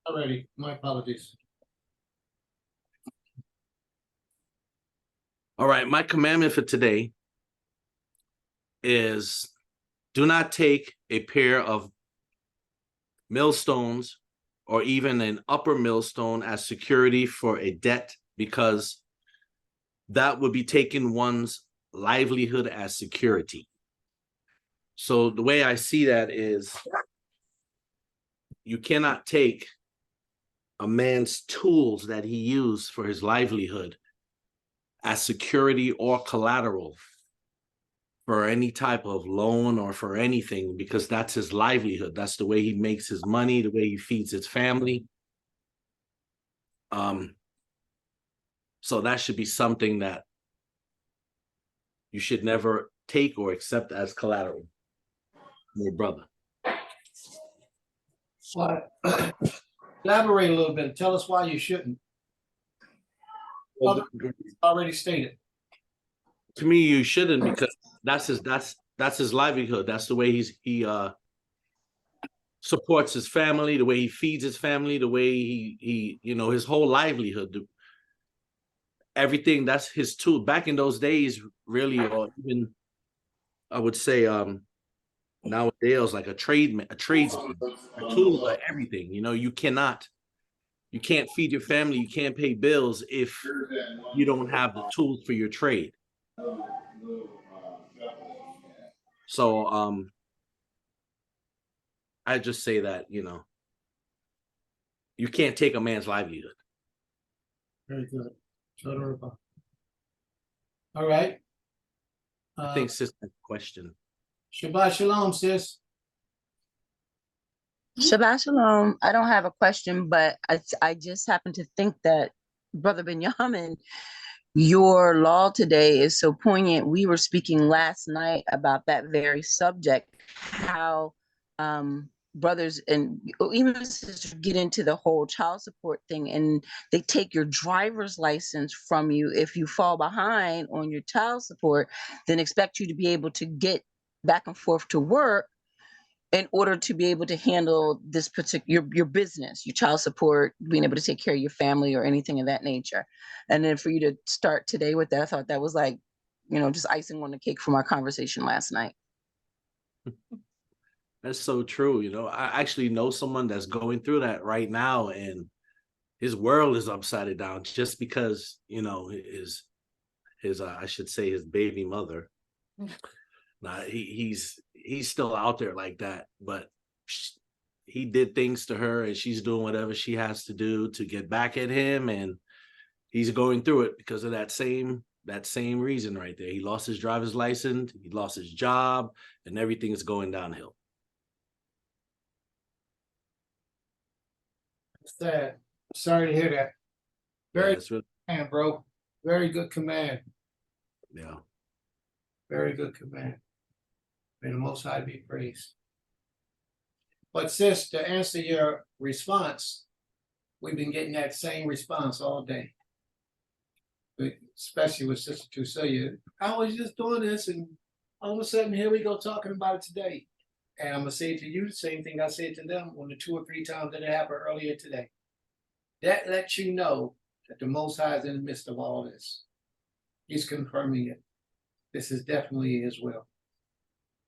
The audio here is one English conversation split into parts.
Alrighty, my apologies. All right, my commandment for today is do not take a pair of millstones or even an upper millstone as security for a debt, because that would be taking one's livelihood as security. So the way I see that is you cannot take a man's tools that he used for his livelihood as security or collateral for any type of loan or for anything, because that's his livelihood. That's the way he makes his money, the way he feeds his family. So that should be something that you should never take or accept as collateral, your brother. Elaborate a little bit. Tell us why you shouldn't. Well, Already stated. to me, you shouldn't, because that's his livelihood. That's the way he supports his family, the way he feeds his family, the way he his whole livelihood. Everything, that's his tool. Back in those days, really, or even I would say nowadays, like a tradesman, a tool for everything. You can't feed your family, you can't pay bills if you don't have the tools for your trade. So I just say that, you can't take a man's livelihood. Very good. All right. I think sis has a question. Shabbat shalom, sis. Shabbat shalom. I don't have a question, but I just happen to think that, Brother Benjamin, your law today is so poignant. We were speaking last night about that very subject, how brothers and even sisters get into the whole child support thing, and they take your driver's license from you if you fall behind on your child support, then expect you to be able to get back and forth to work in order to be able to handle this particular your business, your child support, being able to take care of your family or anything of that nature. And then for you to start today with that, I thought that was like, just icing on the cake from our conversation last night. That's so true. I actually know someone that's going through that right now, and his world is upside down just because, his I should say his baby mother. Now he's still out there like that, but he did things to her, and she's doing whatever she has to do to get back at him, and he's going through it because of that same reason right there. He lost his driver's license, he lost his job, and everything is going downhill. Sad. Sorry to hear that. Very good command, bro. Very good command. Yeah. Very good command. May the Most High be praised. But sis, to answer your response, we've been getting that same response all day. Especially with Sister Tucilia. I was just doing this, and all of a sudden here we go talking about it today. And I'm gonna say to you the same thing I said to them on the 2 or 3 times that it happened earlier today. That lets you know that the Most High is in the midst of all this. He's confirming it. This is definitely His will.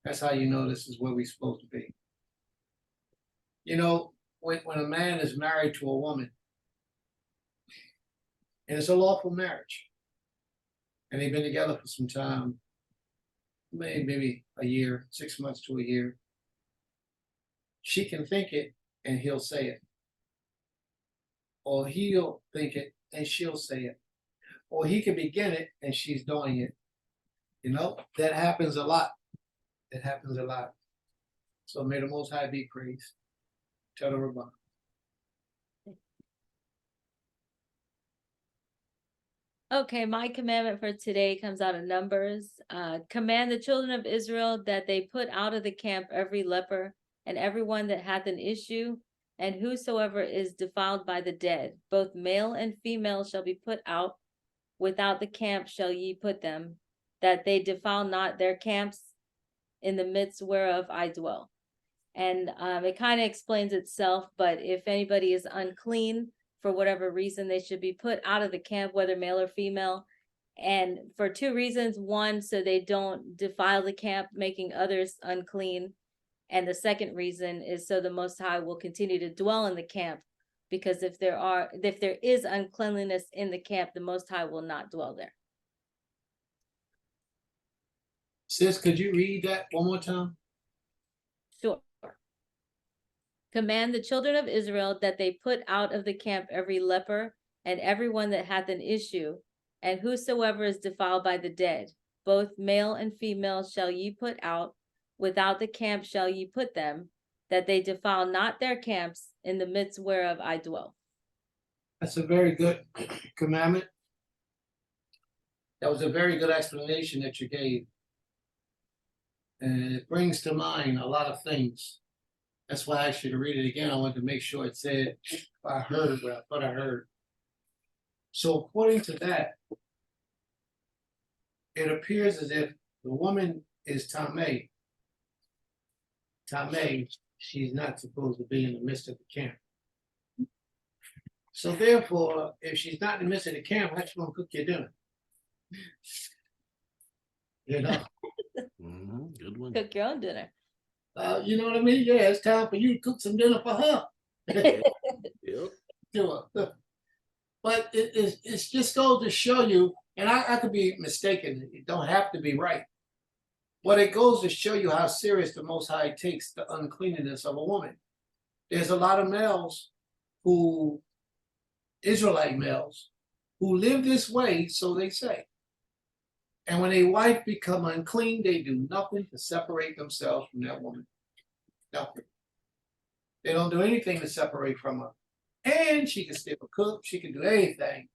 That's how you know this is where we're supposed to be. When a man is married to a woman, and it's a lawful marriage, and they've been together for some time, maybe a year, 6 months to a year, she can think it and he'll say it. Or he'll think it and she'll say it. Or he can begin it and she's doing it. That happens a lot. It happens a lot. So may the Most High be praised. Tell the Rabbah. Okay, my commandment for today comes out of Numbers. Command the children of Israel that they put out of the camp every leper and everyone that hath an issue, and whosoever is defiled by the dead, both male and female shall be put out. Without the camp shall ye put them, that they defile not their camps in the midst whereof I dwell. And it kind of explains itself, but if anybody is unclean for whatever reason, they should be put out of the camp, whether male or female. And for two reasons: one, so they don't defile the camp, making others unclean. And the second reason is so the Most High will continue to dwell in the camp, because if there is uncleanliness in the camp, the Most High will not dwell there. Sis, could you read that one more time? Sure. Command the children of Israel that they put out of the camp every leper and everyone that hath an issue, and whosoever is defiled by the dead, both male and female shall ye put out, without the camp shall ye put them, that they defile not their camps in the midst whereof I dwell. That's a very good commandment. That was a very good explanation that you gave. And it brings to mind a lot of things. That's why I asked you to read it again. I wanted to make sure it said I heard what I thought I heard. So according to that, it appears as if the woman is Tameh. Tameh, she's not supposed to be in the midst of the camp. So therefore, if she's not in the midst of the camp, how's she gonna cook your dinner? You know? Good one. Cook your own dinner. You know what I mean? Yeah, it's time for you to cook some dinner for her. Yep. Do it. But it just goes to show you, and I could be mistaken, it don't have to be right. But it goes to show you how serious the Most High takes the uncleanliness of a woman. There's a lot of males who, Israelite males, who live this way, so they say. And when a wife become unclean, they do nothing to separate themselves from that woman. Nothing. They don't do anything to separate from her. And she can still cook, she can do anything.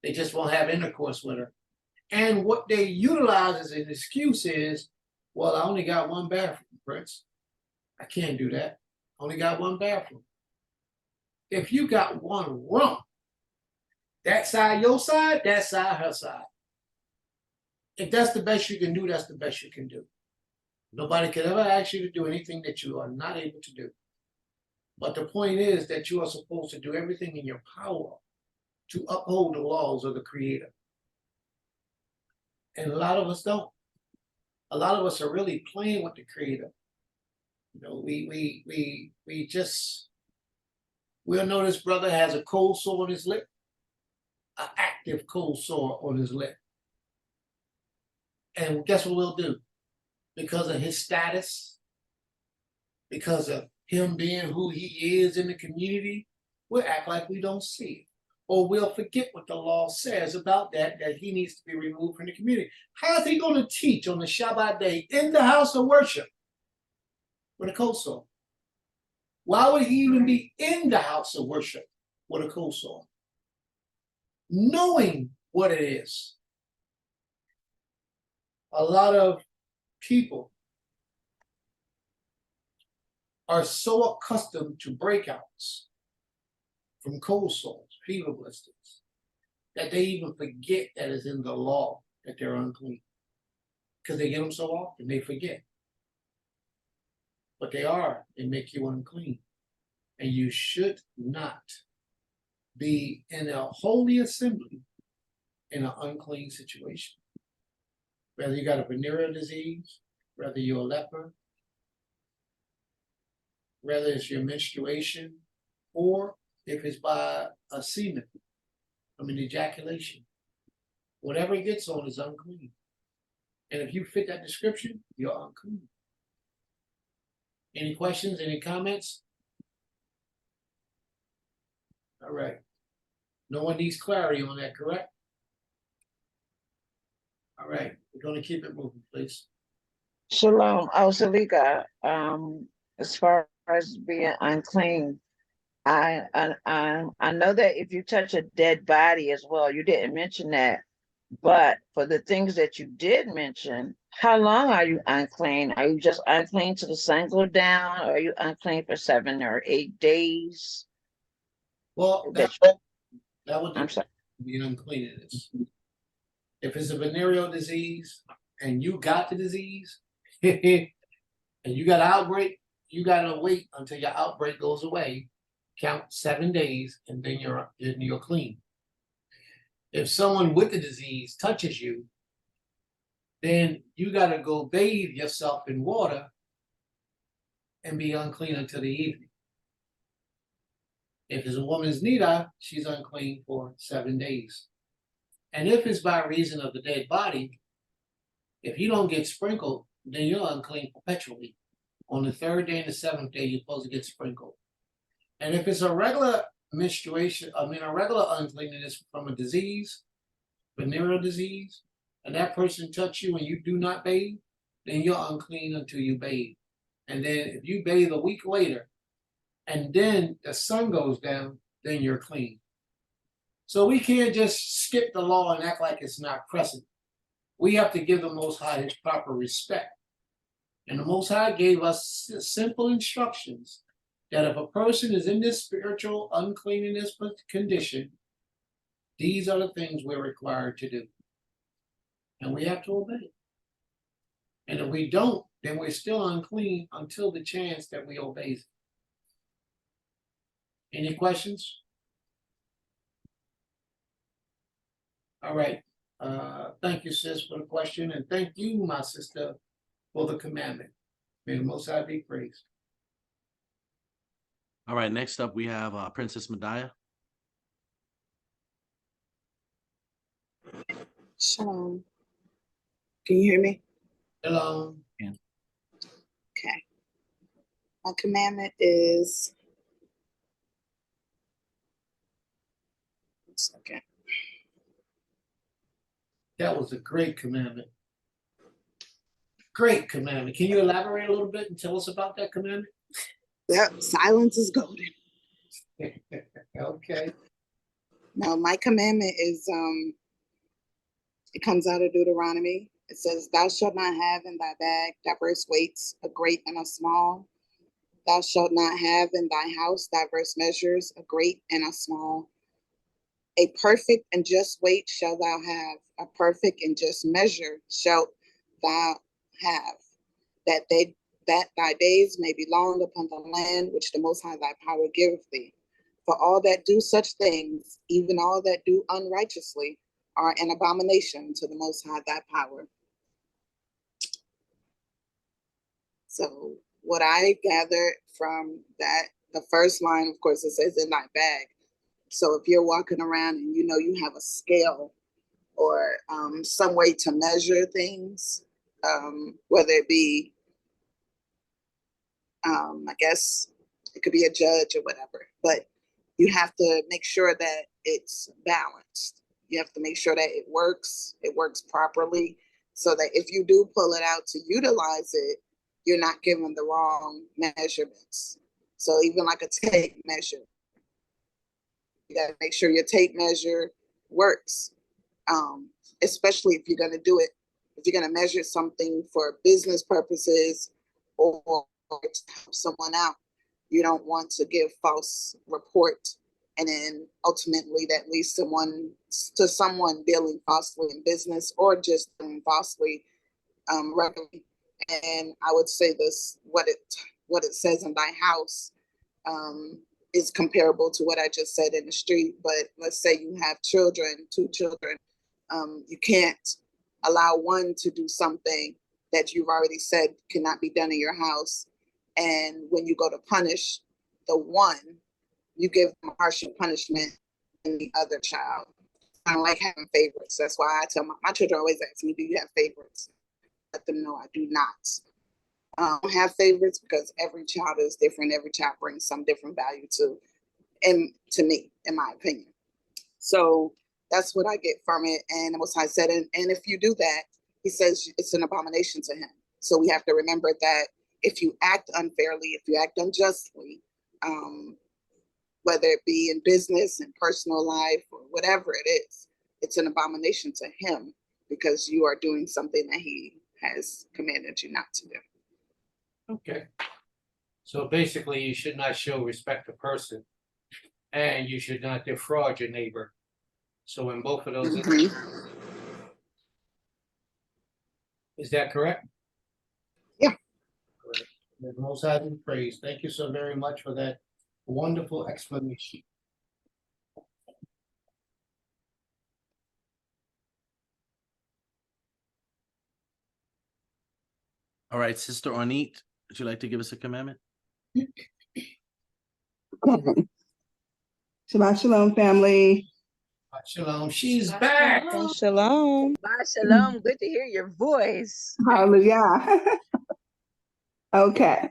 They just won't have intercourse with her. And what they utilize as an excuse is, well, I only got one bathroom, Prince. I can't do that. I only got one bathroom. If you got one room, that side your side, that side her side. If that's the best you can do, that's the best you can do. Nobody could ever ask you to do anything that you are not able to do. But the point is that you are supposed to do everything in your power to uphold the laws of the Creator. And a lot of us don't. A lot of us are really playing with the Creator. You know, we'll know this brother has a cold sore on his lip, an active cold sore on his lip. And guess what we'll do? Because of his status, because of him being who he is in the community, we'll act like we don't see it. Or we'll forget what the law says about that he needs to be removed from the community. How is he going to teach on the Shabbat day in the house of worship with a cold sore? Why would he even be in the house of worship with a cold sore? Knowing what it is. A lot of people are so accustomed to breakouts from cold sores, fever blisters, that they even forget that it's in the law that they're unclean. Because they get them so often, they forget. But they make you unclean. And you should not be in a holy assembly in an unclean situation. Whether you got a venereal disease, whether you're a leper, whether it's your menstruation, or if it's by a semen, ejaculation. Whatever it gets on is unclean. And if you fit that description, you're unclean. Any questions, any comments? All right. No one needs clarity on that, correct? All right, we're going to keep it moving, please. Shalom, Salika. As far as being unclean, I know that if you touch a dead body as well, you didn't mention that. But for the things that you did mention, how long are you unclean? Are you just unclean till the sun go down? Or are you unclean for 7 or 8 days? Well, that would I'm sorry. be uncleanness. If it's a venereal disease and you got the disease and you got an outbreak, you gotta wait until your outbreak goes away, count 7 days, and then you're clean. If someone with the disease touches you, then you gotta go bathe yourself in water and be unclean until the evening. If it's a woman's nida, she's unclean for 7 days. And if it's by reason of the dead body, if you don't get sprinkled, then you're unclean perpetually. On the 3rd day and the 7th day, you're supposed to get sprinkled. And if it's a regular menstruation, a regular uncleanness from a disease, venereal disease, and that person touch you and you do not bathe, then you're unclean until you bathe. And then if you bathe a week later, and then the sun goes down, then you're clean. So we can't just skip the law and act like it's not present. We have to give the Most High his proper respect. And the Most High gave us simple instructions that if a person is in this spiritual uncleanness condition, these are the things we're required to do. And we have to obey. And if we don't, then we're still unclean until the chance that we obey. Any questions? All right. Thank you, sis, for the question. And thank you, my sister, for the commandment. May the Most High be praised. All right, next up we have Princess Medaya. Shalom. Can you hear me? Hello. Okay. My commandment is, 1 second. That was a great commandment. Great commandment. Can you elaborate a little bit and tell us about that commandment? Yep, silence is golden. Okay. Now, my commandment is, it comes out of Deuteronomy. It says, "Thou shalt not have in thy bag diverse weights, a great and a small. Thou shalt not have in thy house diverse measures, a great and a small. A perfect and just weight shalt thou have, a perfect and just measure shalt thou have, that thy days may be long upon the land which the Most High thy power giveth thee. For all that do such things, even all that do unrighteously, are an abomination to the Most High thy power." So what I gathered from that, the first line, of course, it says in thy bag. So if you're walking around and you know you have a scale or some way to measure things, whether it be, I guess it could be a judge or whatever, but you have to make sure that it's balanced. You have to make sure that it works properly, so that if you do pull it out to utilize it, you're not given the wrong measurements. So even like a tape measure, you gotta make sure your tape measure works, especially if you're gonna do it, if you're gonna measure something for business purposes or to help someone out. You don't want to give false report, and then ultimately that leads to someone dealing falsely in business or just dealing falsely regularly. And I would say this: what it says in thy house is comparable to what I just said in the street. But let's say you have children, 2 children, you can't allow one to do something that you've already said cannot be done in your house. And when you go to punish the one, you give them a harsher punishment than the other child. I don't like having favorites. That's why I tell my children always ask me, "Do you have favorites?" Let them know I do not. I don't have favorites because every child is different. Every child brings some different value to me, in my opinion. So that's what I get from it. And what I said, and if you do that, he says it's an abomination to him. So we have to remember that if you act unfairly, if you act unjustly, whether it be in business and personal life or whatever it is, it's an abomination to him because you are doing something that he has commanded you not to do. Okay. So basically, you should not show respect to person, and you should not defraud your neighbor. So in both of those, is that correct? Yeah. Correct. The Most High be praised. Thank you so very much for that wonderful explanation. All right, Sister Ornit, would you like to give us a commandment? Okay. Shabbat Shalom, family. Shalom, she's back. Shalom. Bye, shalom. Good to hear your voice. Hallelujah. Okay.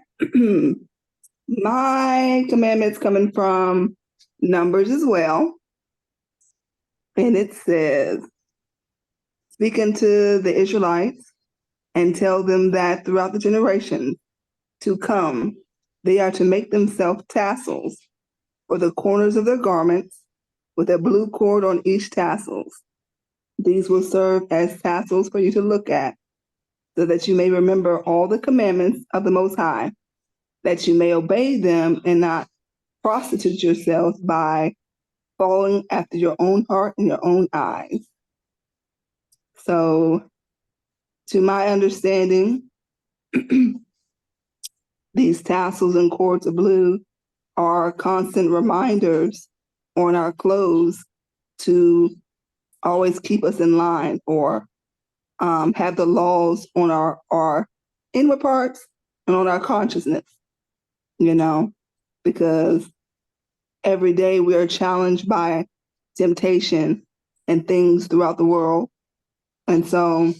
My commandment's coming from Numbers as well. And it says, speak unto the Israelites and tell them that throughout the generations to come, they are to make themselves tassels for the corners of their garments with a blue cord on each tassels. These will serve as tassels for you to look at, so that you may remember all the commandments of the Most High, that you may obey them and not prostitute yourselves by following after your own heart and your own eyes. So, to my understanding, these tassels and cords of blue are constant reminders on our clothes to always keep us in line, or have the laws on our inward parts and on our consciousness, because every day we are challenged by temptation and things throughout the world. And so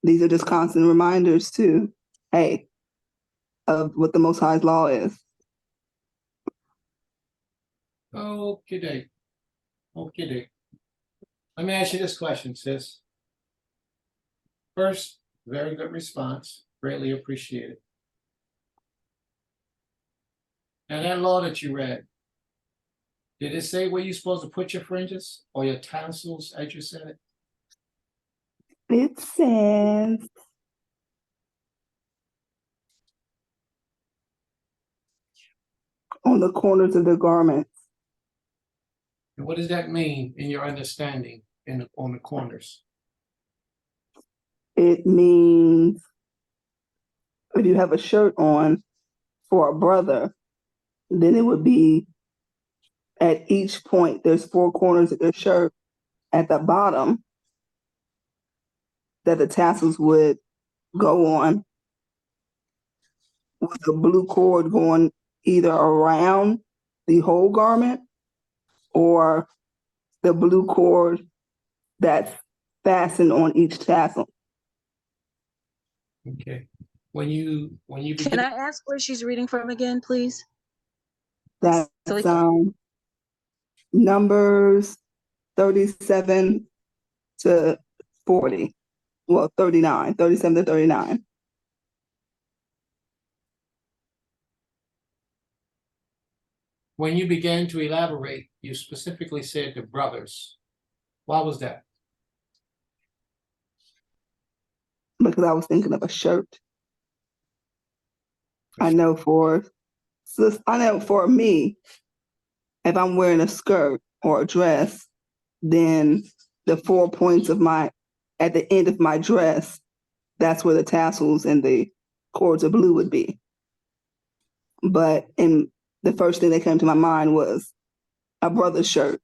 these are just constant reminders too, hey, of what the Most High's law is. Okay. Let me ask you this question, sis. First, very good response. Greatly appreciated. And that law that you read, did it say where you're supposed to put your fringes or your tassels, as you said? It says, on the corners of the garments. And what does that mean in your understanding on the corners? It means if you have a shirt on for a brother, then it would be at each point, there's 4 corners of your shirt at the bottom that the tassels would go on, with a blue cord going either around the whole garment or the blue cord that's fastened on each tassel. Okay. When you Can I ask where she's reading from again, please? That's Numbers 37 to 40. Well, 39, 37 to 39. when you began to elaborate, you specifically said the brothers. Why was that? Because I was thinking of a shirt. I know for me, if I'm wearing a skirt or a dress, then the 4 points at the end of my dress, that's where the tassels and the cords of blue would be. But the first thing that came to my mind was a brother's shirt.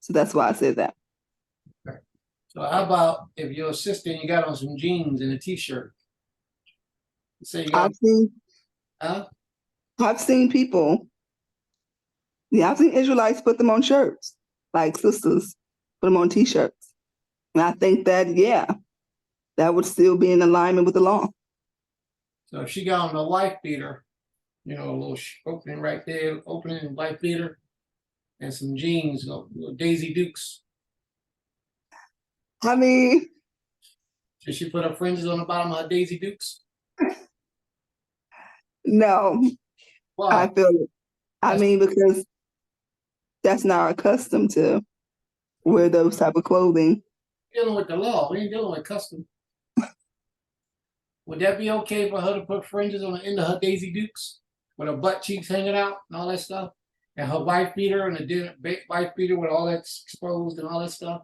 So that's why I said that. So how about if you're a sister and you got on some jeans and a t-shirt? Say you got, I've seen people. Yeah, I've seen Israelites put them on shirts, like sisters put them on t-shirts. And I think that, that would still be in alignment with the law. so if she got on a wife beater, a little opening right there, opening wife beater, and some jeans, little Daisy Dukes. I mean, Should she put her fringes on the bottom of her Daisy Dukes? no, Why? I feel it. I mean, because that's not accustomed to wear those type of clothing. Dealing with the law, we ain't dealing with custom. Would that be okay for her to put fringes on the end of her Daisy Dukes with her butt cheeks hanging out and all that stuff, and her wife beater and the wife beater with all that exposed and all that stuff?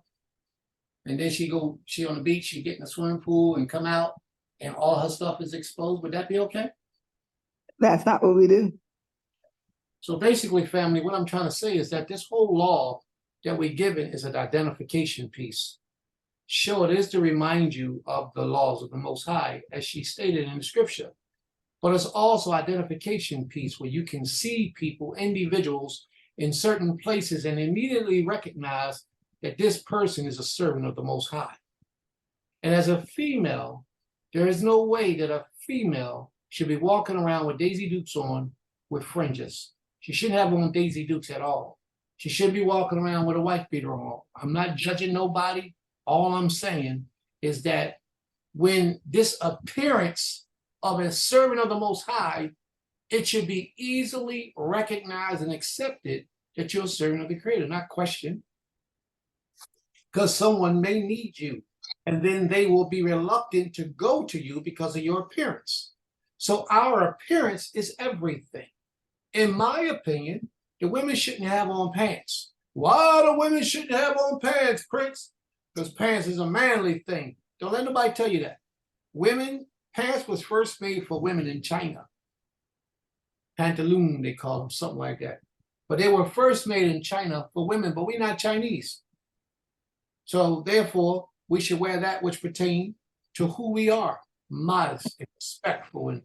And then she on the beach, she get in the swimming pool and come out and all her stuff is exposed. Would that be okay? That's not what we do. So basically, family, what I'm trying to say is that this whole law that we given is an identification piece. Sure, it is to remind you of the laws of the Most High, as she stated in the scripture. But it's also identification piece where you can see people, individuals in certain places and immediately recognize that this person is a servant of the Most High. And as a female, there is no way that a female should be walking around with Daisy Dukes on with fringes. She shouldn't have on Daisy Dukes at all. She should be walking around with a wife beater on. I'm not judging nobody. All I'm saying is that when this appearance of a servant of the Most High, it should be easily recognized and accepted that you're a servant of the Creator, not questioned. Because someone may need you, and then they will be reluctant to go to you because of your appearance. So our appearance is everything. In my opinion, the women shouldn't have on pants. Why the women shouldn't have on pants, Prince? Because pants is a manly thing. Don't let nobody tell you that. Pants was first made for women in China. Pantaloon, they call them, something like that. But they were first made in China for women, but we're not Chinese. So therefore, we should wear that which pertain to who we are, modest and respectful. And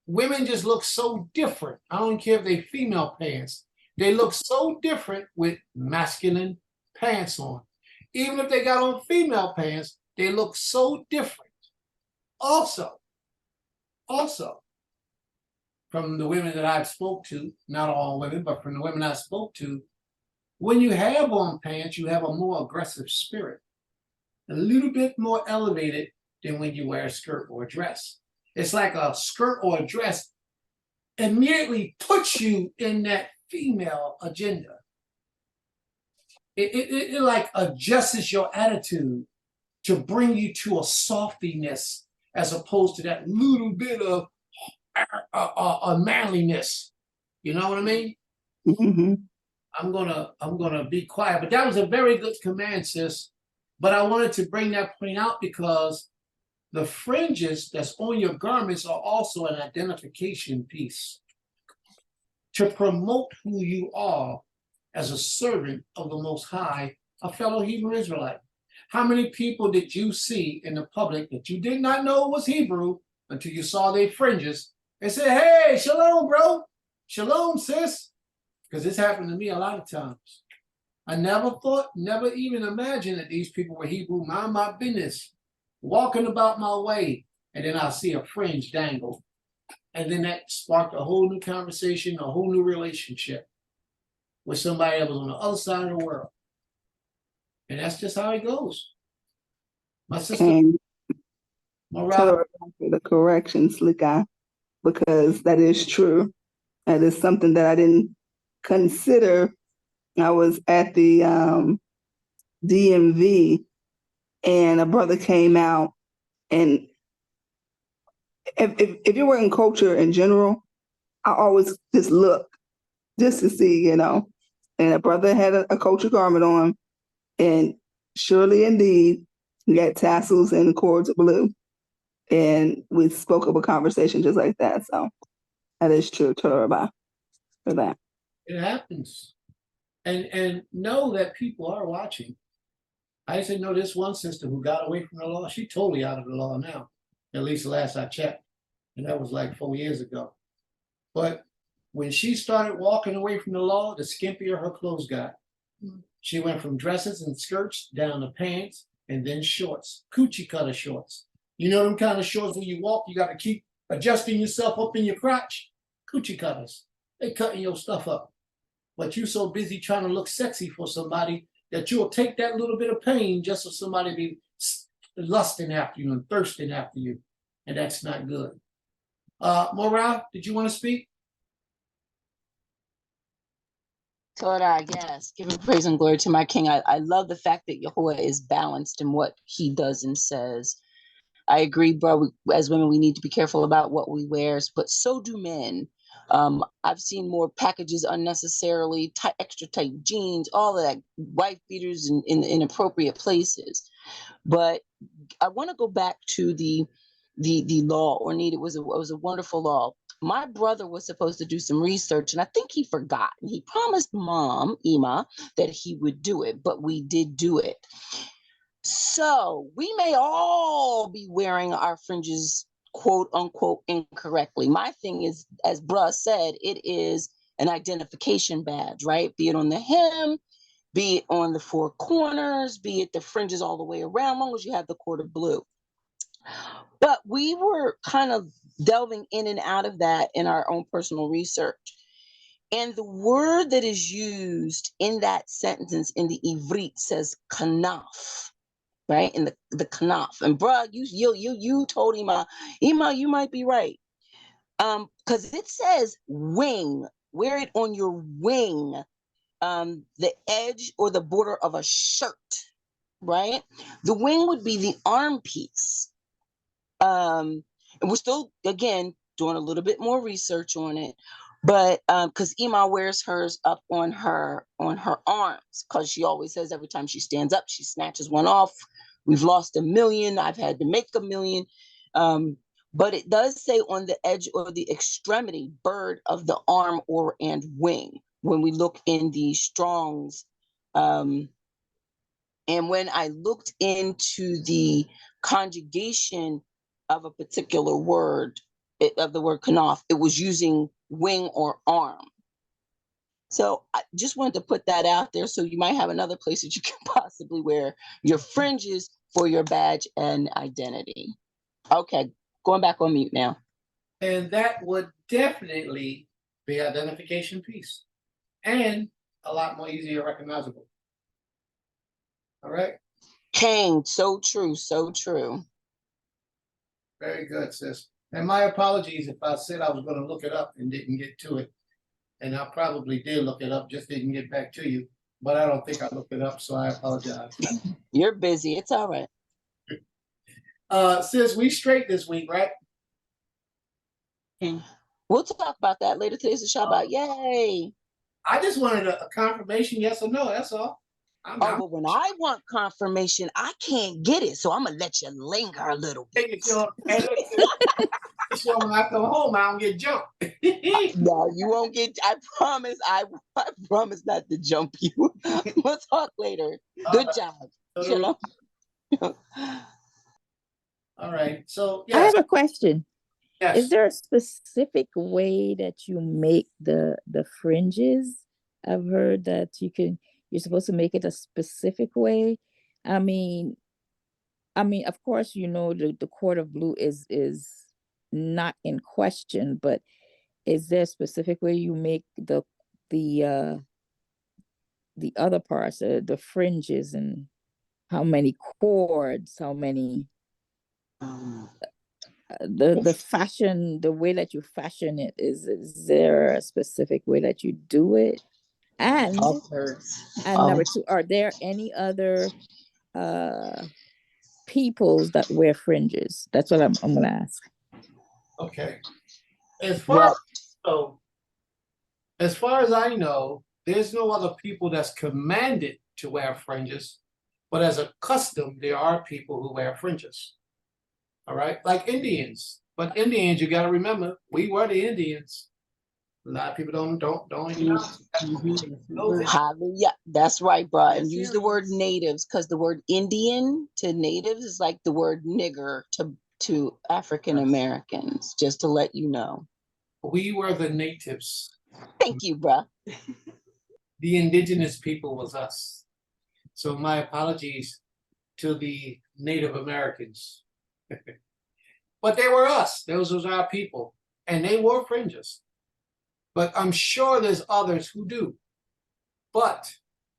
women just look so different. I don't care if they female pants. They look so different with masculine pants on. Even if they got on female pants, they look so different. Also, from the women that I've spoke to, not all women, but from the women I spoke to, when you have on pants, you have a more aggressive spirit, a little bit more elevated than when you wear a skirt or a dress. It's like a skirt or a dress immediately puts you in that female agenda. It like adjusts your attitude to bring you to a softiness as opposed to that little bit of manliness. You know what I mean? Mm-hmm. I'm gonna be quiet, but that was a very good command, sis. But I wanted to bring that point out because the fringes that's on your garments are also an identification piece to promote who you are as a servant of the Most High, a fellow Hebrew Israelite. How many people did you see in the public that you did not know was Hebrew until you saw their fringes and said, hey, shalom, bro. Shalom, sis. Because this happened to me a lot of times. I never even imagined that these people were Hebrew. Mind my business, walking about my way, and then I'll see a fringe dangle. And then that sparked a whole new conversation, a whole new relationship with somebody that was on the other side of the world. And that's just how it goes. My sister, And Morale, tell her for the correction, Slick Eye, because that is true. That is something that I didn't consider. I was at the DMV and a brother came out, and if you're wearing culture in general, I always just look just to see, and a brother had a culture garment on, and surely indeed he had tassels and cords of blue, and we spoke of a conversation just like that. So that is true. Torah for that. it happens. And know that people are watching. I used to know this one sister who got away from the law. She's totally out of the law now, at least the last I checked. And that was like 4 years ago. But when she started walking away from the law, the skimpier her clothes got. She went from dresses and skirts down to pants and then shorts, coochie cutter shorts. You know them kind of shorts when you walk, you got to keep adjusting yourself up in your crotch? Coochie cutters. They cutting your stuff up. But you're so busy trying to look sexy for somebody that you'll take that little bit of pain just so somebody be lusting after you and thirsting after you. And that's not good. Morale, did you want to speak? Torah, yes, giving praise and glory to my King. I love the fact that Yahuwah is balanced in what he does and says. I agree, bro. As women, we need to be careful about what we wear, but so do men. I've seen more packages unnecessarily, extra tight jeans, all of that, wife beaters in inappropriate places. But I want to go back to the law, or need. It was a wonderful law. my brother was supposed to do some research, and I think he forgot. He promised mom, Ima, that he would do it, but we did do it. So we may all be wearing our fringes, quote unquote, incorrectly. My thing is, as bruh said, it is an identification badge, right? Be it on the hem, be it on the four corners, be it the fringes all the way around, as long as you have the cord of blue. But we were kind of delving in and out of that in our own personal research. And the word that is used in that sentence in the Ivrit says kanaf, right? In the kanaf. And bruh, you told Ima, you might be right. Because it says wing, wear it on your wing, the edge or the border of a shirt, right? The wing would be the arm piece. And we're still, again, doing a little bit more research on it, but because Ima wears hers up on her arms, because she always says every time she stands up, she snatches one off. We've lost 1 million. I've had to make 1 million. But it does say on the edge or the extremity, bird of the arm or and wing, when we look in the Strong's. And when I looked into the conjugation of a particular word, of the word kanaf, it was using wing or arm. So I just wanted to put that out there. So you might have another place that you can possibly wear your fringes for your badge and identity. Okay, going back on mute now. And that would definitely be identification piece and a lot more easier recognizable. All right. Kane, so true, so true. Very good, sis. And my apologies if I said I was going to look it up and didn't get to it. And I probably did look it up, just didn't get back to you. But I don't think I looked it up, so I apologize. You're busy. It's all right. Sis, we straight this week, right? We'll talk about that later. Today's a Shabbat. Yay. I just wanted a confirmation, yes or no. That's all. But when I want confirmation, I can't get it. So I'm going to let you linger a little bit. Making sure when I come home, I don't get jumped. No, you won't get. I promise not to jump you. We'll talk later. Good job. Shalom. All right. So I yes. have a question. Yes. Is there a specific way that you make the fringes? I've heard that you're supposed to make it a specific way. I mean, of course, the cord of blue is not in question, but is there a specific way you make the other parts, the fringes, and how many cords, how many the fashion, the way that you fashion it, is there a specific way that you do it? And number two, are there any other peoples that wear fringes? That's what I'm gonna ask. Okay. As far as I know, there's no other people that's commanded to wear fringes, but as a custom, there are people who wear fringes. All right, like Indians. But Indians, you got to remember, we were the Indians. A lot of people don't even know. Hallelujah. That's right, bro. And use the word natives, because the word Indian to natives is like the word nigger to African Americans, just to let you know. We were the natives. Thank you, bro. The indigenous people was us. So my apologies to the Native Americans. But they were us. Those was our people. And they wore fringes. But I'm sure there's others who do. But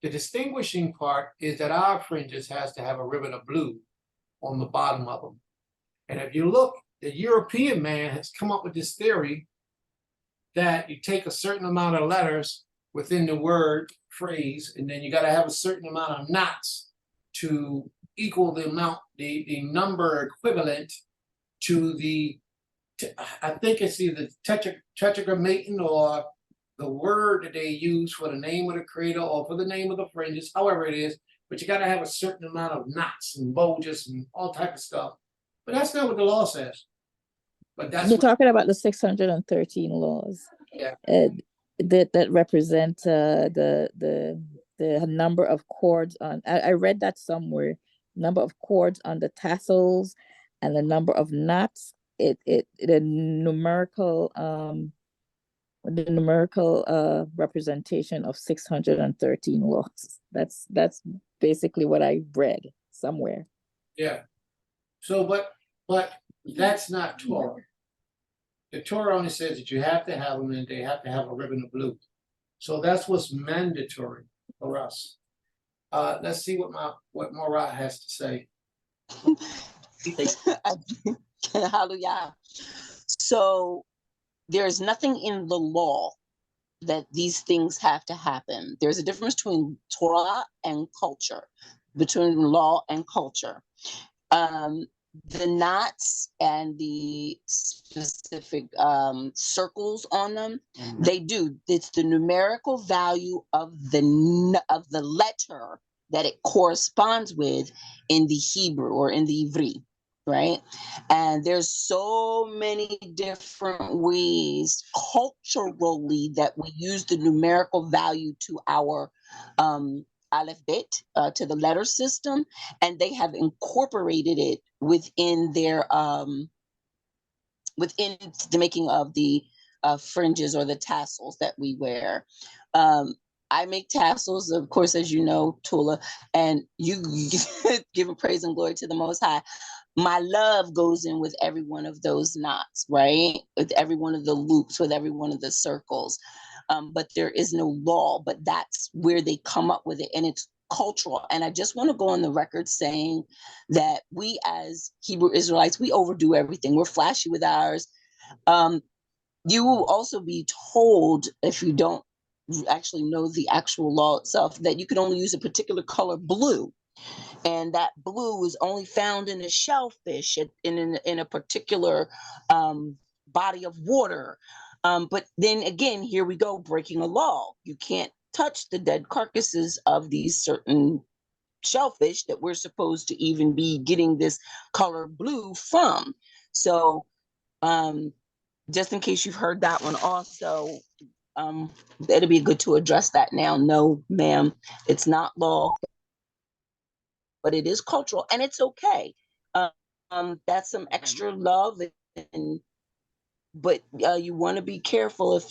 the distinguishing part is that our fringes has to have a ribbon of blue on the bottom of them. And if you look, the European man has come up with this theory that you take a certain amount of letters within the word phrase, and then you got to have a certain amount of knots to equal the amount, the number equivalent to I think it's either tetragrammaton or the word that they use for the name of the creator or for the name of the fringes, however it is, but you got to have a certain amount of knots and bulges and all type of stuff. But that's not what the law says. But that's You're what, talking about the 613 laws. Yeah. That represent the number of cords on. I read that somewhere. Number of cords on the tassels, and the number of knots. The numerical representation of 613 laws. That's basically what I read somewhere. yeah. So, but that's not Torah. The Torah only says that you have to have them and they have to have a ribbon of blue. So that's what's mandatory for us. Let's see what Morat has to say. Hallelujah. So there's nothing in the law that these things have to happen. There's a difference between Torah and culture, between law and culture. The knots and the specific circles on them, they do. It's the numerical value of the letter that it corresponds with in the Hebrew or in the Ivri, right? And there's so many different ways culturally that we use the numerical value to our Aleph Bet, to the letter system, and they have incorporated it within their within the making of the fringes or the tassels that we wear. I make tassels, of course, as you know, Tula, and you giving praise and glory to the Most High. My love goes in with every one of those knots, right? With every one of the loops, with every one of the circles. But there is no law, but that's where they come up with it, and it's cultural. And I just want to go on the record saying that we as Hebrew Israelites, we overdo everything. We're flashy with ours. You will also be told, if you don't actually know the actual law itself, that you can only use a particular color blue. And that blue is only found in a shellfish in a particular body of water. But then again, here we go, breaking a law. You can't touch the dead carcasses of these certain shellfish that we're supposed to even be getting this color blue from. So just in case you've heard that one also, it'd be good to address that now. No, ma'am, it's not law, but it is cultural, and it's okay. That's some extra love, but you want to be careful. If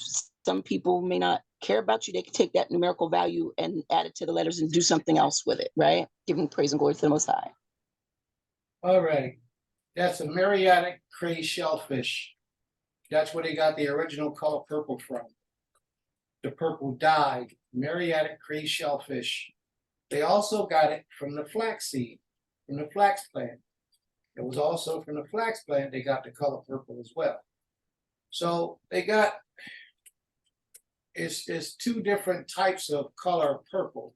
some people may not care about you, they can take that numerical value and add it to the letters and do something else with it, right? Giving praise and glory to the Most High. All right, that's a Mariatic cray shellfish. That's where they got the original color purple from. The purple dyed Mariatic cray shellfish. They also got it from the flax seed, from the flax plant. It was also from the flax plant they got the color purple as well. So they got, it's two different types of color purple,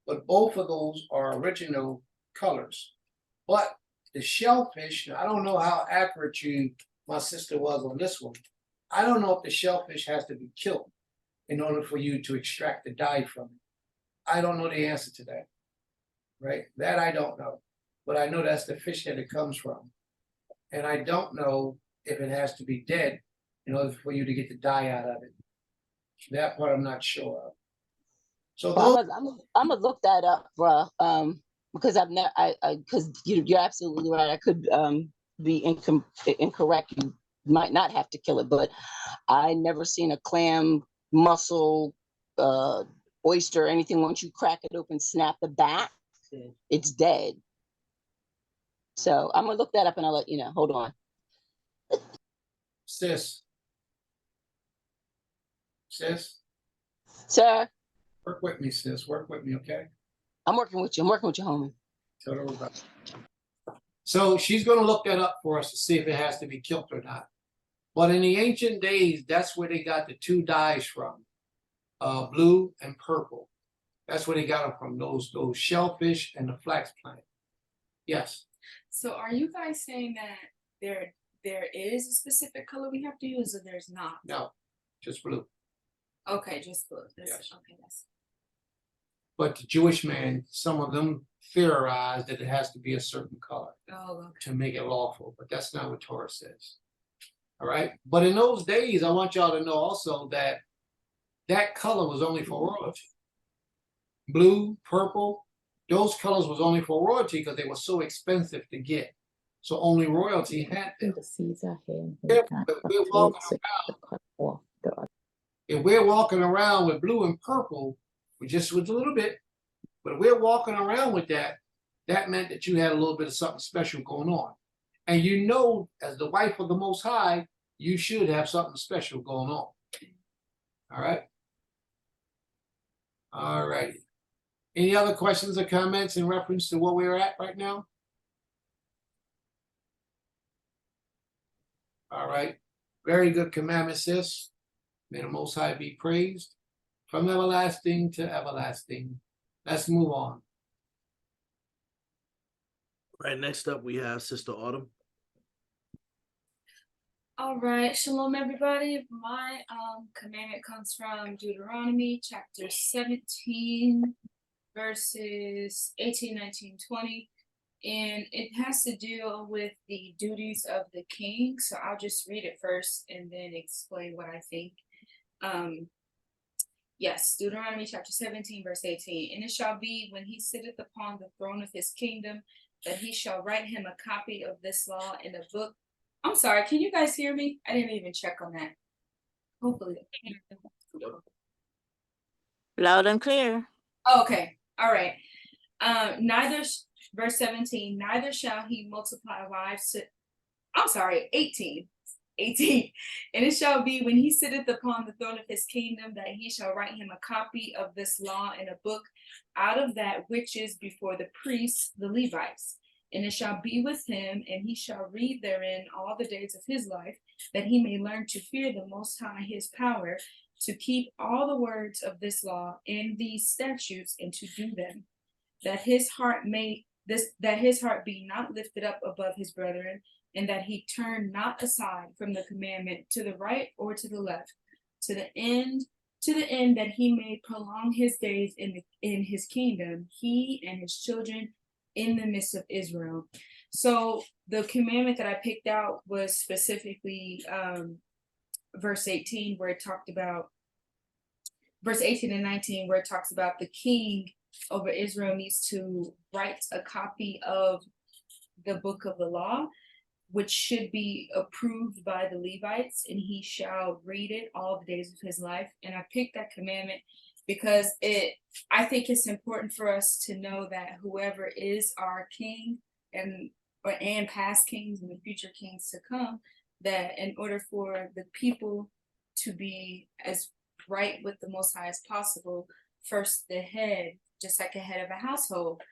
but both of those are original colors. But the shellfish, I don't know how accurate my sister was on this one. I don't know if the shellfish has to be killed in order for you to extract the dye from it. I don't know the answer to that, right? That I don't know, but I know that's the fish that it comes from. And I don't know if it has to be dead in order for you to get the dye out of it. That part I'm not sure of. So those, I'm gonna look that up, bruh. Because I've never, because you're absolutely right. I could be incorrect. You might not have to kill it, but I never seen a clam, mussel, oyster, anything. Once you crack it open, snap the back, it's dead. So I'm gonna look that up and I'll let you know. Hold on. sis, Sir, work with me, sis. Work with me, okay? I'm working with you. I'm working with you, homie. Tell her about it. So she's gonna look that up for us to see if it has to be killed or not. But in the ancient days, that's where they got the two dyes from, blue and purple. That's where they got them from, those shellfish and the flax plant. Yes. So are you guys saying that there is a specific color we have to use, or there's not? No, just blue. Okay, just blue. Yes. Okay, that's. But the Jewish man, some of them theorize that it has to be a certain color Oh, okay. to make it lawful, but that's not what Torah says. All right, but in those days, I want y'all to know also that that color was only for royalty. Blue, purple, those colors was only for royalty because they were so expensive to get. So only royalty had them. The seeds are here. Yeah, but we're walking If we're walking around with blue and purple, we just with a little bit, but if we're walking around with that, that meant that you had a little bit of something special going on. And you know, as the wife of the Most High, you should have something special going on. All right. All righty. Any other questions or comments in reference to where we're at right now? All right. Very good commandment, sis. May the Most High be praised from everlasting to everlasting. Let's move on. Right, next up we have Sister Autumn. All right, shalom everybody. My commandment comes from Deuteronomy chapter 17 verses 18, 19, 20. And it has to deal with the duties of the king. So I'll just read it first and then explain what I think. Yes, Deuteronomy chapter 17 verse 18. And it shall be when he sitteth upon the throne of his kingdom that he shall write him a copy of this law in a book. I'm sorry, can you guys hear me? I didn't even check on that. Hopefully. Loud and clear. Okay, all right. Verse 17, neither shall he multiply wives to, I'm sorry, 18. And it shall be when he sitteth upon the throne of his kingdom that he shall write him a copy of this law in a book out of that which is before the priests, the Levites. And it shall be with him, and he shall read therein all the days of his life, that he may learn to fear the Most High his power, to keep all the words of this law and these statutes, and to do them, that his heart be not lifted up above his brethren, and that he turn not aside from the commandment to the right or to the left, to the end that he may prolong his days in his kingdom, he and his children in the midst of Israel. So the commandment that I picked out was specifically verse 18, where it talked about verse 18 and 19, where it talks about the king over Israel needs to write a copy of the book of the law, which should be approved by the Levites, and he shall read it all the days of his life. And I picked that commandment because I think it's important for us to know that whoever is our king and past kings and the future kings to come, that in order for the people to be as right with the Most High as possible, first the head, just like a head of a household,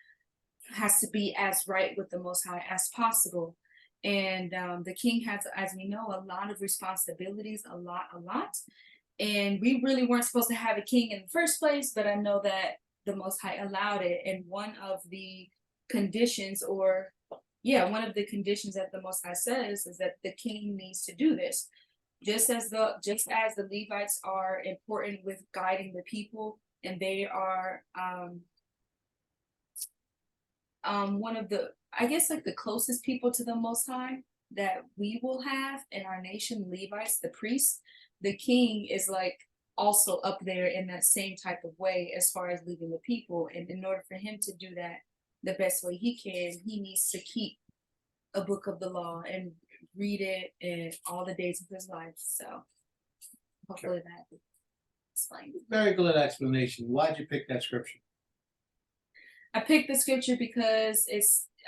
has to be as right with the Most High as possible. And the king has, as we know, a lot of responsibilities, a lot. And we really weren't supposed to have a king in the first place, but I know that the Most High allowed it. And one of the conditions that the Most High says is that the king needs to do this. Just as the Levites are important with guiding the people, and they are one of the, I guess, like the closest people to the Most High that we will have in our nation, Levites, the priests. The king is like also up there in that same type of way as far as leading the people. And in order for him to do that the best way he can, he needs to keep a book of the law and read it in all the days of his life. So hopefully that explains. Very good explanation. Why'd you pick that scripture? I picked the scripture because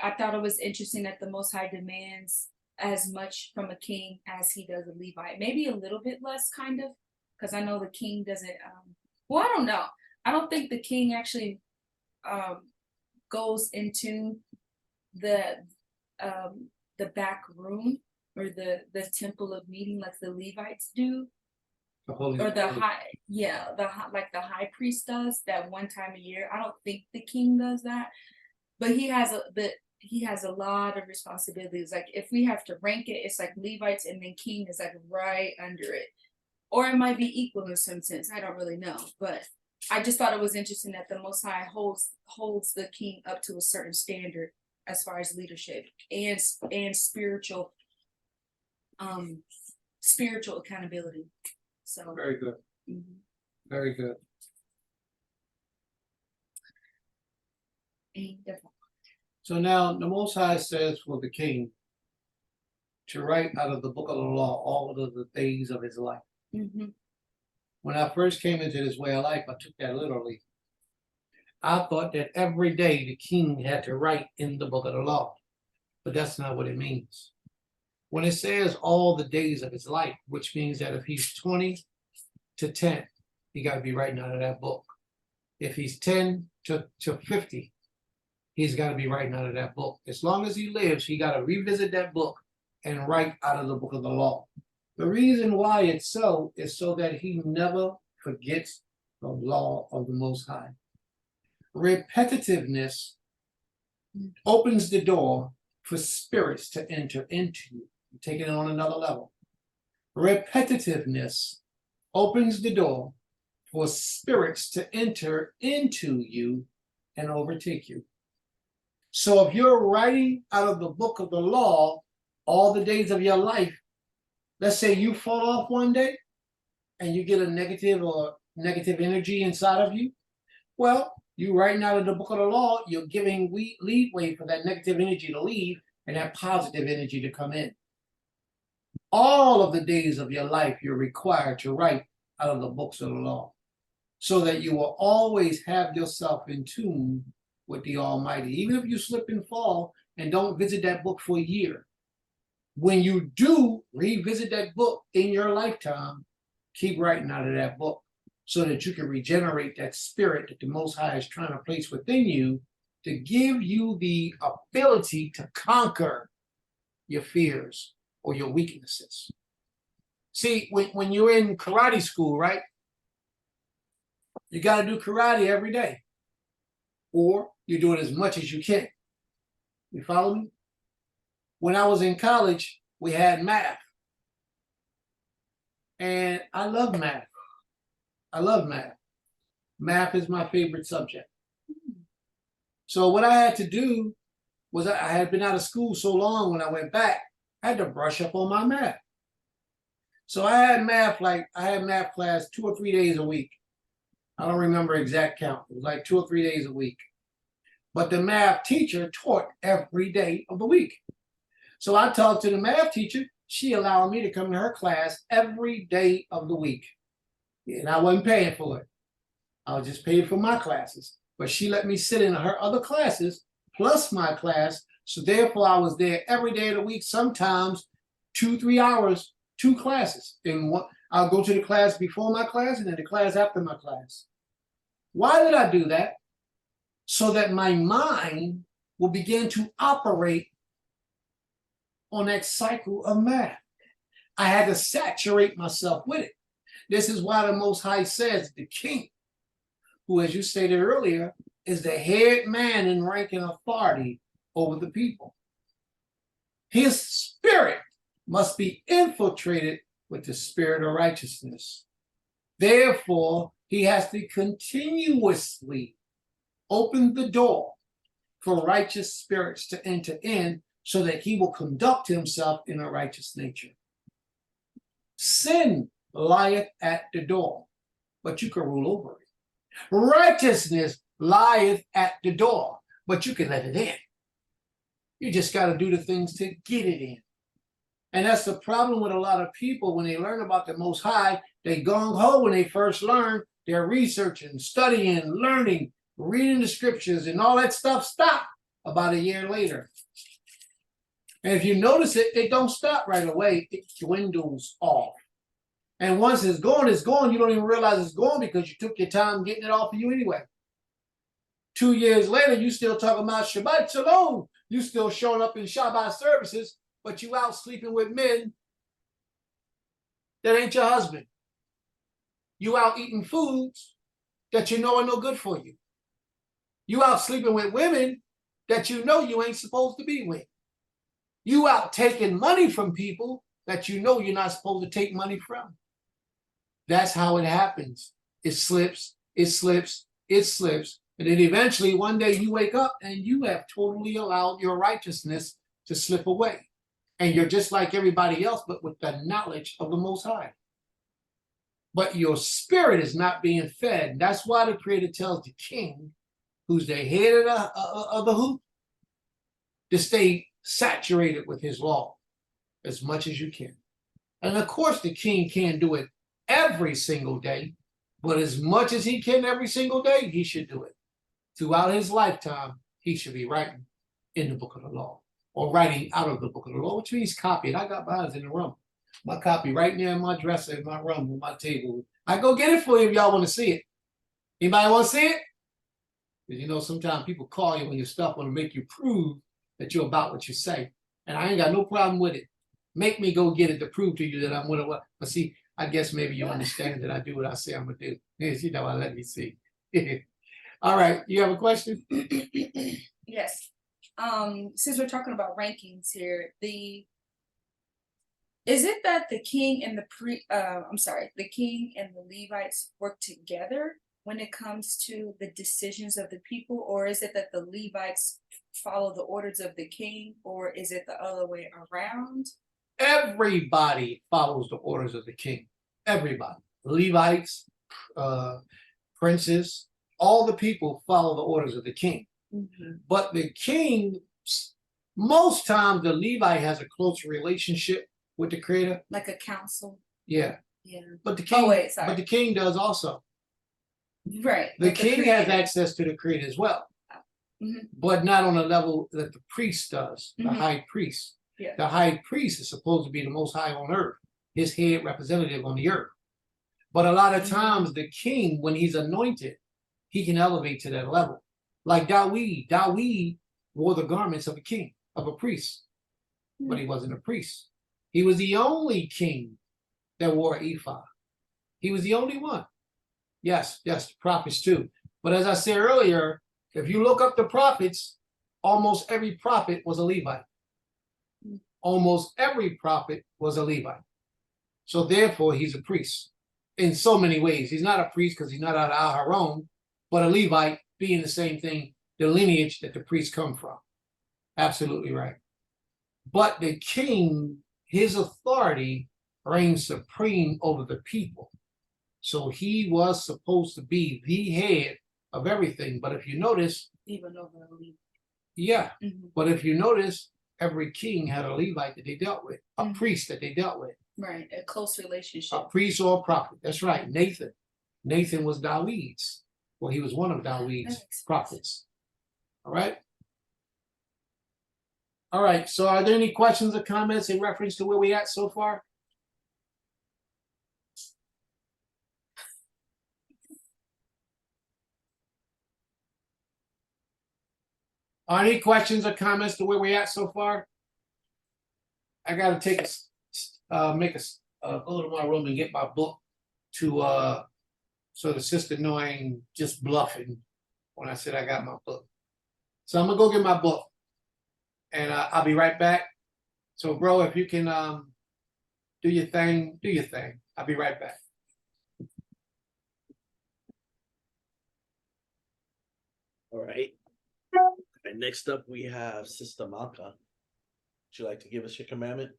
I thought it was interesting that the Most High demands as much from a king as he does a Levite. Maybe a little bit less, kind of, because I know the king doesn't, I don't know. I don't think the king actually goes into the back room or the temple of meeting like the Levites do. The high priest does that one time a year. I don't think the king does that, but he has a lot of responsibilities. Like if we have to rank it, it's like Levites and then king is like right under it, or it might be equal in some sense. I don't really know, but I just thought it was interesting that the Most High holds the king up to a certain standard as far as leadership and spiritual spiritual accountability. So Very good, mhm. very good. Definitely. So now the Most High says for the king to write out of the book of the law all of the days of his life. Mhm. When I first came into this way of life, I took that literally. I thought that every day the king had to write in the book of the law, but that's not what it means. When it says all the days of his life, which means that if he's 20 to 10, he got to be writing out of that book. If he's 10 to 50, he's got to be writing out of that book. As long as he lives, he got to revisit that book and write out of the book of the law. The reason why it's so is so that he never forgets the law of the Most High. Repetitiveness opens the door for spirits to enter into you. Take it on another level. Repetitiveness opens the door for spirits to enter into you and overtake you. So if you're writing out of the book of the law all the days of your life, let's say you fall off one day and you get a negative energy inside of you, well, you writing out of the book of the law, you're giving leeway for that negative energy to leave and that positive energy to come in. All of the days of your life, you're required to write out of the books of the law so that you will always have yourself in tune with the Almighty. Even if you slip and fall and don't visit that book for a year, when you do revisit that book in your lifetime, keep writing out of that book so that you can regenerate that spirit that the Most High is trying to place within you to give you the ability to conquer your fears or your weaknesses. See, when you're in karate school, right? You got to do karate every day, or you do it as much as you can. You follow me? When I was in college, we had math. And I love math. I love math. Math is my favorite subject. So what I had to do was I had been out of school so long when I went back, I had to brush up on my math. So I had math class 2 or 3 days a week. I don't remember exact count. It was like 2 or 3 days a week. But the math teacher taught every day of the week. So I talked to the math teacher. She allowed me to come to her class every day of the week. And I wasn't paying for it. I was just paying for my classes. But she let me sit in her other classes plus my class. So therefore, I was there every day of the week, sometimes 2-3 hours, 2 classes. And I'll go to the class before my class and then the class after my class. Why did I do that? So that my mind will begin to operate on that cycle of math. I had to saturate myself with it. This is why the Most High says the king, who, as you stated earlier, is the head man in rank and authority over the people. His spirit must be infiltrated with the spirit of righteousness. Therefore, he has to continuously open the door for righteous spirits to enter in so that he will conduct himself in a righteous nature. Sin lieth at the door, but you can rule over it. Righteousness lieth at the door, but you can let it in. You just got to do the things to get it in. And that's the problem with a lot of people when they learn about the Most High. They gung-ho when they first learn. They're researching, studying, learning, reading the scriptures, and all that stuff stop about a year later. And if you notice it, it don't stop right away. It dwindles off. And once it's gone, you don't even realize it's gone because you took your time getting it off of you anyway. 2 years later, you still talking about Shabbat Shalom. You still showing up in Shabbat services, but you out sleeping with men that ain't your husband. You out eating foods that you know are no good for you. You out sleeping with women that you know you ain't supposed to be with. You out taking money from people that you know you're not supposed to take money from. That's how it happens. It slips, it slips, it slips. And then eventually one day you wake up and you have totally allowed your righteousness to slip away. And you're just like everybody else, but with the knowledge of the Most High. But your spirit is not being fed. That's why the Creator tells the king, who's the head of the hoop, to stay saturated with his law as much as you can. And of course, the king can't do it every single day, but as much as he can every single day, he should do it. Throughout his lifetime, he should be writing in the book of the law, or writing out of the book of the law, which means copying. I got mine in the room. My copy right there in my dresser, in my room, on my table. I go get it for you if y'all want to see it. Anybody want to see it? Because you know, sometimes people call you when your stuff want to make you prove that you're about what you say. And I ain't got no problem with it. Make me go get it to prove to you that I'm what. But see, I guess maybe you understand that I do what I say I'm gonna do. Yes, you know, let me see. All right, you have a question? Yes. Since we're talking about rankings here, is it that the king and the king and the Levites work together when it comes to the decisions of the people, or is it that the Levites follow the orders of the king, or is it the other way around? Everybody follows the orders of the king. Everybody. Levites, princes, all the people follow the orders of the king. But the king, most times the Levite has a closer relationship with the Creator. Like a council? Yeah. Yeah. But the king, Oh, wait, sorry. but the king does also. Right. The with king has Creator. access to the Creator as well, Mhm. but not on the level that the priest does, the Mhm. high priest. Yeah. The high priest is supposed to be the most high on earth, his head representative on the earth. But a lot of times the king, when he's anointed, he can elevate to that level. Like Dawid. Dawid wore the garments of a king, of a priest, but he wasn't a priest. He was the only king that wore an ephod. He was the only one. Yes, the prophets too. But as I said earlier, if you look up the prophets, almost every prophet was a Levite. Almost every prophet was a Levite. So therefore, he's a priest in so many ways. He's not a priest because he's not out of Aharon, but a Levite being the same thing, the lineage that the priests come from. Absolutely right. But the king, his authority reigns supreme over the people. So he was supposed to be the head of everything. But if you notice, Even over a Levite. yeah, Mhm. but if you notice, every king had a Levite that they dealt with, a priest that they dealt with, Right. A close a relationship. priest or a prophet. That's right. Nathan was David's. Well, he was one of David's prophets. All right. All right. So are there any questions or comments in reference to where we at so far? Are any questions or comments to where we at so far? I gotta take go to my room and get my book to so the sister know I ain't just bluffing when I said I got my book. So I'm gonna go get my book, and I'll be right back. So, bro, if you can do your thing, do your thing. I'll be right back. All right. And next up, we have Sister Malka. Would you like to give us your commandment?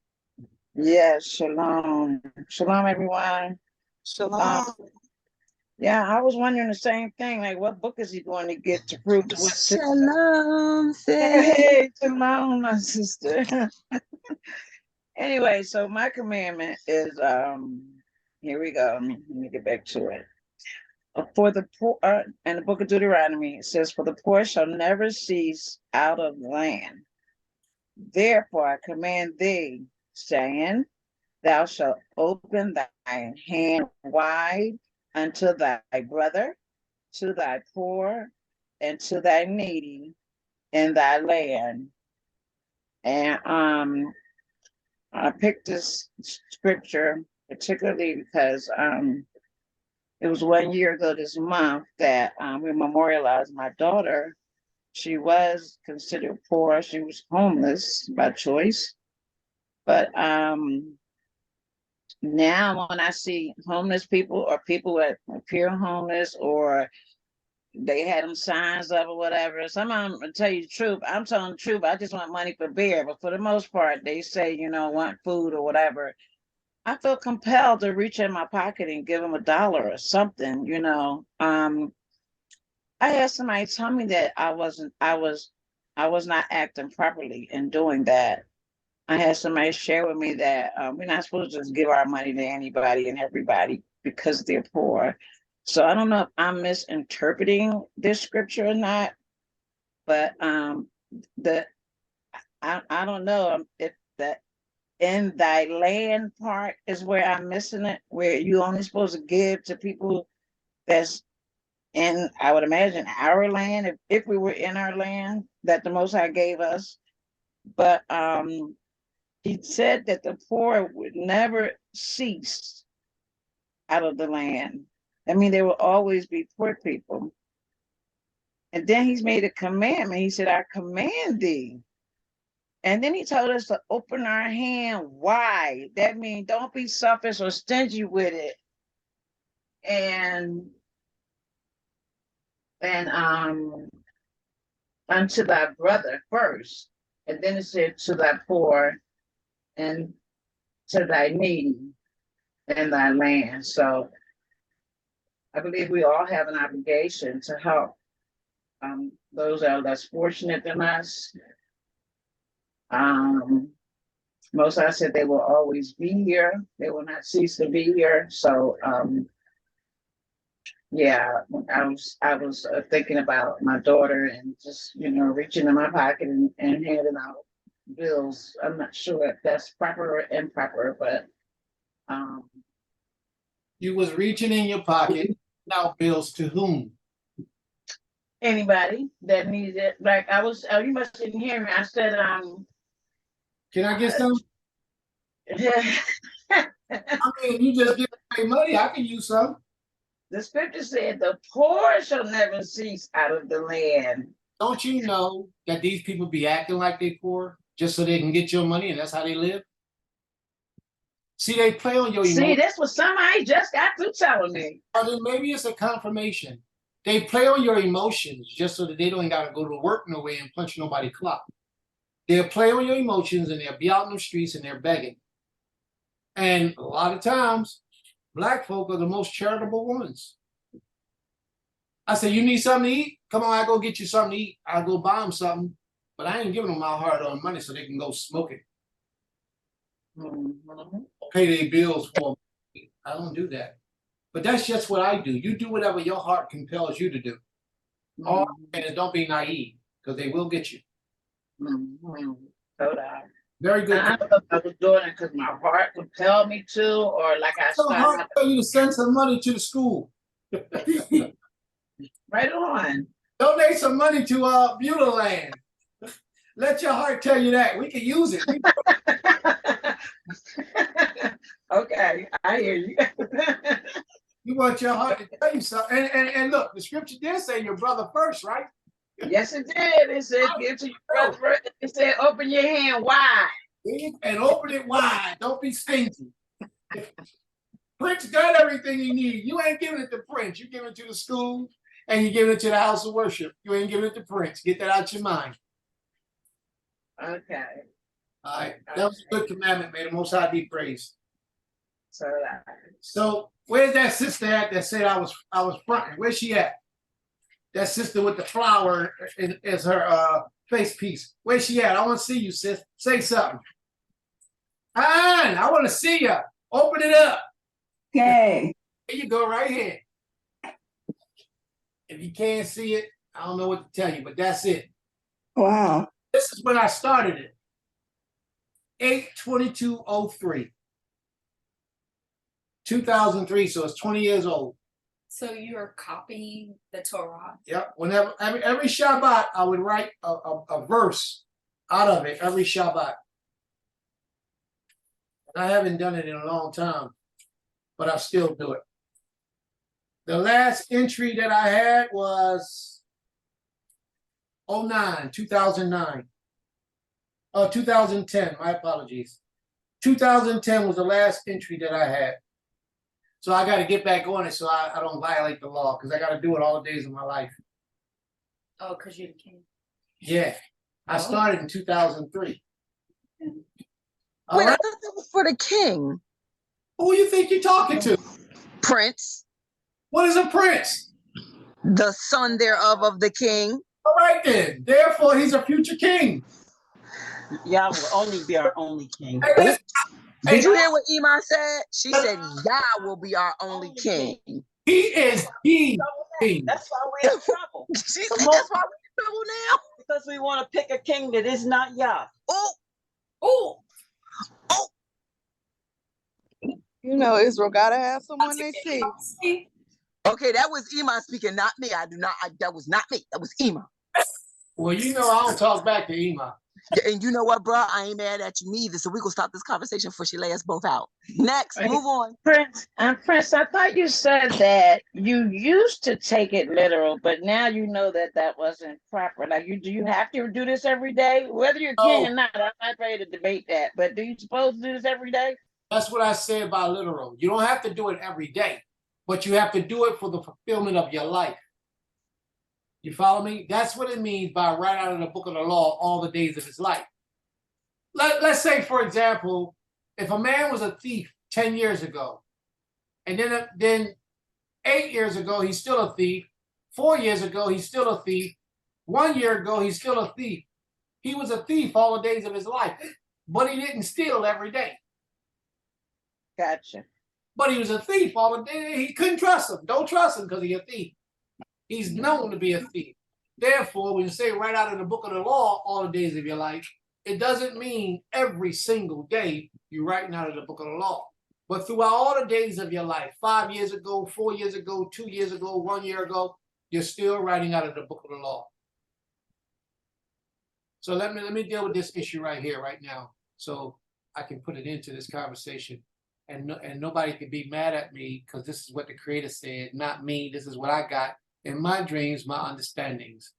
Yes, shalom. Shalom, everyone. Shalom. Yeah, I was wondering the same thing. Like, what book is he going to get to prove to us? Shalom, sis. Hey, shalom, my sister. Anyway, so my commandment is here we go. Let me get back to it. For the poor, in the book of Deuteronomy, it says, "For the poor shall never cease out of the land. Therefore, I command thee, saying, Thou shalt open thy hand wide unto thy brother, to thy poor, and to thy needy in thy land." And I picked this scripture particularly because it was 1 year ago this month that we memorialized my daughter. She was considered poor. She was homeless by choice. But now when I see homeless people or people that appear homeless or they had them signs up or whatever. Some of them, tell you the truth, I'm telling the truth, I just want money for beer, but for the most part, they say, want food or whatever. I feel compelled to reach in my pocket and give them $1 or something, I had somebody tell me that I was not acting properly in doing that. I had somebody share with me that we're not supposed to just give our money to anybody and everybody because they're poor. So I don't know if I'm misinterpreting this scripture or not, but I don't know if the in thy land part is where I'm missing it, where you only supposed to give to people that's in, I would imagine, our land, if we were in our land that the Most High gave us. But he said that the poor would never cease out of the land. I mean, there will always be poor people. And then he's made a commandment. He said, I command thee. And then he told us to open our hand wide. That means don't be selfish or stingy with it. And unto thy brother first. And then it said to thy poor and to thy needy in thy land. So I believe we all have an obligation to help those that are less fortunate than us. Most I said they will always be here. They will not cease to be here. So yeah, I was thinking about my daughter and just reaching in my pocket and handing out bills. I'm not sure if that's proper or improper, but You was reaching in your pocket, out bills to whom? anybody that needs it. Like I was, you must didn't hear me. I said, Can I get some? I mean, you just give away money. I can use some. the scripture said, the poor shall never cease out of the land. Don't you know that these people be acting like they poor just so they can get your money and that's how they live? See, they play on your See, emotions. that's what somebody just got through telling me. Or then maybe it's a confirmation. They play on your emotions just so that they don't gotta go to work no way and punch nobody clock. They'll play on your emotions and they'll be out in the streets and they're begging. And a lot of times, Black folk are the most charitable ones. I say, you need something to eat? Come on, I'll go get you something to eat. I'll go buy them something. But I ain't giving them my hard-earned money so they can go smoke it. Pay their bills for me. I don't do that. But that's just what I do. You do whatever your heart compels you to do. All and don't be naive, because they will get you. Very good. I don't know if I was doing it because my heart compelled me to, or like I So hard started. for you to send some money to the school. Right on. Donate some money to Beulah Land. Let your heart tell you that. We can use it. Okay, I hear you. You want your heart to tell you something. And look, the scripture did say your brother first, right? Yes, it did. It said, give to your brother first. It said, open your hand wide. And open it wide. Don't be stingy. Prince got everything he needs. You ain't giving it to Prince. You giving it to the school and you giving it to the house of worship. You ain't giving it to Prince. Get that out your mind. Okay. All right. That was a good commandment. May the Most High be praised. So where's that sister at that said I was fronting? Where's she at? That sister with the flower is her face piece. Where's she at? I want to see you, sis. Say something. I want to see you. Open it up. Okay. Here you go, right here. If you can't see it, I don't know what to tell you, but that's it. Wow. This is when I started it. 8/22/03. 2003, so it's 20 years old. So you're copying the Torah. Yep. Whenever every Shabbat, I would write a verse out of it every Shabbat. I haven't done it in a long time, but I still do it. The last entry that I had was 2009. Oh, 2010, my apologies. 2010 was the last entry that I had. So I got to get back on it so I don't violate the law, because I got to do it all the days of my life. Oh, cause you're the king. Yeah, I Oh. started in 2003. Wait, All I right, thought that was for the king, who you think you're talking to? Prince, What is a prince? the son thereof of the king. All right then. Therefore, he's a future king. Yah will only be our only king. Hey, listen, hey, Did you hear what Iman said? She said, Yah will be our only king. he is the king. That's why we're in trouble. She said, that's why we're in trouble now. Because we want to pick a king that is not Yah. Oh, Oh, You know, Israel gotta have someone they see. okay, that was Iman speaking, not me. That was not me. That was Iman. Well, you know I don't talk back to Ema. And you know what, bro? I ain't mad at you neither. So we gonna stop this conversation before she lay us both out. Next, Right. move on. Prince, I thought you said that you used to take it literal, but now you know that that wasn't proper. Like, do you have to do this every day? Whether you're king or not, I'm not ready to debate that. But do you supposed to do this every day? That's what I say about literal. You don't have to do it every day, but you have to do it for the fulfillment of your life. You follow me? That's what it means by right out of the book of the law all the days of his life. Let's say, for example, if a man was a thief 10 years ago, and then 8 years ago, he's still a thief. 4 years ago, he's still a thief. 1 year ago, he's still a thief. He was a thief all the days of his life, but he didn't steal every day. Gotcha. But he was a thief all the day. He couldn't trust him. Don't trust him because he's a thief. He's known to be a thief. Therefore, when you say right out of the book of the law all the days of your life, it doesn't mean every single day you're writing out of the book of the law. But throughout all the days of your life, 5 years ago, 4 years ago, 2 years ago, 1 year ago, you're still writing out of the book of the law. So let me deal with this issue right here, right now, so I can put it into this conversation. And nobody can be mad at me because this is what the Creator said, not me. This is what I got in my dreams, my understandings.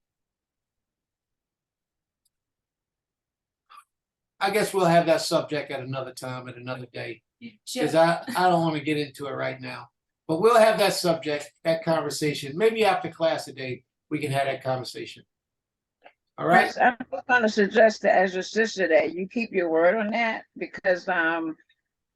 I guess we'll have that subject at another time, at another day, because I don't want to get into it right now. But we'll have that subject, that conversation. Maybe after class today, we can have that conversation. All right? Prince, I'm going to suggest that as your sister that you keep your word on that, because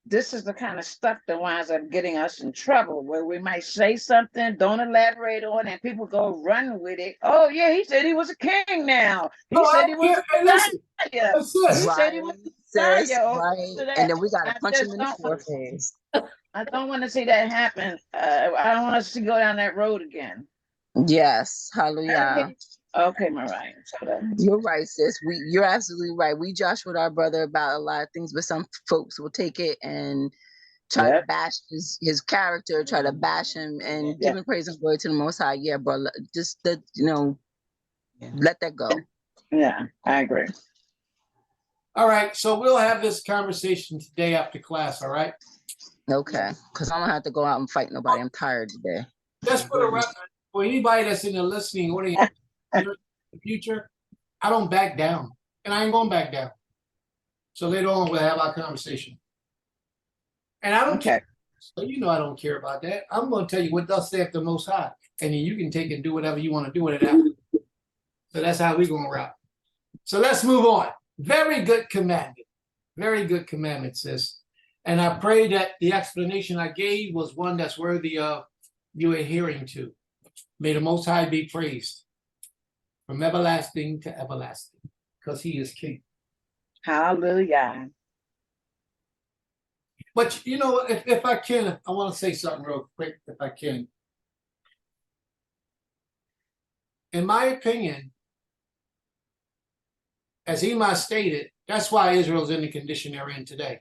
this is the kind of stuff that winds up getting us in trouble, where we might say something, don't elaborate on it, and people go run with it. Oh yeah, he said he was a king now. He said he was a listen, Messiah. listen. He said he was a Sis, Messiah. right. And then we gotta I punch him just in the don't want- forehead. I don't want to see that happen. I don't want us to go down that road again. Yes, hallelujah. Okay, Mariah. So You're right, sis. You're absolutely right. We josh with our brother about a lot of things, but some folks will take it and try to bash his character, try to bash him, and giving praise and glory to the Most High. Yeah, bro, just that, let that go. Yeah, I agree. All right, so we'll have this conversation today after class, all right? Okay, because I don't have to go out and fight nobody. I'm tired today. Just for the record, for anybody that's in the listening audience in the future, I don't back down, and I ain't gonna back down. So later on, we'll have our conversation. And I don't care. So I don't care about that. I'm gonna tell you what thus saith the Most High, and then you can take and do whatever you want to do with it after. So that's how we're gonna route. So let's move on. Very good commandment. Very good commandment, sis. And I pray that the explanation I gave was one that's worthy of you adhering to. May the Most High be praised from everlasting to everlasting, because he is king. Hallelujah. But if I can, I want to say something real quick, if I can. In my opinion, as Ema stated, that's why Israel's in the condition they're in today.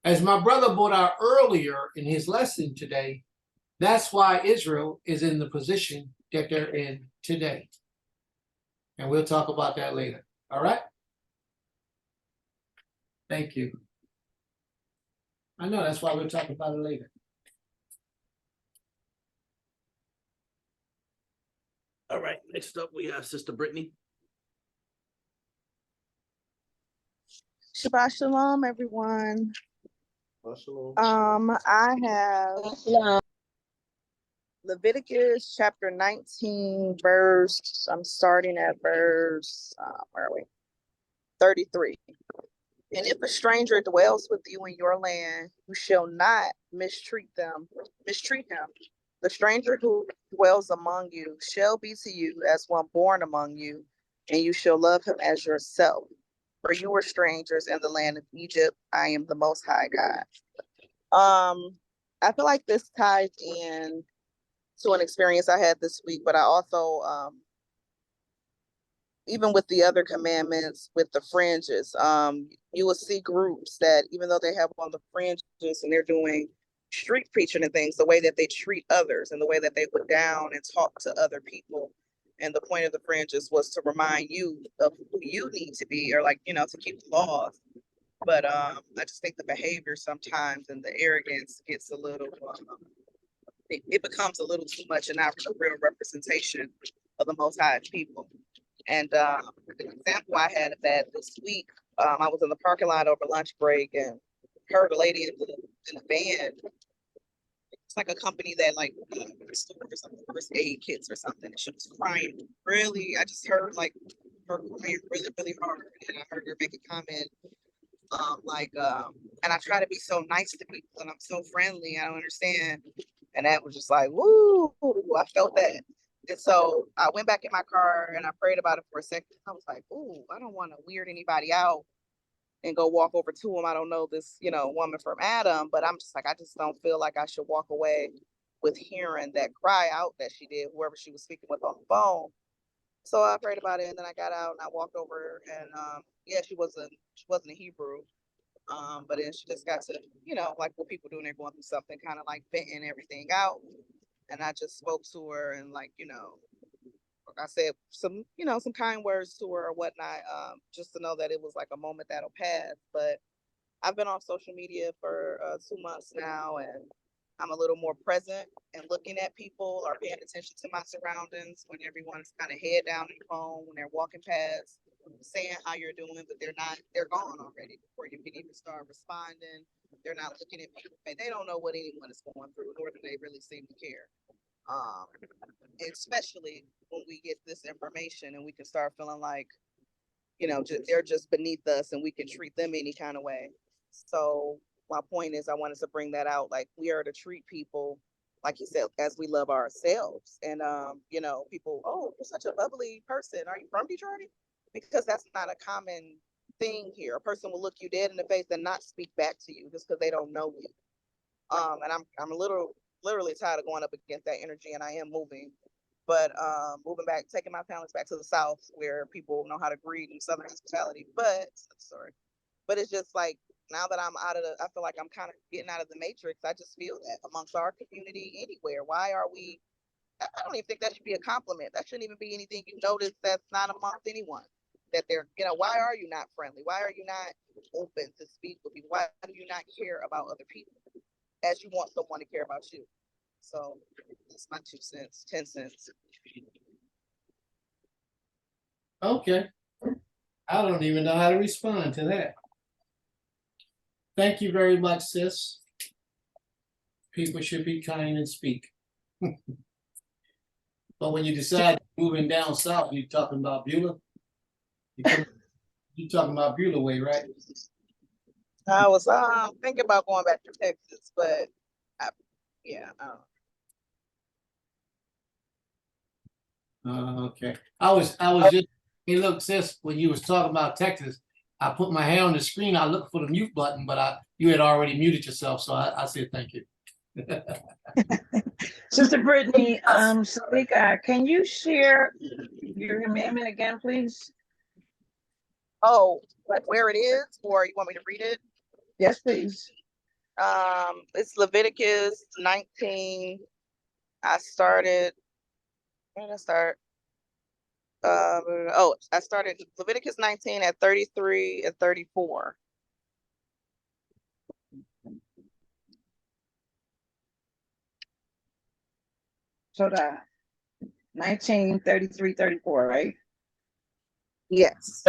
As my brother brought out earlier in his lesson today, that's why Israel is in the position that they're in today. And we'll talk about that later. All right? Thank you. I know, that's why we'll talk about it later. All right, next up we have Sister Brittany. Shabbat shalom, everyone. Shalom. I have Leviticus chapter 19, I'm starting at verse, where are we? 33. And if a stranger dwells with you in your land, you shall not mistreat him. The stranger who dwells among you shall be to you as one born among you, and you shall love him as yourself. For you were strangers in the land of Egypt. I am the Most High God. I feel like this ties in to an experience I had this week, but I also, even with the other commandments, with the fringes, you will see groups that even though they have on the fringes and they're doing street preaching and things, the way that they treat others and the way that they look down and talk to other people. And the point of the fringes was to remind you of who you need to be, or like, to keep the laws. But I just think the behavior sometimes and the arrogance gets a little, it becomes a little too much and not a real representation of the Most High people. And the example I had of that this week, I was in the parking lot over lunch break and heard a lady in the van. It's like a company that like stores some first aid kits or something. She was crying really. I just heard like her crying really, really hard, and I heard her make a comment and I try to be so nice to people and I'm so friendly. I don't understand. And that was just like, woo, I felt that. And so I went back in my car and I prayed about it for a second. I was like, ooh, I don't want to weird anybody out and go walk over to him. I don't know this, woman from Adam, but I'm just like, I just don't feel like I should walk away with hearing that cry out that she did, whoever she was speaking with on the phone. So I prayed about it and then I got out and I walked over and yeah, she wasn't a Hebrew. But then she just got to, like what people do when they're going through something, kind of like venting everything out. And I just spoke to her and like, I said some kind words to her or whatnot, just to know that it was like a moment that'll pass. But I've been off social media for 2 months now, and I'm a little more present and looking at people or paying attention to my surroundings when everyone's kind of head down in the phone, when they're walking past, saying how you're doing, but they're gone already before you can even start responding. They're not looking at people, and they don't know what anyone is going through, nor do they really seem to care. Especially when we get this information and we can start feeling like, they're just beneath us and we can treat them any kind of way. So my point is I wanted to bring that out. Like we are to treat people, like you said, as we love ourselves. And, people, oh, you're such a bubbly person. Are you from Detroit? Because that's not a common thing here. A person will look you dead in the face and not speak back to you just because they don't know you. And I'm literally tired of going up against that energy, and I am moving. But moving back, taking my talents back to the South where people know how to greet in Southern hospitality. But it's just like now that I'm I feel like I'm kind of getting out of the matrix. I just feel that amongst our community anywhere. Why are we? I don't even think that should be a compliment. That shouldn't even be anything you notice that's not amongst anyone. That they're, why are you not friendly? Why are you not open to speak with people? Why do you not care about other people as you want someone to care about you? So that's my 2 cents, 10 cents. Okay. I don't even know how to respond to that. Thank you very much, sis. People should be kind and speak. But when you decide moving down south, you're talking about Beulah? You're talking about Beulah way, right? I was thinking about going back to Texas, but yeah. Okay. I was just, hey, look, sis, when you was talking about Texas, I put my hand on the screen. I looked for the mute button, but you had already muted yourself, so I said thank you. Sister Brittany, Salika, can you share your commandment again, please? Oh, like where it is, or you want me to read it? Yes, please. It's Leviticus 19. I started. Where did I start? I started Leviticus 19 at 33 and 34. So the 19, 33, 34, right? Yes.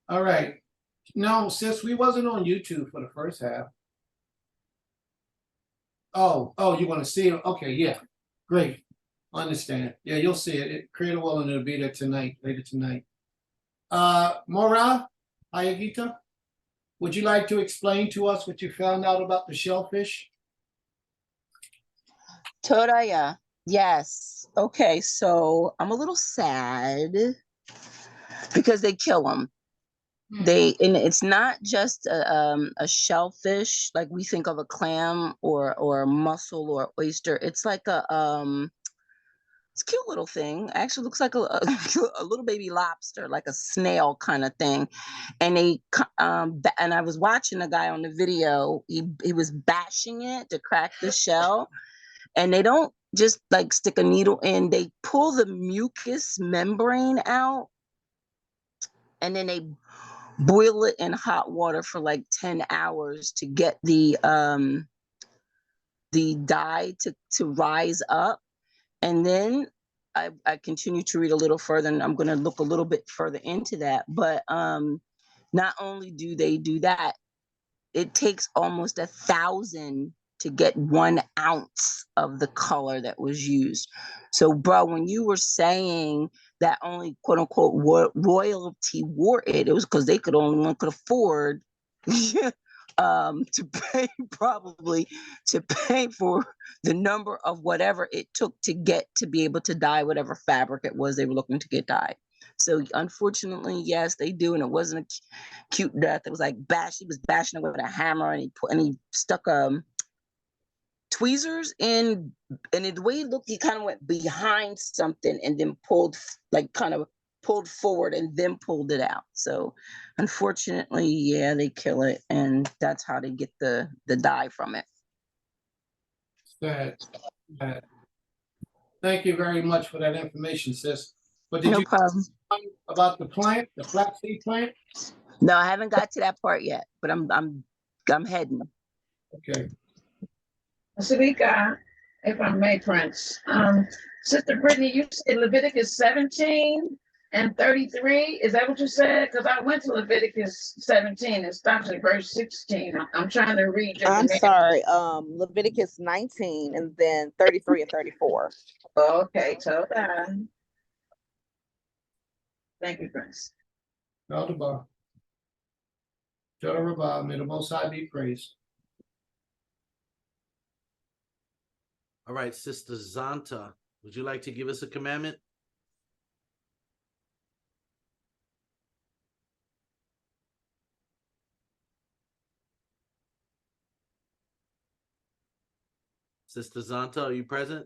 All right. No, sis, we wasn't on YouTube for the first half. Oh, you wanna see it? Okay, yeah, great. Understand. Yeah, you'll see it. Creator willing, it'll be there tonight, later tonight. Mora Hayagita, would you like to explain to us what you found out about the shellfish? Toraya, yes. Okay, so I'm a little sad because they kill them. And it's not just a shellfish like we think of a clam or a mussel or oyster. It's like it's a cute little thing. Actually looks like a little baby lobster, like a snail kind of thing. And and I was watching a guy on the video. He was bashing it to crack the shell, and they don't just like stick a needle in. They pull the mucus membrane out, and then they boil it in hot water for like 10 hours to get the dye to rise up. And then I continue to read a little further, and I'm going to look a little bit further into that. But not only do they do that, it takes almost 1,000 to get 1 ounce of the color that was used. So, bro, when you were saying that only quote unquote royalty wore it, it was because they could afford to pay for the number of whatever it took to get to be able to dye whatever fabric it was they were looking to get dyed. So unfortunately, yes, they do, and it wasn't a cute death. It was like he was bashing it with a hammer, and he stuck tweezers in, and the way he looked, he kind of went behind something and then pulled forward and then pulled it out. So unfortunately, yeah, they kill it, and that's how they get the dye from it. Sad. Thank you very much for that information, sis. But did No you problem. about the plant, the flaxseed plant? No, I haven't got to that part yet, but I'm heading. Okay. Salika, if I may, Prince. Sister Brittany, you said Leviticus 17 and 33. Is that what you said? Because I went to Leviticus 17 and stopped at verse 16. I'm trying to read your I'm command. sorry, Leviticus 19 and then 33 and 34. Okay, so that. Thank you, Prince. Elder Rabah, may the Most High be praised. All right, Sister Zanta, would you like to give us a commandment? Sister Zanta, are you present?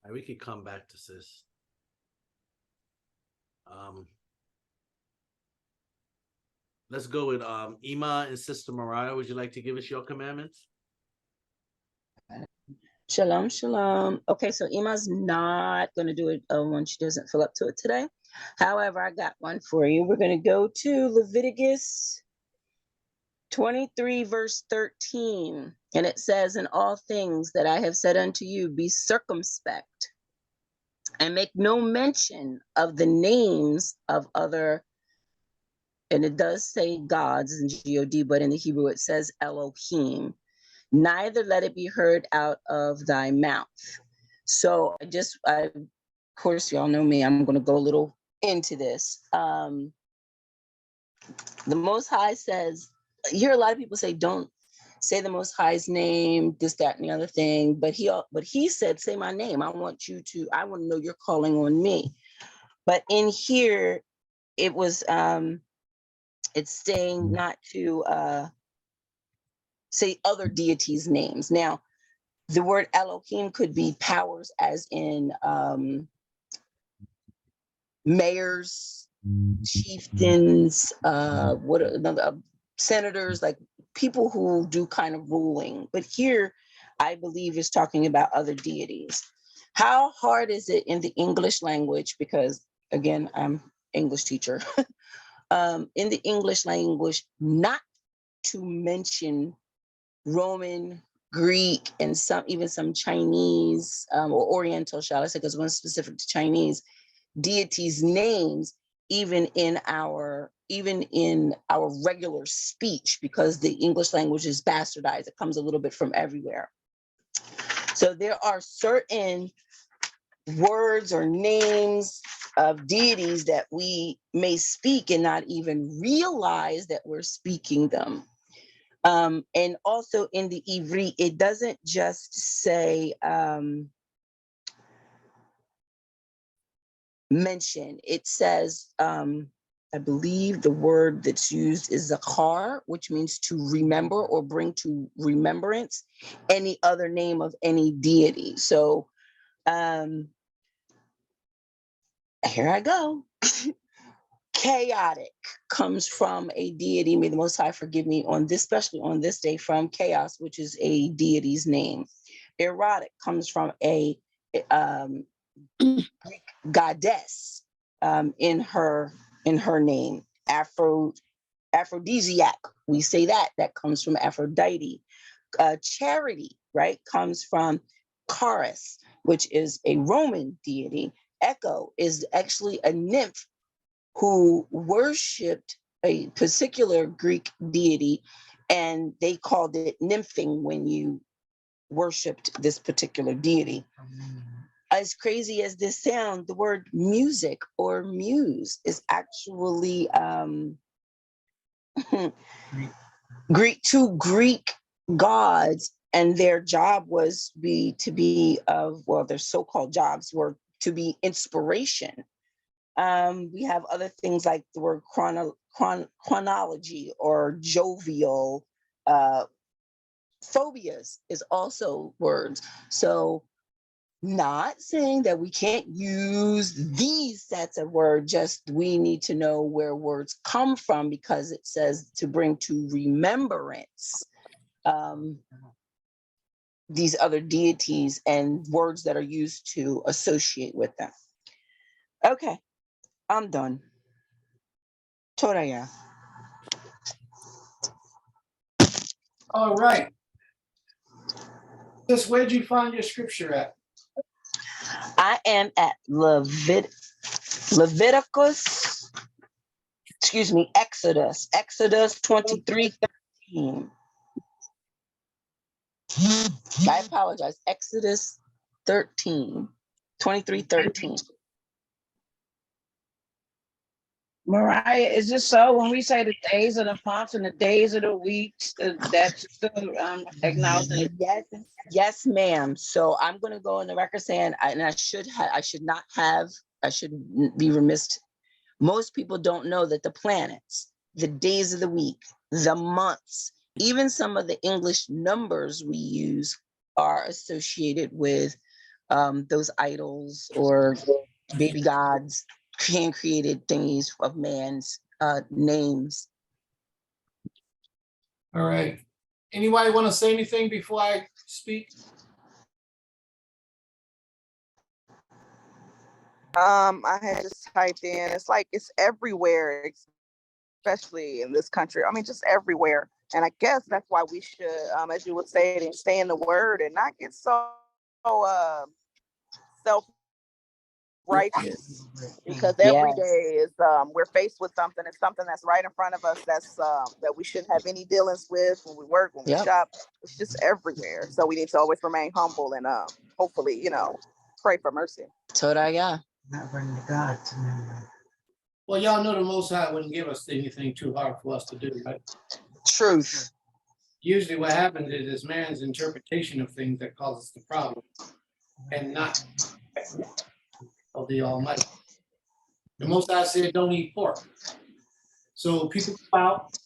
All right, we could come back to sis. Let's go with Ima and Sister Mariah. Would you like to give us your commandments? Shalom, shalom. Okay, so Ima's not going to do it when she doesn't feel up to it today. However, I got one for you. We're going to go to Leviticus 23, verse 13. And it says, "In all things that I have said unto you, be circumspect, and make no mention of the names of other," and it does say gods in G-O-D, but in the Hebrew it says Elohim. "Neither let it be heard out of thy mouth." So of course, y'all know me, I'm going to go a little into this. The Most High says, you hear a lot of people say, don't say the Most High's name, this, that, and the other thing. But he said, say my name. I want to know you're calling on me. But in here, it was, it's saying not to say other deities' names. Now, the word Elohim could be powers, as in mayors, chieftains, senators, like people who do kind of ruling. But here, I believe is talking about other deities. How hard is it in the English language? Because again, I'm English teacher. In the English language, not to mention Roman, Greek and even some Chinese or Oriental, shall I say, because one's specific to Chinese deities' names, even in our regular speech, because the English language is bastardized. It comes a little bit from everywhere. So there are certain words or names of deities that we may speak and not even realize that we're speaking them. And also in the Ivri, it doesn't just say mention, it says, I believe the word that's used is zakar, which means to remember or bring to remembrance any other name of any deity. So here I go. Chaotic comes from a deity, may the Most High forgive me on this, especially on this day, from chaos, which is a deity's name. Erotic comes from a Greek goddess in her name. Aphrodisiac, we say that comes from Aphrodite. Charity, right, comes from Charis, which is a Roman deity. Echo is actually a nymph who worshipped a particular Greek deity, and they called it nymphing when you worshipped this particular deity. As crazy as this sounds, the word music or muse is actually two Greek gods, and their job was their so-called jobs were to be inspiration. We have other things like the word chronology or jovial. Phobias is also words. So not saying that we can't use these sets of words, just we need to know where words come from, because it says to bring to remembrance these other deities and words that are used to associate with them. Okay, I'm done. Toraya. All right. Sis, where'd you find your scripture at? I am at Exodus 23:13. I apologize, Exodus 23:13. Mariah, is this so when we say the days of the months and the days of the weeks, that's still acknowledging? Yes, ma'am. So I'm going to go on the record saying, I should be remiss. Most people don't know that the planets, the days of the week, the months, even some of the English numbers we use are associated with those idols or baby gods, hand-created things of man's names. All right. Anybody want to say anything before I speak? I had just typed in, it's like it's everywhere, especially in this country. I mean, just everywhere. And I guess that's why we should, as you would say, and stay in the word and not get so self-righteous, because every day is we're faced with something. It's something that's right in front of us that's that we shouldn't have any dealings with when we work, when we shop. It's just everywhere. So we need to always remain humble and hopefully, pray for mercy. Toraya. Not bringing God to me. Well, y'all know the Most High wouldn't give us anything too hard for us to do, right? Truth. Usually what happens is man's interpretation of things that causes the problem, and not of the Almighty. The Most High said, don't eat pork. So people go out,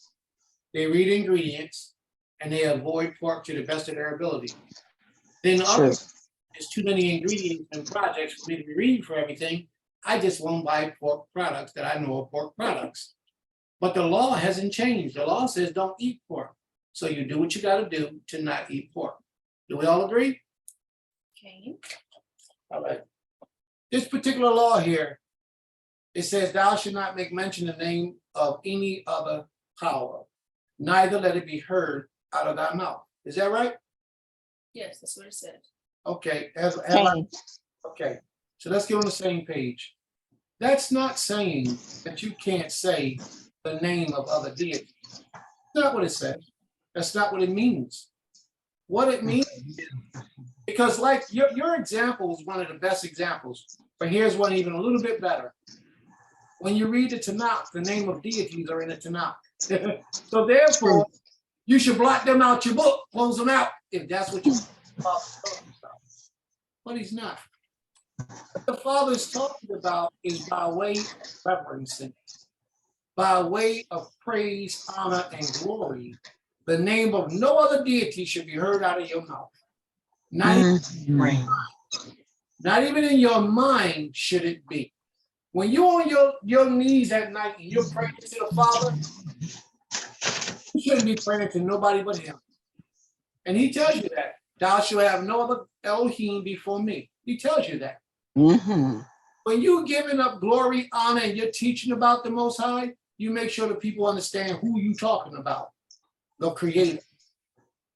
they read ingredients, and they avoid pork to the best of their ability. Then others, there's too many ingredients and projects for me to be reading for everything. I just won't buy pork products that I know are pork products. But the law hasn't changed. The law says don't eat pork. So you do what you got to do to not eat pork. Do we all agree? Okay. All right. This particular law here, it says, thou should not make mention of the name of any other power, neither let it be heard out of thy mouth. Is that right? Yes, that's what it said. Okay, Cain. okay, so let's get on the same page. That's not saying that you can't say the name of other deities. That's not what it says. That's not what it means. What it means, because like your example is one of the best examples, but here's one even a little bit better. When you read the Tanakh, the name of deities are in the Tanakh. So therefore, you should blot them out your book, close them out, if that's what you're about. But he's not. What the Father's talking about is by way of reverencing, by way of praise, honor, and glory. The name of no other deity should be heard out of your mouth. Not even in your mind should it be. When you're on your knees at night and you're praying to the Father, you shouldn't be praying to nobody but him. And he tells you that. Thou shalt have no other Elohim before me. He tells you that. When you're giving up glory, honor, and you're teaching about the Most High, you make sure that people understand who you're talking about, the Creator.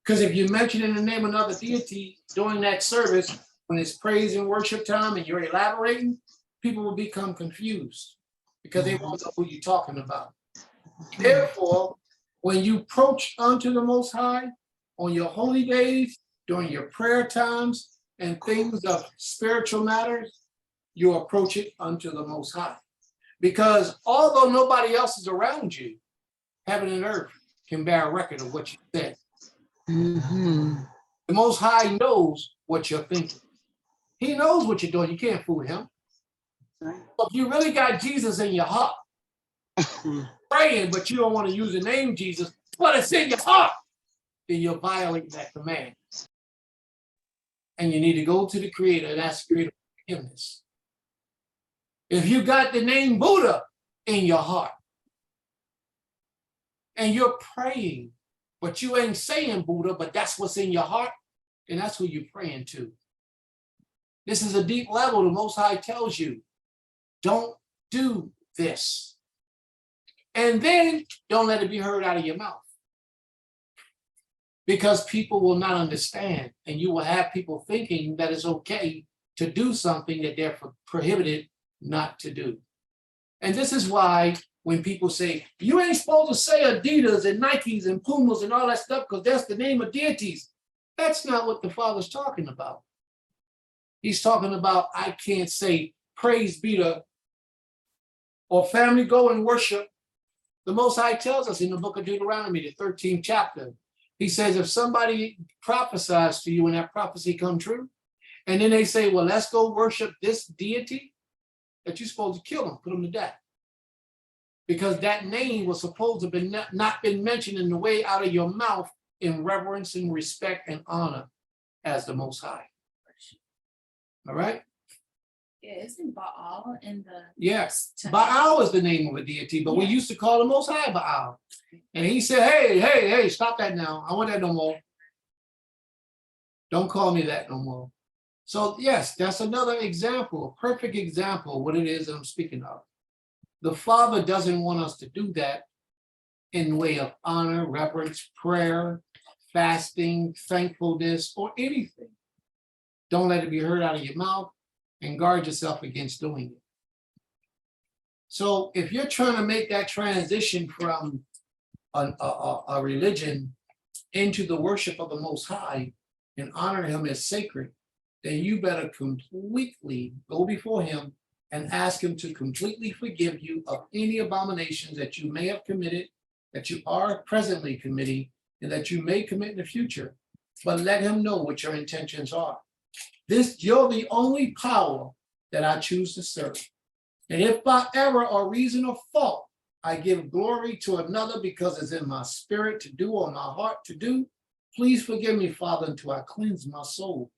Because if you mention in the name of another deity during that service, when it's praise and worship time and you're elaborating, people will become confused because they won't know who you're talking about. Therefore, when you approach unto the Most High on your holy days, during your prayer times, and things of spiritual matters, you approach it unto the Most High. Because although nobody else is around you, heaven and earth can bear a record of what you said. The Most High knows what you're thinking. He knows what you're doing. You can't fool him. So if you really got Jesus in your heart, praying, but you don't want to use the name Jesus, but it's in your heart, then you're violating that command. And you need to go to the Creator and ask the Creator for forgiveness. If you got the name Buddha in your heart and you're praying, but you ain't saying Buddha, but that's what's in your heart, and that's who you're praying to. This is a deep level. The Most High tells you, don't do this. And then don't let it be heard out of your mouth. Because people will not understand, and you will have people thinking that it's okay to do something that they're prohibited not to do. And this is why when people say, you ain't supposed to say Adidas and Nikes and Pumas and all that stuff because that's the name of deities. That's not what the Father's talking about. He's talking about, I can't say praise be to, or family go and worship. The Most High tells us in the book of Deuteronomy, the 13th chapter, he says, if somebody prophesies to you and that prophecy come true, and then they say, well, let's go worship this deity, that you're supposed to kill them, put them to death. Because that name was supposed to be not been mentioned in the way out of your mouth in reverence and respect and honor as the Most High. All right? Yeah, isn't Baal in the... Yes, Baal is the name of a deity, but we used to call the Most High Baal. And he said, hey, stop that now. I want that no more. Don't call me that no more. So yes, that's another example, a perfect example of what it is that I'm speaking of. The Father doesn't want us to do that in way of honor, reverence, prayer, fasting, thankfulness, or anything. Don't let it be heard out of your mouth, and guard yourself against doing it. So if you're trying to make that transition from a religion into the worship of the Most High and honor him as sacred, then you better completely go before him and ask him to completely forgive you of any abominations that you may have committed, that you are presently committing, and that you may commit in the future. But let him know what your intentions are. You're the only power that I choose to serve. And if by error or reason or fault, I give glory to another because it's in my spirit to do or my heart to do, please forgive me, Father, until I cleanse my soul,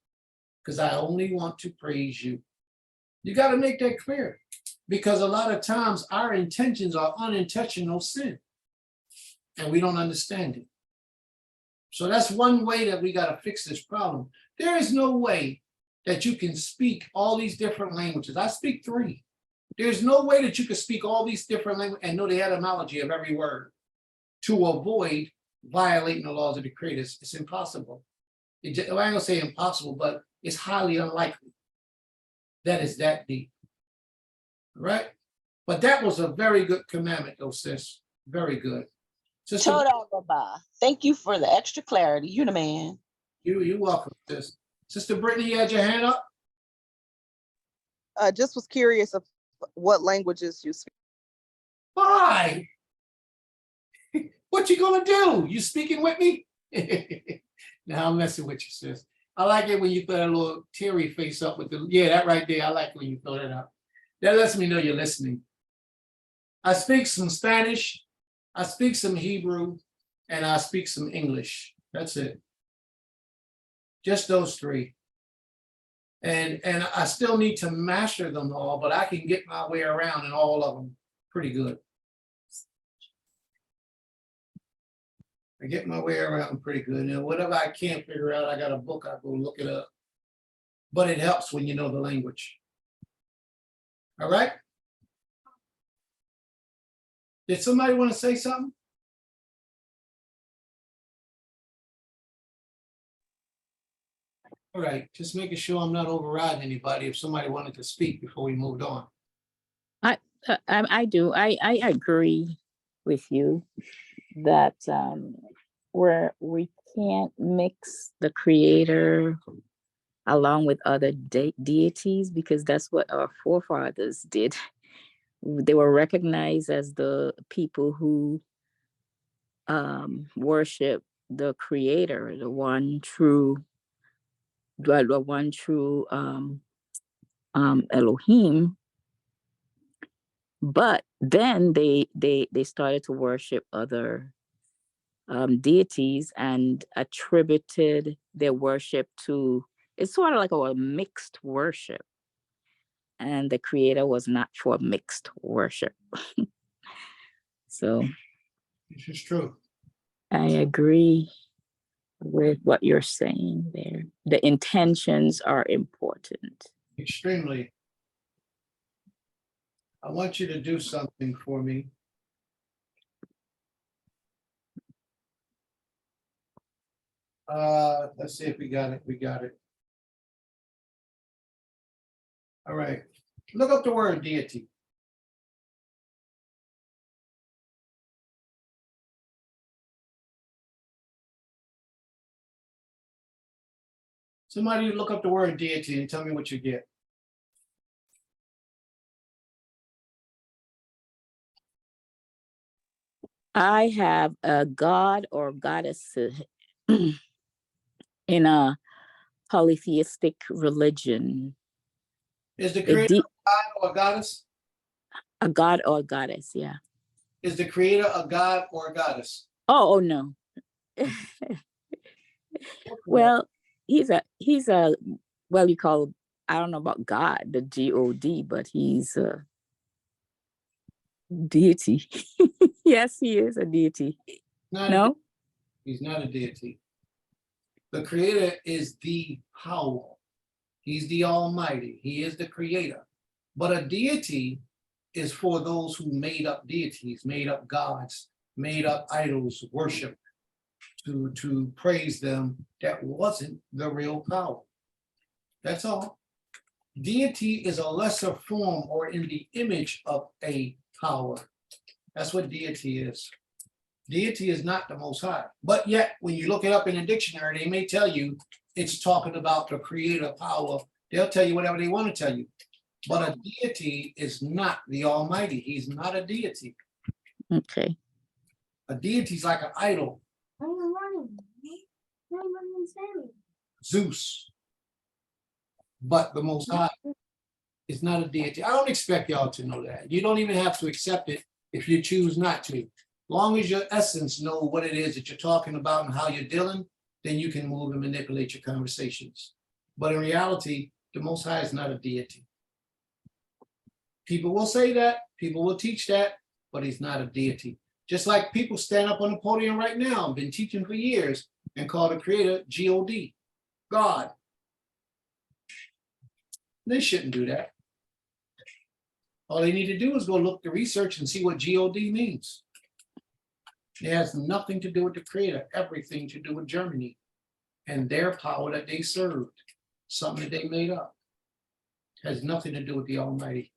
because I only want to praise you. You got to make that clear, because a lot of times our intentions are unintentional sin, and we don't understand it. So that's one way that we got to fix this problem. There is no way that you can speak all these different languages. I speak 3. There's no way that you can speak all these different languages and know the etymology of every word to avoid violating the laws of the Creator. It's impossible. I ain't gonna say impossible, but it's highly unlikely that it's that deep. Right? But that was a very good commandment, though, sis. Very good. Sister, Toda Rabah. Thank you for the extra clarity. You the man. you're welcome, sis. Sister Brittany, you had your hand up? Just was curious of what languages you speak. Why? What you gonna do? You speaking with me? Now I'm messing with you, sis. I like it when you throw that little teary face up with the, yeah, that right there. I like when you throw that up. That lets me know you're listening. I speak some Spanish, I speak some Hebrew, and I speak some English. That's it. Just those three. And I still need to master them all, but I can get my way around in all of them pretty good. I get my way around pretty good. And whatever I can't figure out, I got a book, I go look it up. But it helps when you know the language. All right? Did somebody want to say something? All right, just making sure I'm not overriding anybody if somebody wanted to speak before we moved on. I do. I agree with you that where we can't mix the creator along with other deities, because that's what our forefathers did. They were recognized as the people who worship the creator, the one true Elohim. But then they started to worship other deities and attributed their worship to, it's sort of like a mixed worship. And the creator was not for mixed worship. So This is true. I agree with what you're saying there. The intentions are important. Extremely. I want you to do something for me. Let's see if we got it. We got it. All right. Look up the word deity. Somebody look up the word deity and tell me what you get. I have a god or goddess in a polytheistic religion. Is the creator a god or a goddess? A god or a goddess, yeah. Is the creator a god or a goddess? Oh no. Well, he's a well, you call, I don't know about God, the God, but he's a deity. Yes, he is a deity. No? He's not a deity. The creator is the power. He's the almighty. He is the creator. But a deity is for those who made up deities, made up gods, made up idols, worship, to praise them. That wasn't the real power. That's all. Deity is a lesser form or in the image of a power. That's what deity is. Deity is not the Most High. But yet, when you look it up in a dictionary, they may tell you it's talking about the creator power. They'll tell you whatever they want to tell you. But a deity is not the Almighty. He's not a deity. Okay. A deity is like an idol. Zeus. But the Most High is not a deity. I don't expect y'all to know that. You don't even have to accept it if you choose not to. Long as your essence know what it is that you're talking about and how you're dealing, then you can move and manipulate your conversations. But in reality, the Most High is not a deity. People will say that, people will teach that, but he's not a deity. Just like people stand up on the podium right now, been teaching for years, and call the creator G-O-D, God. They shouldn't do that. All they need to do is go look the research and see what G-O-D means. It has nothing to do with the creator, everything to do with Germany. and their power that they served, something that they made up. Has nothing to do with the Almighty.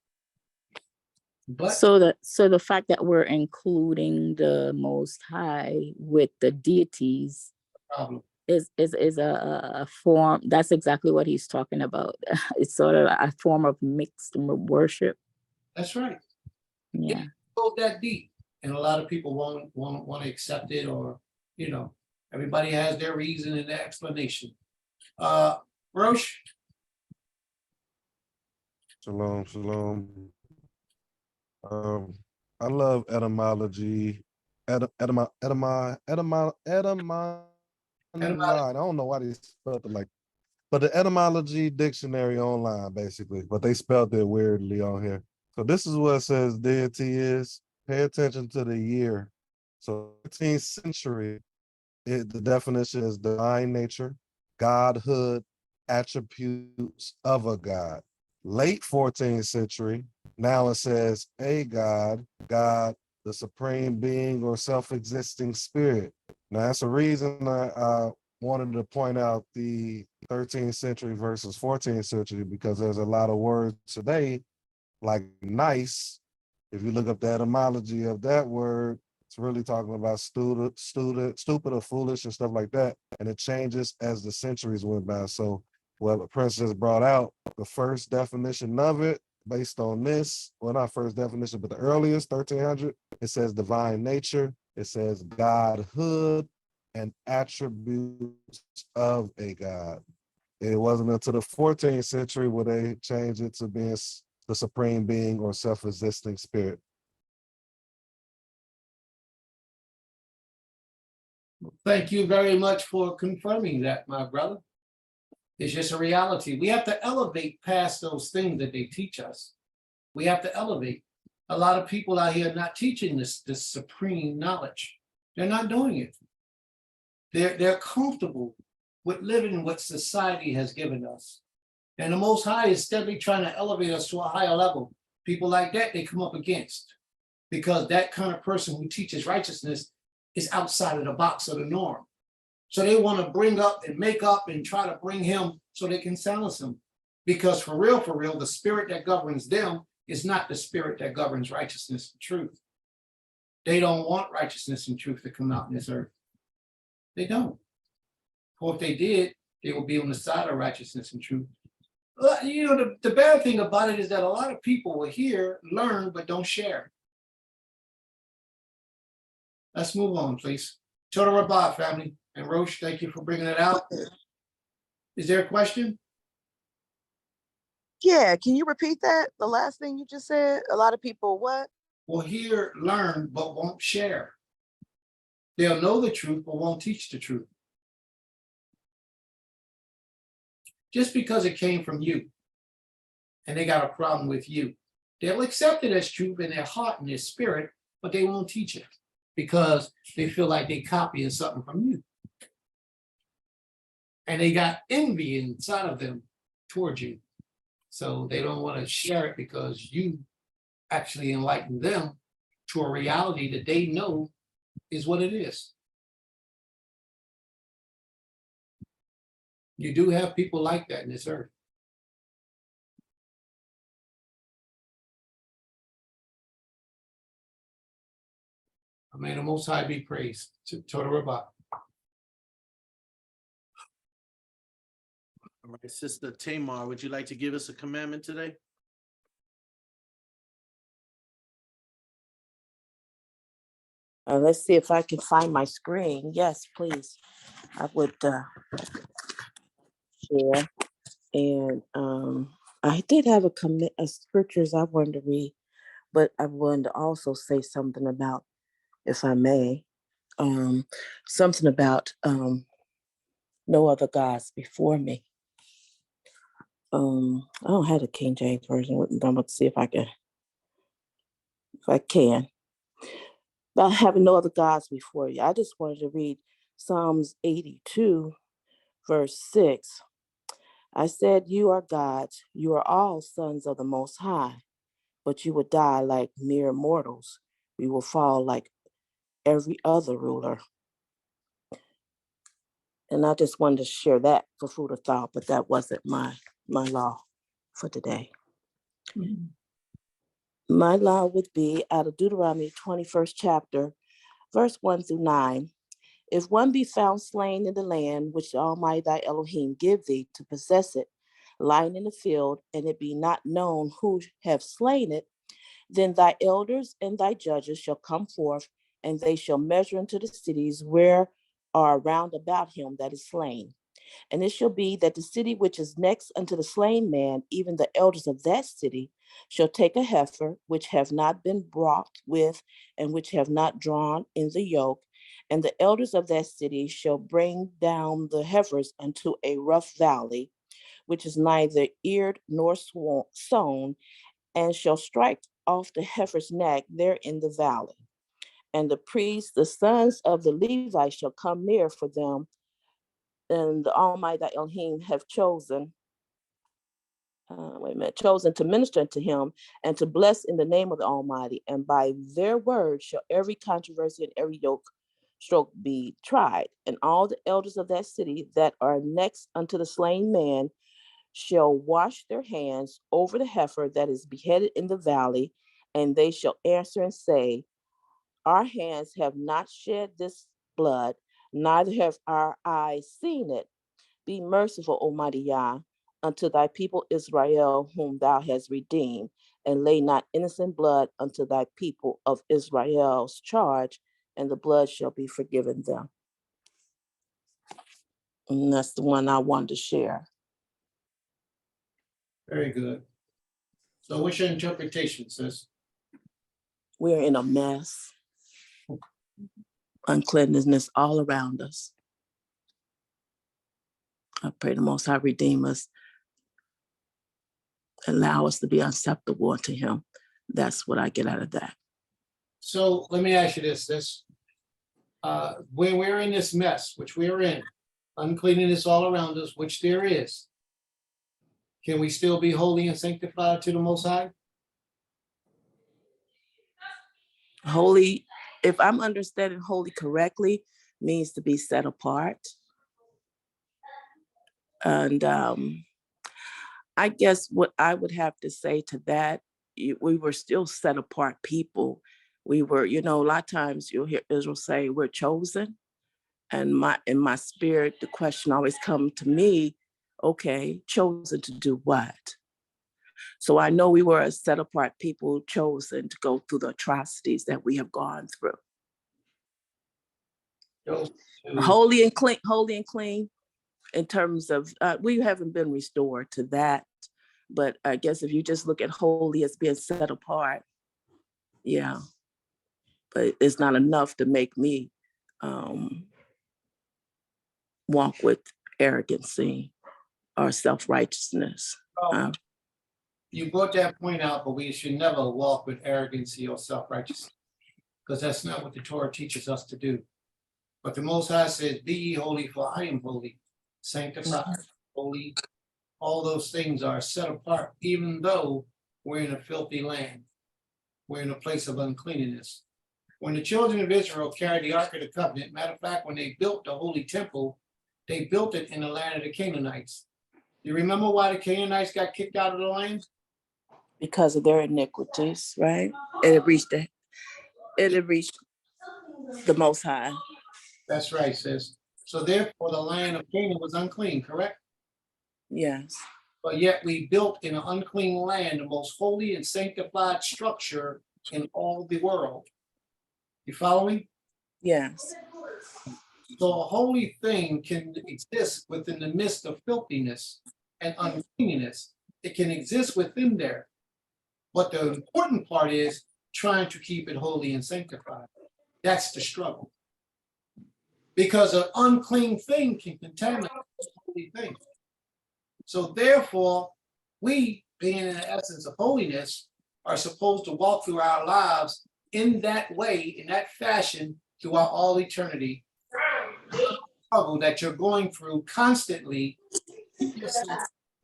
But So the fact that we're including the Most High with the deities problem. is a form. That's exactly what he's talking about. It's sort of a form of mixed worship. That's right. Yeah. Go that deep, and a lot of people won't want to accept it, or everybody has their reason and their explanation. Roche. Shalom, shalom. I love etymology. Etymology. I don't know why they spelled it like, but the etymology dictionary online, basically, but they spelled it weirdly on here. So this is what it says deity is. Pay attention to the year. So 13th century, the definition is divine nature, godhood, attributes of a god. Late 14th century, now it says a god, the supreme being or self-existing spirit. Now that's the reason I wanted to point out the 13th century versus 14th century, because there's a lot of words today, like nice. If you look up the etymology of that word, it's really talking about stupid or foolish and stuff like that. And it changes as the centuries went by. So what Prince just brought out, the first definition of it, based on this, well, not first definition, but the earliest, 1300, it says divine nature, it says godhood, and attributes of a god. It wasn't until the 14th century where they changed it to being the supreme being or self-existing spirit. Thank you very much for confirming that, my brother. It's just a reality. We have to elevate past those things that they teach us. We have to elevate. A lot of people out here are not teaching this supreme knowledge. They're not doing it. They're comfortable with living what society has given us. And the Most High is steadily trying to elevate us to a higher level. People like that, they come up against, because that kind of person who teaches righteousness is outside of the box of the norm. So they want to bring up and make up and try to bring him so they can silence him. Because for real, the spirit that governs them is not the spirit that governs righteousness and truth. They don't want righteousness and truth to come out in this earth. They don't. Or if they did, they will be on the side of righteousness and truth. The bad thing about it is that a lot of people will hear, learn, but don't share. Let's move on, please. Total Rabbah, family. And Roche, thank you for bringing it out. Is there a question? Yeah, can you repeat that? The last thing you just said? A lot of people what? Will hear, learn, but won't share. They'll know the truth, but won't teach the truth. Just because it came from you and they got a problem with you, they'll accept it as truth in their heart and their spirit, but they won't teach it because they feel like they're copying something from you. And they got envy inside of them towards you. So they don't want to share it because you actually enlighten them to a reality that they know is what it is. You do have people like that in this earth. May the Most High be praised. Total Rabbah. All right, Sister Tamar, would you like to give us a commandment today? Let's see if I can find my screen. Yes, please. I would share. And I did have a scriptures I wanted to read, but I wanted to also say something about, if I may, something about no other gods before me. I don't have the King James version with me, but I'm going to see if I can. About having no other gods before you. I just wanted to read Psalms 82, verse 6. I said, you are gods, you are all sons of the Most High, but you will die like mere mortals. We will fall like every other ruler. And I just wanted to share that for food of thought, but that wasn't my law for today. My law would be out of Deuteronomy 21st chapter, verse 1 through 9. If one be found slain in the land which the Almighty thy Elohim give thee to possess it, lying in the field, and it be not known who have slain it, then thy elders and thy judges shall come forth, and they shall measure into the cities where are round about him that is slain. And it shall be that the city which is next unto the slain man, even the elders of that city, shall take a heifer which have not been brought with, and which have not drawn in the yoke, and the elders of that city shall bring down the heifers unto a rough valley, which is neither eared nor sown, and shall strike off the heifer's neck there in the valley. And the priests, the sons of the Levites, shall come near for them, and the Almighty thy Elohim have chosen, chosen to minister unto him and to bless in the name of the Almighty. And by their word shall every controversy and every yoke stroke be tried. And all the elders of that city that are next unto the slain man shall wash their hands over the heifer that is beheaded in the valley, and they shall answer and say, our hands have not shed this blood, neither have our eyes seen it. Be merciful, Almighty Yah, unto thy people Israel, whom thou hast redeemed, and lay not innocent blood unto thy people of Israel's charge, and the blood shall be forgiven them. And that's the one I wanted to share. Very good. So what's your interpretation, sis? We're in a mess. Uncleanness all around us. I pray the Most High redeem us, allow us to be acceptable unto him. That's what I get out of that. So let me ask you this, when we're in this mess, which we are in, uncleanness all around us, which there is, can we still be holy and sanctified to the Most High? Holy, if I'm understanding holy correctly, means to be set apart. And I guess what I would have to say to that, we were still set apart people. We were, a lot of times you'll hear Israel say we're chosen. And in my spirit, the question always comes to me, okay, chosen to do what? So I know we were a set apart people chosen to go through the atrocities that we have gone through. Holy and clean in terms of, we haven't been restored to that. But I guess if you just look at holy as being set apart, yeah. But it's not enough to make me walk with arrogancy or self-righteousness. You brought that point out, but we should never walk with arrogancy or self-righteousness, because that's not what the Torah teaches us to do. But the Most High says, be ye holy, for I am holy. Sanctified, holy. All those things are set apart, even though we're in a filthy land. We're in a place of uncleanness. When the children of Israel carried the Ark of the Covenant, matter of fact, when they built the Holy Temple, they built it in the land of the Canaanites. You remember why the Canaanites got kicked out of the land? Because of their iniquities, right? It had reached the Most High. That's right, sis. So therefore, the land of Canaan was unclean, correct? Yes. But yet we built in an unclean land the most holy and sanctified structure in all the world. You follow me? Yes. So a holy thing can exist within the midst of filthiness and uncleanness. It can exist within there. But the important part is trying to keep it holy and sanctified. That's the struggle. Because an unclean thing can contaminate a holy thing. So therefore, we, being in the essence of holiness, are supposed to walk through our lives in that way, in that fashion, throughout all eternity. Struggle that you're going through constantly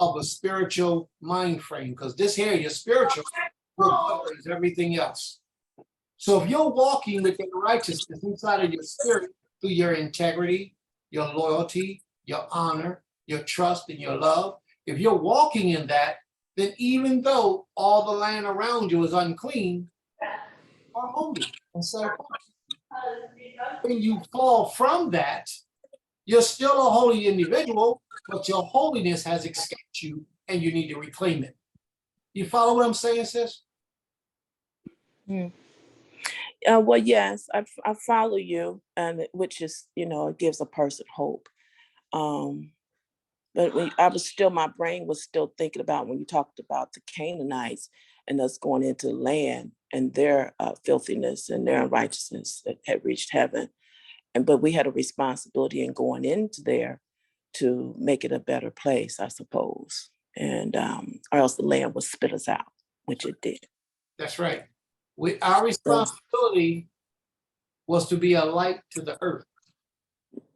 of a spiritual mind frame, because this here, your spiritual, is everything else. So if you're walking with the righteousness inside of your spirit through your integrity, your loyalty, your honor, your trust, and your love. If you're walking in that, then even though all the land around you is unclean, you are holy and set apart. When you fall from that, you're still a holy individual, but your holiness has escaped you and you need to reclaim it. You follow what I'm saying, sis? Well, yes, I follow you, and which is, it gives a person hope. But my brain was still thinking about when you talked about the Canaanites and us going into the land and their filthiness and their unrighteousness that had reached heaven. But we had a responsibility in going into there to make it a better place, I suppose. And or else the land would spit us out, which it did. That's right. Our responsibility was to be a light to the earth.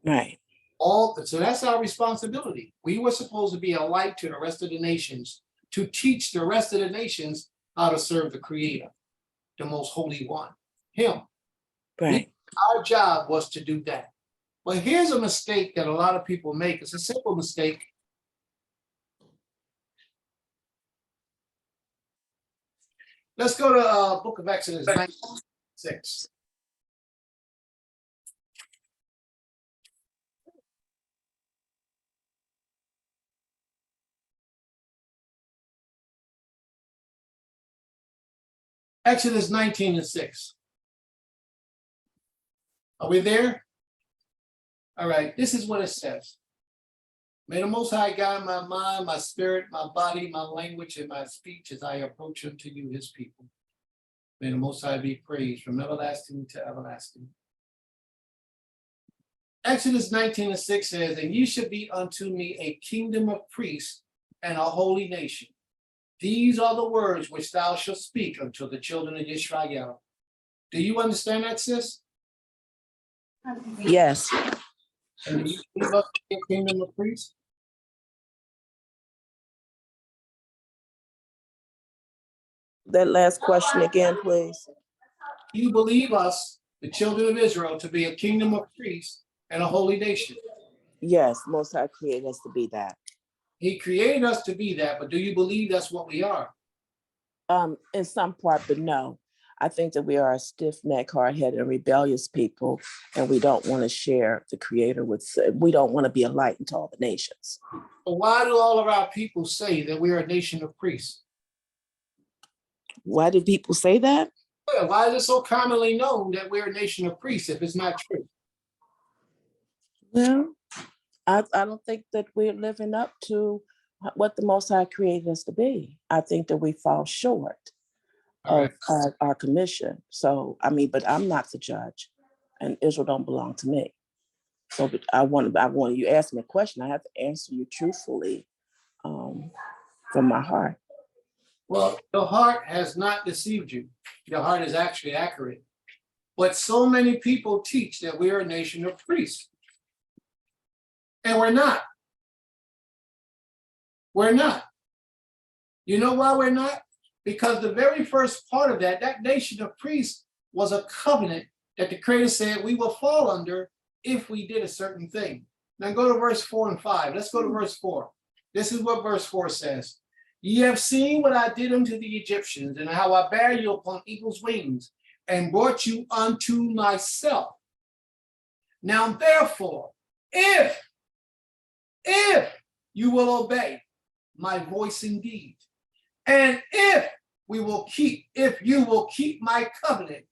Right. So that's our responsibility. We were supposed to be a light to the rest of the nations, to teach the rest of the nations how to serve the Creator, the most holy one, Him. Right. Our job was to do that. But here's a mistake that a lot of people make. It's a simple mistake. Let's go to Book of Exodus 9:6. Exodus 19:6. Are we there? All right, this is what it says. May the Most High guide my mind, my spirit, my body, my language, and my speech as I approach unto you, his people. May the Most High be praised from everlasting to everlasting. Exodus 19:6 says, and you shall be unto me a kingdom of priests and a holy nation. These are the words which thou shalt speak unto the children of Israel. Do you understand that, sis? Yes. And do you believe us to be a kingdom of priests? That last question again, please. Do you believe us, the children of Israel, to be a kingdom of priests and a holy nation? Yes, Most High created us to be that. He created us to be that, but do you believe that's what we are? In some part, but no. I think that we are a stiff-necked, hard-headed, and rebellious people, and we don't want to share the Creator we don't want to be a light into all the nations. But why do all of our people say that we are a nation of priests? Why do people say that? Yeah, why is it so commonly known that we're a nation of priests if it's not true? Well, I don't think that we're living up to what the Most High created us to be. I think that we fall short of our commission. So, but I'm not the judge, and Israel don't belong to me. So, but I want you ask me a question, I have to answer you truthfully, from my heart. Well, your heart has not deceived you. Your heart is actually accurate. But so many people teach that we are a nation of priests. And we're not. We're not. You know why we're not? Because the very first part of that nation of priests was a covenant that the Creator said we will fall under if we did a certain thing. Now go to verse 4 and 5. Let's go to verse 4. This is what verse 4 says. Ye have seen what I did unto the Egyptians, and how I bare you upon eagle's wings, and brought you unto myself. Now therefore, if you will obey my voice indeed, and if you will keep my covenant,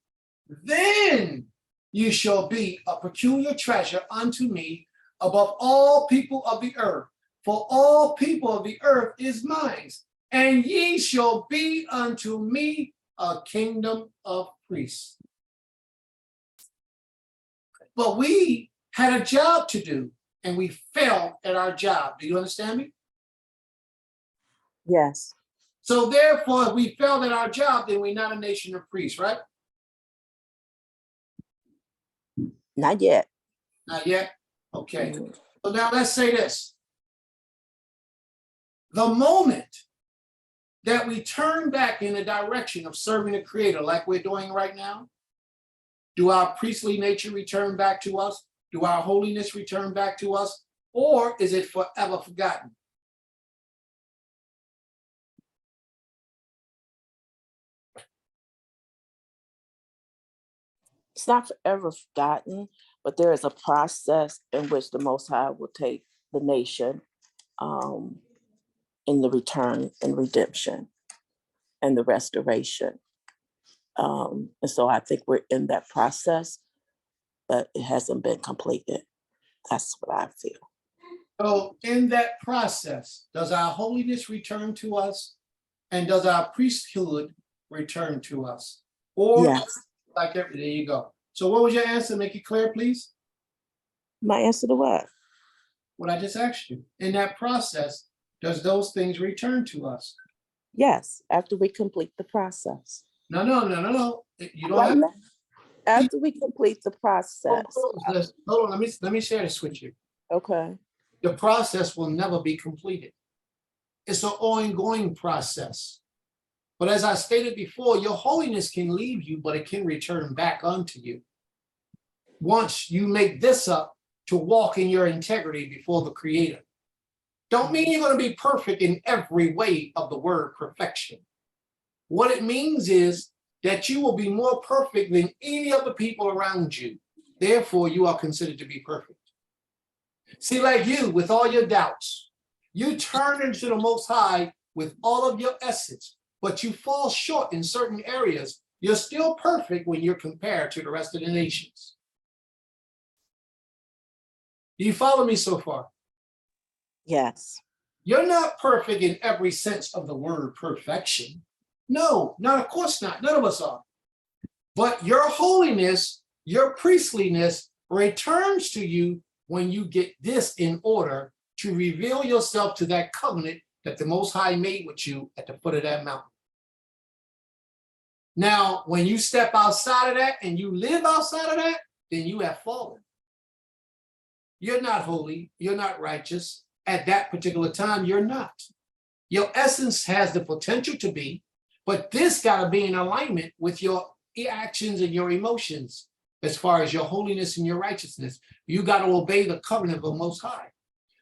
then you shall be a peculiar treasure unto me above all people of the earth. For all people of the earth is mine, and ye shall be unto me a kingdom of priests. But we had a job to do, and we failed at our job. Do you understand me? Yes. So therefore, if we failed at our job, then we're not a nation of priests, right? Not yet. Not yet? Okay. So now let's say this. The moment that we turn back in the direction of serving the Creator like we're doing right now, do our priestly nature return back to us? Do our holiness return back to us, or is it forever forgotten? It's not forever forgotten, but there is a process in which the Most High will take the nation in the return and redemption and the restoration. And so I think we're in that process, but it hasn't been completed. That's what I feel. So in that process, does our holiness return to us? And does our priesthood return to us? Or Yes. like there you go. So what was your answer? Make it clear, please. My answer to what? What I just asked you. In that process, does those things return to us? Yes, after we complete the process. No. You don't Right have. now, after we complete the process. Hold on, let me share this with you. Okay. The process will never be completed. It's an ongoing process. But as I stated before, your holiness can leave you, but it can return back unto you. Once you make this up to walk in your integrity before the Creator. Don't mean you're going to be perfect in every way of the word perfection. What it means is that you will be more perfect than any of the people around you. Therefore, you are considered to be perfect. See, like you, with all your doubts, you turn into the Most High with all of your essence, but you fall short in certain areas. You're still perfect when you're compared to the rest of the nations. Do you follow me so far? Yes. You're not perfect in every sense of the word perfection. No, of course not. None of us are. But your holiness, your priestliness returns to you when you get this in order to reveal yourself to that covenant that the Most High made with you at the foot of that mountain. Now, when you step outside of that and you live outside of that, then you have fallen. You're not holy. You're not righteous. At that particular time, you're not. Your essence has the potential to be, but this got to be in alignment with your actions and your emotions as far as your holiness and your righteousness. You got to obey the covenant of the Most High.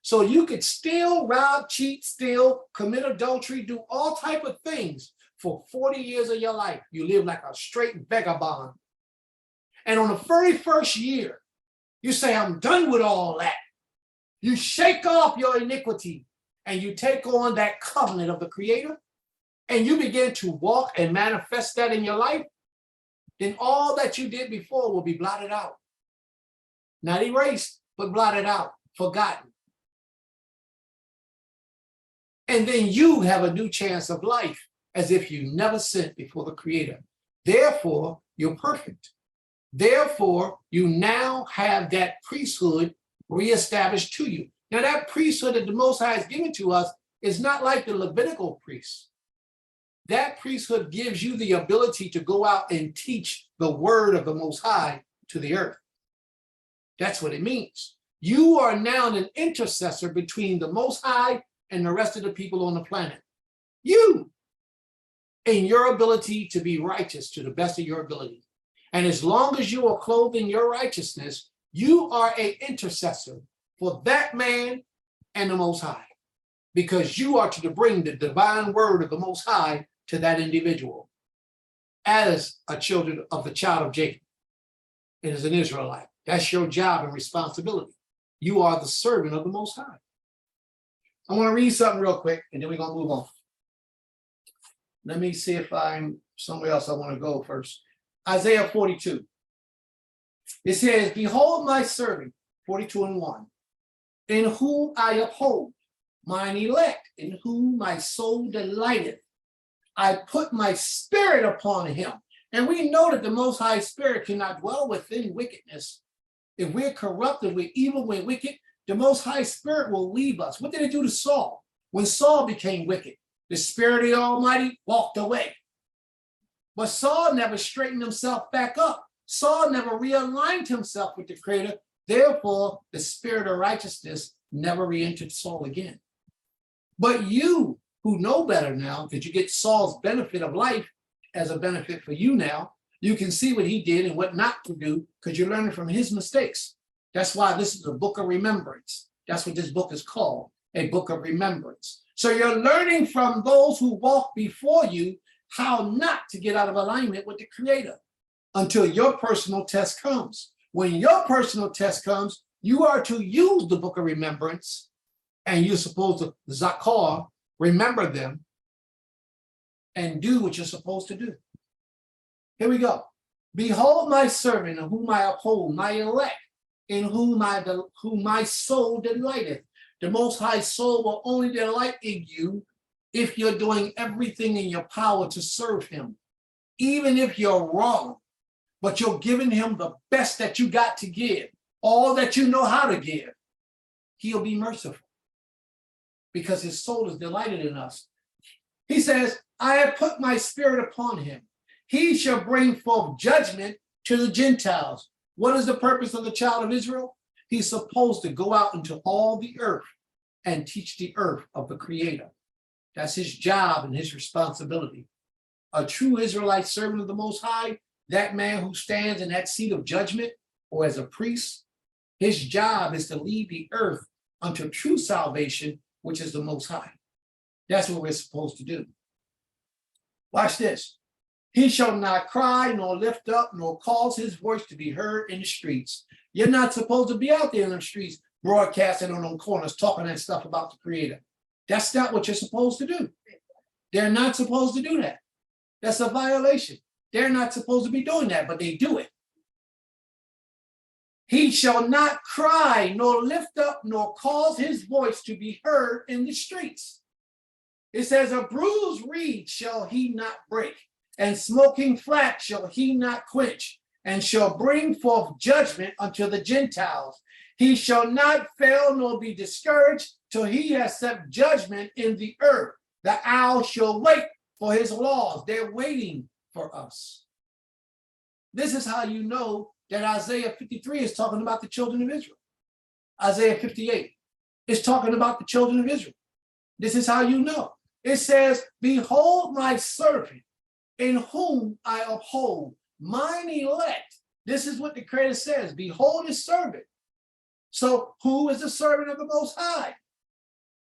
So you could steal, rob, cheat, steal, commit adultery, do all type of things for 40 years of your life. You live like a straight vagabond. And on the very first year, you say, I'm done with all that. You shake off your iniquity and you take on that covenant of the Creator and you begin to walk and manifest that in your life, then all that you did before will be blotted out. Not erased, but blotted out, forgotten. And then you have a new chance of life as if you never sinned before the Creator. Therefore, you're perfect. Therefore, you now have that priesthood reestablished to you. Now, that priesthood that the Most High has given to us is not like the Levitical priests. That priesthood gives you the ability to go out and teach the word of the Most High to the earth. That's what it means. You are now an intercessor between the Most High and the rest of the people on the planet. You, in your ability to be righteous to the best of your ability. And as long as you are clothed in your righteousness, you are an intercessor for that man and the Most High, because you are to bring the divine word of the Most High to that individual as a child of Jacob and as an Israelite. That's your job and responsibility. You are the servant of the Most High. I want to read something real quick and then we're going to move on. Let me see if I'm somewhere else I want to go first. Isaiah 42. It says, behold my servant, 42:1, in whom I uphold mine elect, in whom my soul delighteth. I put my spirit upon him. And we know that the Most High Spirit cannot dwell within wickedness. If we're corrupted, we're evil, we're wicked, the Most High Spirit will leave us. What did it do to Saul? When Saul became wicked, the Spirit of the Almighty walked away. But Saul never straightened himself back up. Saul never realigned himself with the Creator. Therefore, the spirit of righteousness never re-entered Saul again. But you who know better now, because you get Saul's benefit of life as a benefit for you now, you can see what he did and what not to do because you're learning from his mistakes. That's why this is a book of remembrance. That's what this book is called, a book of remembrance. So you're learning from those who walk before you how not to get out of alignment with the Creator until your personal test comes. When your personal test comes, you are to use the book of remembrance, and you're supposed to, zakar, remember them, and do what you're supposed to do. Here we go. Behold my servant, in whom I uphold, my elect, in whom my soul delighteth. The Most High soul will only delight in you if you're doing everything in your power to serve him, even if you're wrong, but you're giving him the best that you got to give, all that you know how to give. He'll be merciful because his soul is delighted in us. He says, I have put my spirit upon him. He shall bring forth judgment to the Gentiles. What is the purpose of the child of Israel? He's supposed to go out into all the earth and teach the earth of the Creator. That's his job and his responsibility. A true Israelite servant of the Most High, that man who stands in that seat of judgment or as a priest, his job is to lead the earth unto true salvation, which is the Most High. That's what we're supposed to do. Watch this. He shall not cry, nor lift up, nor cause his voice to be heard in the streets. You're not supposed to be out there in the streets broadcasting on them corners, talking that stuff about the Creator. That's not what you're supposed to do. They're not supposed to do that. That's a violation. They're not supposed to be doing that, but they do it. He shall not cry, nor lift up, nor cause his voice to be heard in the streets. It says, a bruised reed shall he not break, and smoking flax shall he not quench, and shall bring forth judgment unto the Gentiles. He shall not fail nor be discouraged till he has set judgment in the earth. The owl shall wait for his laws. They're waiting for us. This is how you know that Isaiah 53 is talking about the children of Israel. Isaiah 58 is talking about the children of Israel. This is how you know. It says, behold my servant, in whom I uphold, mine elect. This is what the Creator says, behold his servant. So who is the servant of the Most High?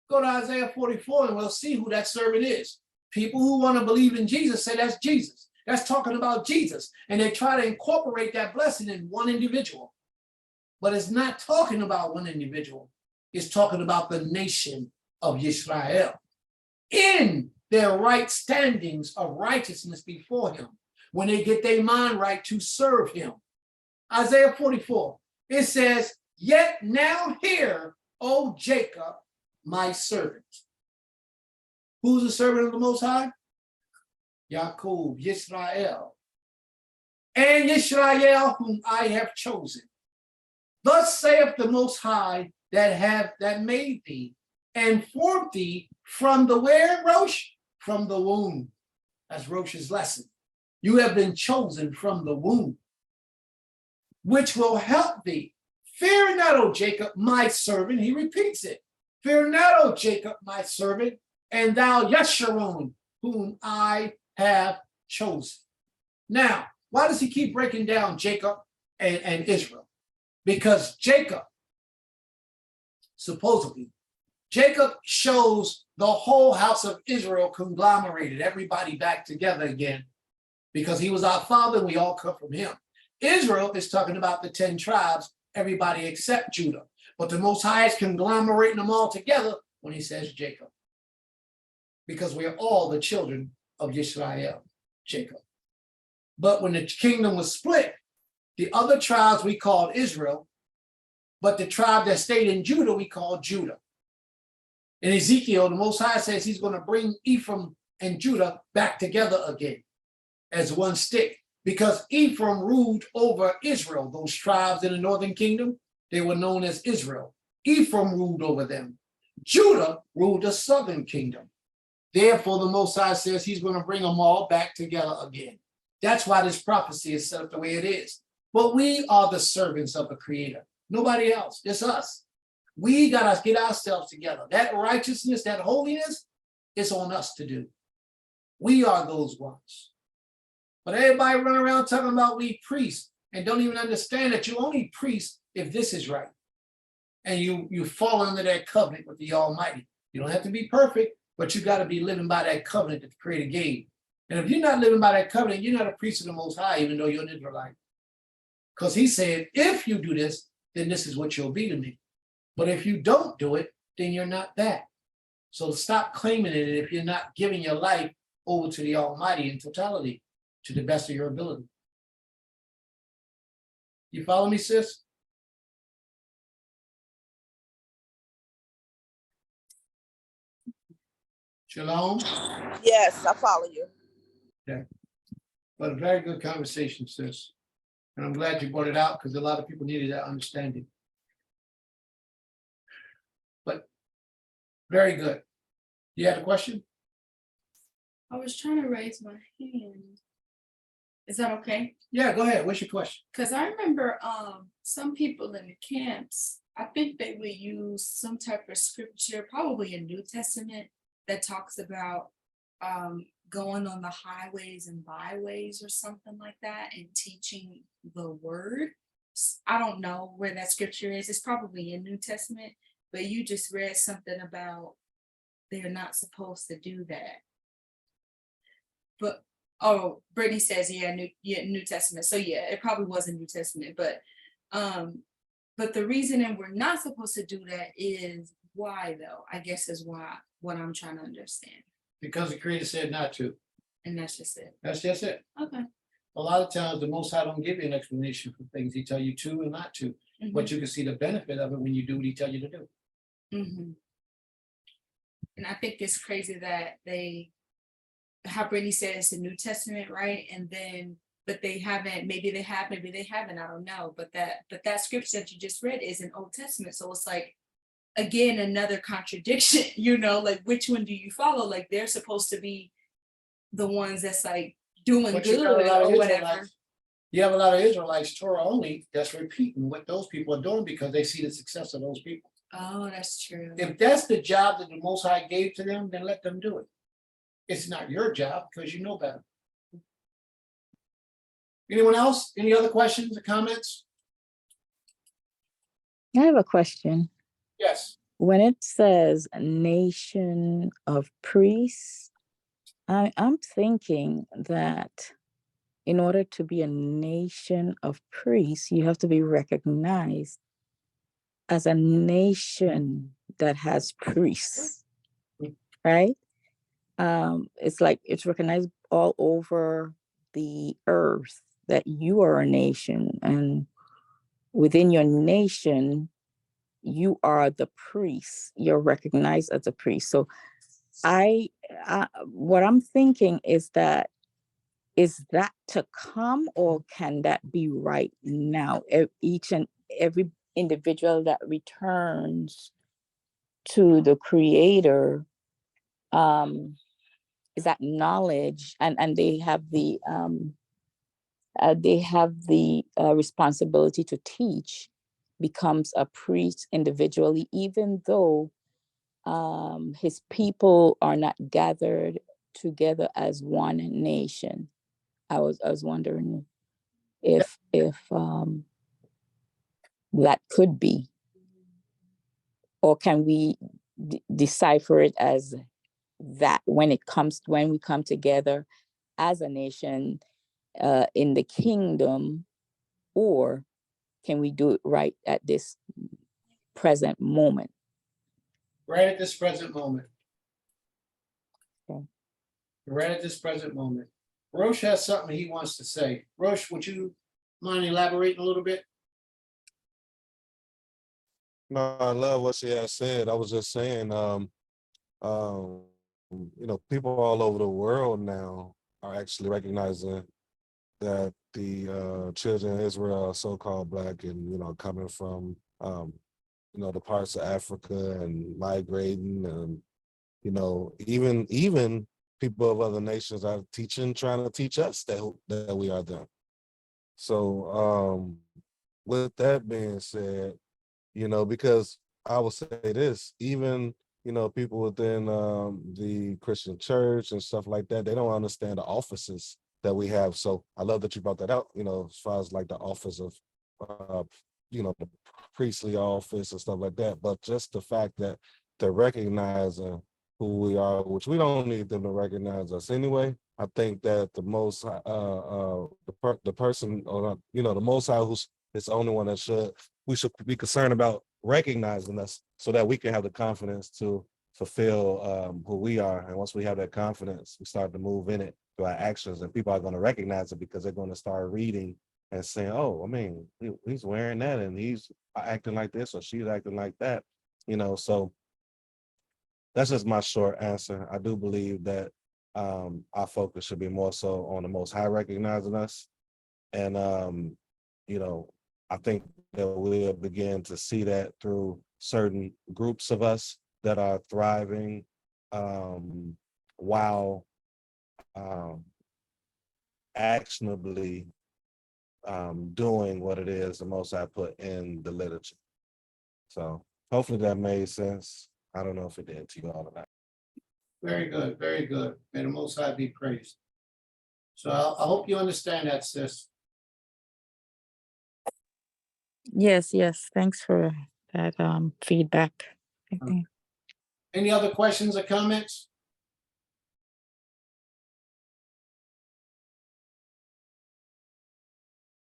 Go to Isaiah 44 and we'll see who that servant is. People who want to believe in Jesus say that's Jesus. That's talking about Jesus. And they try to incorporate that blessing in one individual. But it's not talking about one individual. It's talking about the nation of Israel in their right standings of righteousness before him, when they get their mind right to serve him. Isaiah 44, it says, yet now hear, O Jacob, my servant. Who's the servant of the Most High? Yaakov, Yisrael. And Yisrael, whom I have chosen. Thus saith the Most High that made thee and formed thee from the where, Rosh? From the womb. That's Rosh's lesson. You have been chosen from the womb, which will help thee. Fear not, O Jacob, my servant. He repeats it. Fear not, O Jacob, my servant, and thou Yeshurun, whom I have chosen. Now, why does he keep breaking down Jacob and Israel? Because Jacob, supposedly, Jacob shows the whole house of Israel conglomerated, everybody back together again, because he was our father and we all come from him. Israel is talking about the 10 tribes, everybody except Judah. But the Most High is conglomerating them all together when he says Jacob. Because we are all the children of Yisrael, Jacob. But when the kingdom was split, the other tribes we called Israel, but the tribe that stayed in Judah, we called Judah. In Ezekiel, the Most High says he's going to bring Ephraim and Judah back together again as one stick, because Ephraim ruled over Israel. Those tribes in the northern kingdom, they were known as Israel. Ephraim ruled over them. Judah ruled the southern kingdom. Therefore, the Most High says he's going to bring them all back together again. That's why this prophecy is set up the way it is. But we are the servants of the Creator. Nobody else, just us. We got to get ourselves together. That righteousness, that holiness, is on us to do. We are those ones. But everybody run around talking about we priests and don't even understand that you only priest if this is right. And you fall under that covenant with the Almighty. You don't have to be perfect, but you got to be living by that covenant that the Creator gave. And if you're not living by that covenant, you're not a priest of the Most High, even though you're an Israelite. Because he said, if you do this, then this is what you'll be to me. But if you don't do it, then you're not that. So stop claiming it if you're not giving your life over to the Almighty in totality, to the best of your ability. You follow me, sis? Shalom. Yes, I follow you. Okay. But a very good conversation, sis. And I'm glad you brought it out because a lot of people needed that understanding. But very good. You had a question? I was trying to raise my hand. Is that okay? Yeah, go ahead. What's your question? Because I remember some people in the camps, I think they would use some type of scripture, probably a New Testament, that talks about going on the highways and byways or something like that and teaching the word. I don't know where that scripture is. It's probably in New Testament, but you just read something about they're not supposed to do that. But oh, Brittany says, New Testament. So yeah, it probably was in New Testament, but the reason and we're not supposed to do that is why though? I guess is why what I'm trying to understand. Because the Creator said not to. And that's just it. That's just it. Okay. A lot of times the Most High don't give you an explanation for things. He tell you to and not to. But you can see the benefit of it when you do what he tell you to do. And I think it's crazy that how Brittany said it's the New Testament, right? And then, but they haven't, maybe they have, maybe they haven't, I don't know. But that scripture that you just read is in Old Testament. So it's like, again, another contradiction, like which one do you follow? Like they're supposed to be the ones that's like doing But good you have a lot of or whatever. Israelites. You have a lot of Israelites, Torah only, that's repeating what those people are doing because they see the success of those people. Oh, that's true. If that's the job that the Most High gave to them, then let them do it. It's not your job because you know better. Anyone else? Any other questions or comments? I have a question. Yes. When it says a nation of priests, I'm thinking that in order to be a nation of priests, you have to be recognized as a nation that has priests, right? It's like it's recognized all over the earth that you are a nation, and within your nation, you are the priest. You're recognized as a priest. So what I'm thinking is that to come, or can that be right now? Each and every individual that returns to the Creator is acknowledged, and they have the responsibility to teach, becomes a priest individually, even though his people are not gathered together as one nation. I was wondering if that could be, or can we decipher it as that when we come together as a nation in the kingdom, or can we do it right at this present moment? Right at this present moment. Okay. Right at this present moment. Rosh has something he wants to say. Rosh, would you mind elaborating a little bit? No, I love what she has said. I was just saying, people all over the world now are actually recognizing that the children of Israel are so-called Black, and coming from the parts of Africa and migrating, and even people of other nations are trying to teach us that we are them. So with that being said, because I will say this, even people within the Christian church and stuff like that, they don't understand the offices that we have. So I love that you brought that out, as far as like the office of the priestly office and stuff like that, but just the fact that they're recognizing who we are, which we don't need them to recognize us anyway. I think that the most the person, or the Most High, who's it's the only one that we should be concerned about recognizing us, so that we can have the confidence to fulfill who we are. And once we have that confidence, we start to move in it through our actions, and people are going to recognize it because they're going to start reading and saying, "Oh, I mean, he's wearing that, and he's acting like this, or she's acting like that." So that's just my short answer. I do believe that our focus should be more so on the Most High recognizing us. And, I think that we'll begin to see that through certain groups of us that are thriving while actionably doing what it is the Most High put in the literature. So hopefully that made sense. I don't know if it did to you all or not. Very good, very good. May the Most High be praised. So I hope you understand that, sis. Yes, yes. Thanks for that feedback. I think. Any other questions or comments?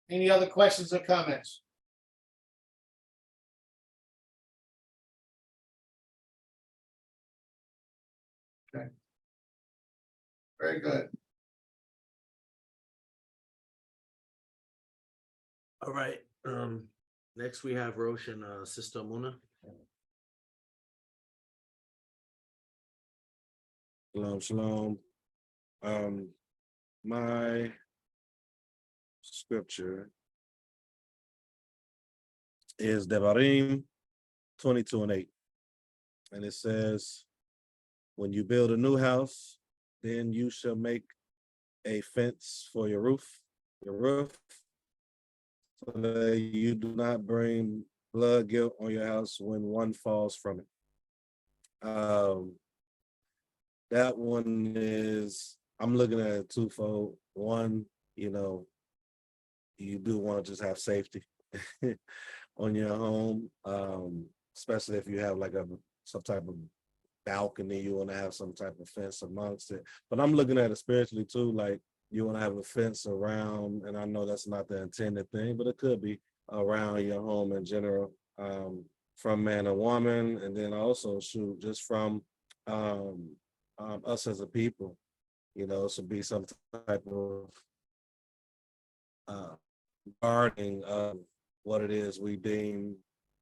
Any other questions or comments? Okay. Very good. All right. Next we have Rosh and Sister Muna. Shalom, shalom. My scripture is Devarim 22:8. And it says, when you build a new house, then you shall make a fence for your roof, so that you do not bring blood guilt on your house when one falls from it. That one is, I'm looking at it twofold. One, you do want to just have safety on your home, especially if you have like some type of balcony, you want to have some type of fence amongst it. But I'm looking at it spiritually too, like you want to have a fence around, and I know that's not the intended thing, but it could be around your home in general, from man and woman, and then also just from us as a people. So be some type of guarding of what it is we deem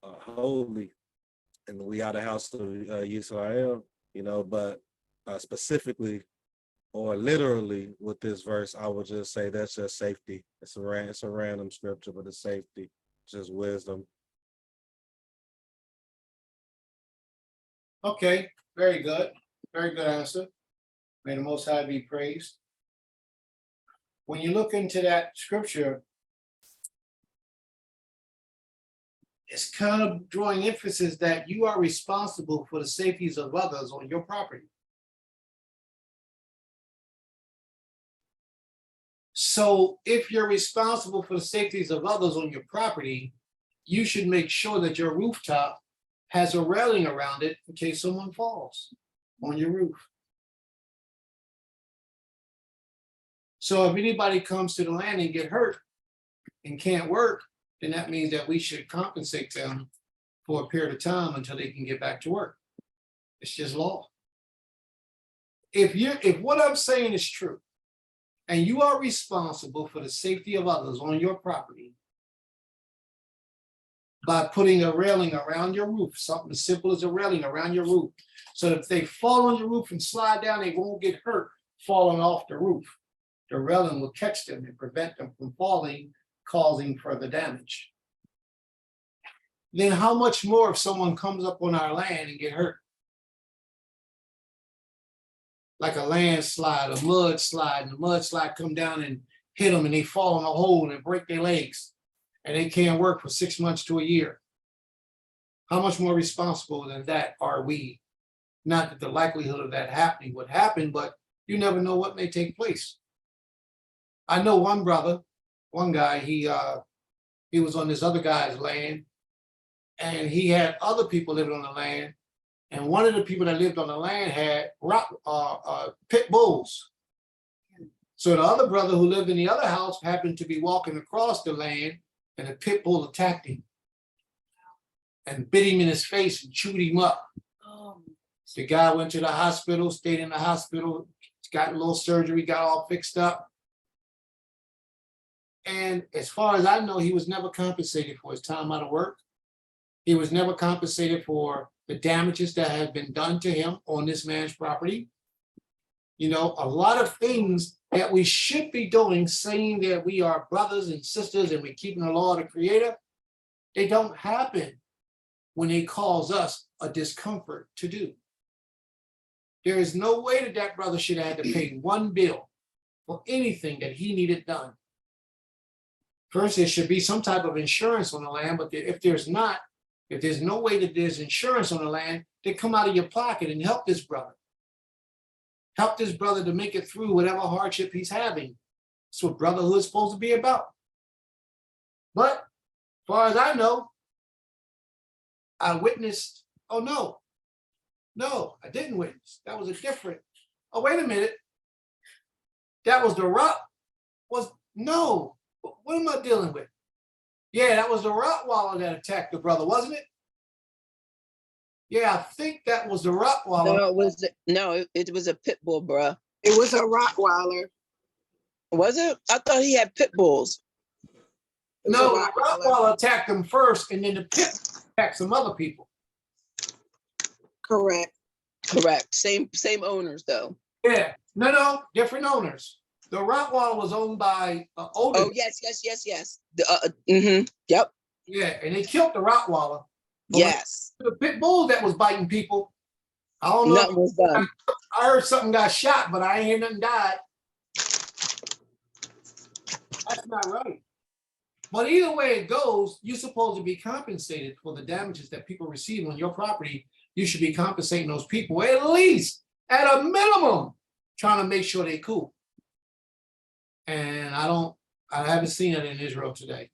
holy, and we are the house of Yisrael, but specifically or literally with this verse, I would just say that's just safety. It's a random scripture, but it's safety, just wisdom. Okay, very good. Very good answer. May the Most High be praised. When you look into that scripture, it's kind of drawing emphasis that you are responsible for the safeties of others on your property. So if you're responsible for the safeties of others on your property, you should make sure that your rooftop has a railing around it in case someone falls on your roof. So if anybody comes to the land and get hurt and can't work, then that means that we should compensate them for a period of time until they can get back to work. It's just law. If what I'm saying is true, and you are responsible for the safety of others on your property by putting a railing around your roof, something as simple as a railing around your roof, so that if they fall on your roof and slide down, they won't get hurt falling off the roof. The railing will catch them and prevent them from falling, causing further damage. Then how much more if someone comes up on our land and get hurt? Like a landslide, a mudslide, and the mudslide come down and hit them and they fall in a hole and break their legs and they can't work for 6 months to a year. How much more responsible than that are we? Not that the likelihood of that happening would happen, but you never know what may take place. I know one brother, one guy, he He was on this other guy's land, and he had other people living on the land. And one of the people that lived on the land had pit bulls. So the other brother who lived in the other house happened to be walking across the land, and a pit bull attacked him and bit him in his face and chewed him up. The guy went to the hospital, stayed in the hospital, got a little surgery, got all fixed up. And as far as I know, he was never compensated for his time out of work. He was never compensated for the damages that had been done to him on this man's property. You know, a lot of things that we should be doing, saying that we are brothers and sisters and we're keeping the law of the Creator, they don't happen when He cause us a discomfort to do. There is no way that that brother should have had to pay one bill for anything that he needed done. First, there should be some type of insurance on the land, but if there's not, if there's no way that there's insurance on the land, they come out of your pocket and help this brother. Help this brother to make it through whatever hardship he's having. That's what brotherhood is supposed to be about. But as far as I know, I witnessed, oh no, I didn't witness. That was a different, oh, wait a minute. That was the no, what am I dealing with? Yeah, that was the Rottweiler that attacked the brother, wasn't it? Yeah, I think that was the Rottweiler. It was a pit bull, bruh. It was a Rottweiler. Was it? I thought he had pit bulls. No, the Rottweiler attacked him first, and then the pit attacked some other people. Correct. Same owners though. Yeah, no, different owners. The Rottweiler was owned by older. Oh, yes. Yep. Yeah, and they killed the Rottweiler. But Yes. the pit bull that was biting people, I don't know. Nothing was done. I heard something got shot, but I ain't hear nothing died. That's not right. But either way it goes, you're supposed to be compensated for the damages that people receive on your property. You should be compensating those people, at least, at a minimum, trying to make sure they cool. And I haven't seen it in Israel today.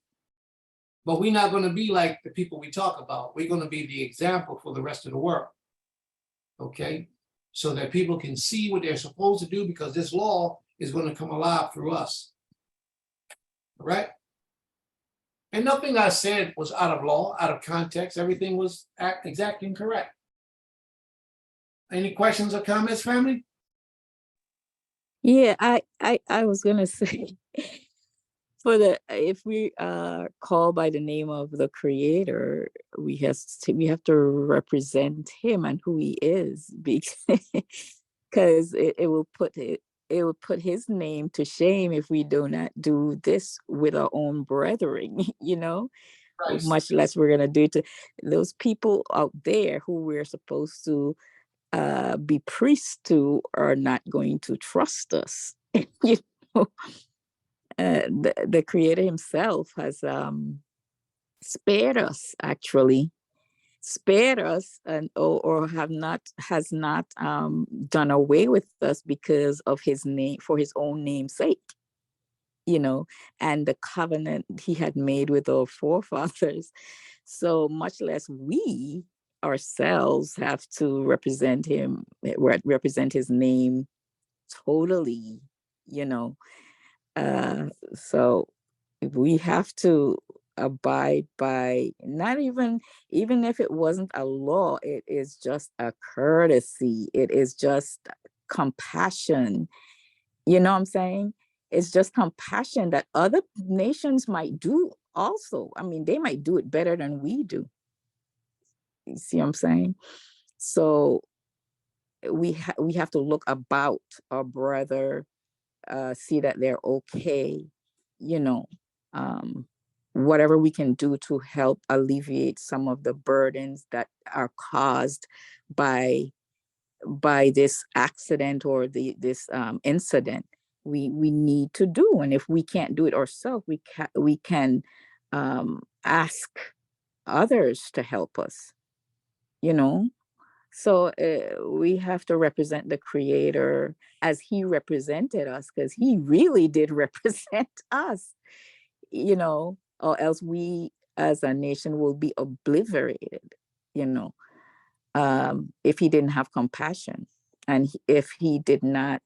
But we're not going to be like the people we talk about. We're going to be the example for the rest of the world. Okay? So that people can see what they're supposed to do, because this law is going to come alive through us. All right? And nothing I said was out of law, out of context. Everything was exactly correct. Any questions or comments, family? Yeah, I was gonna say, if we are called by the name of the Creator, we have to represent Him and who He is, because it will put His name to shame if we do not do this with our own brethren, Right. much less we're gonna do it to those people out there who we're supposed to be priests to are not going to trust us. The Creator Himself has spared us, and or has not done away with us because of His name, for His own name's sake, and the covenant He had made with our forefathers. So much less we ourselves have to represent His name totally, so we have to abide by, not even if it wasn't a law, it is just a courtesy, it is just compassion, you know what I'm saying? It's just compassion that other nations might do also. I mean, they might do it better than we do. You see what I'm saying? So we have to look about our brother, see that they're okay, whatever we can do to help alleviate some of the burdens that are caused by this accident or this incident. We need to do, and if we can't do it ourselves, we can ask others to help us. So we have to represent the Creator as He represented us, because He really did represent us, or else we as a nation will be obliterated, you know, if he didn't have compassion and if he did not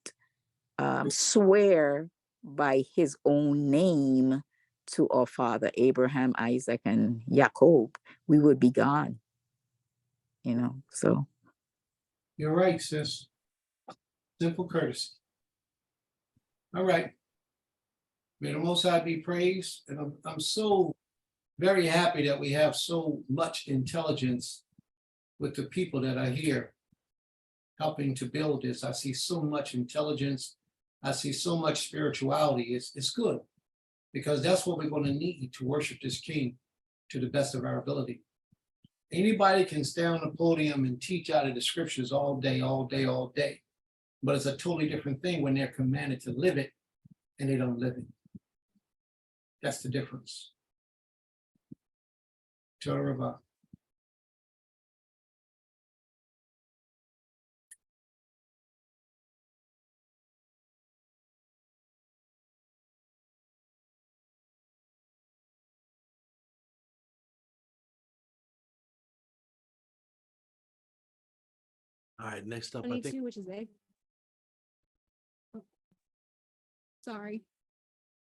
swear by his own name to our father Abraham, Isaac, and Jacob, we would be gone, you know. So You're right, sis. Simple courtesy. All right. May the Most High be praised, and I'm so very happy that we have so much intelligence with the people that are here helping to build this. I see so much intelligence. I see so much spirituality. It's good because that's what we're going to need to worship this King to the best of our ability. Anybody can stand on the podium and teach out of the scriptures all day, all day, all day. But it's a totally different thing when they're commanded to live it and they don't live it. That's the difference. Torah. All right, next up, I think 22, which is A. Oh, sorry.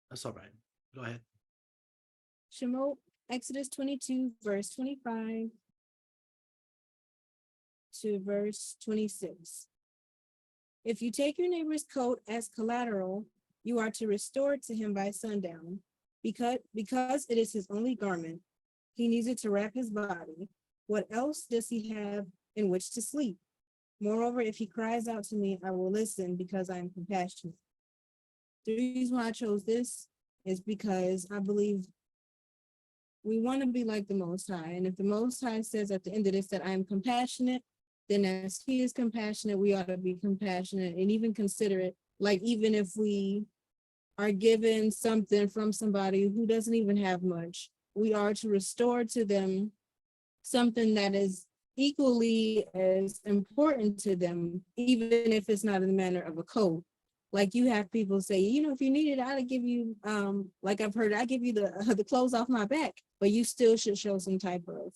that's all right. Go ahead. Shemot, Exodus 22, verse 25 to verse 26. If you take your neighbor's coat as collateral, you are to restore it to him by sundown, because it is his only garment. He needs it to wrap his body. What else does he have in which to sleep? Moreover, if he cries out to me, I will listen because I am compassionate. The reason why I chose this is because I believe we want to be like the Most High. And if the Most High says at the end of this that I am compassionate, then as he is compassionate, we ought to be compassionate and even considerate. Like even if we are given something from somebody who doesn't even have much, we are to restore to them something that is equally as important to them, even if it's not in the manner of a coat. Like you have people say, you know, if you need it, I'll give you, like I've heard, I give you the clothes off my back, but you still should show some type of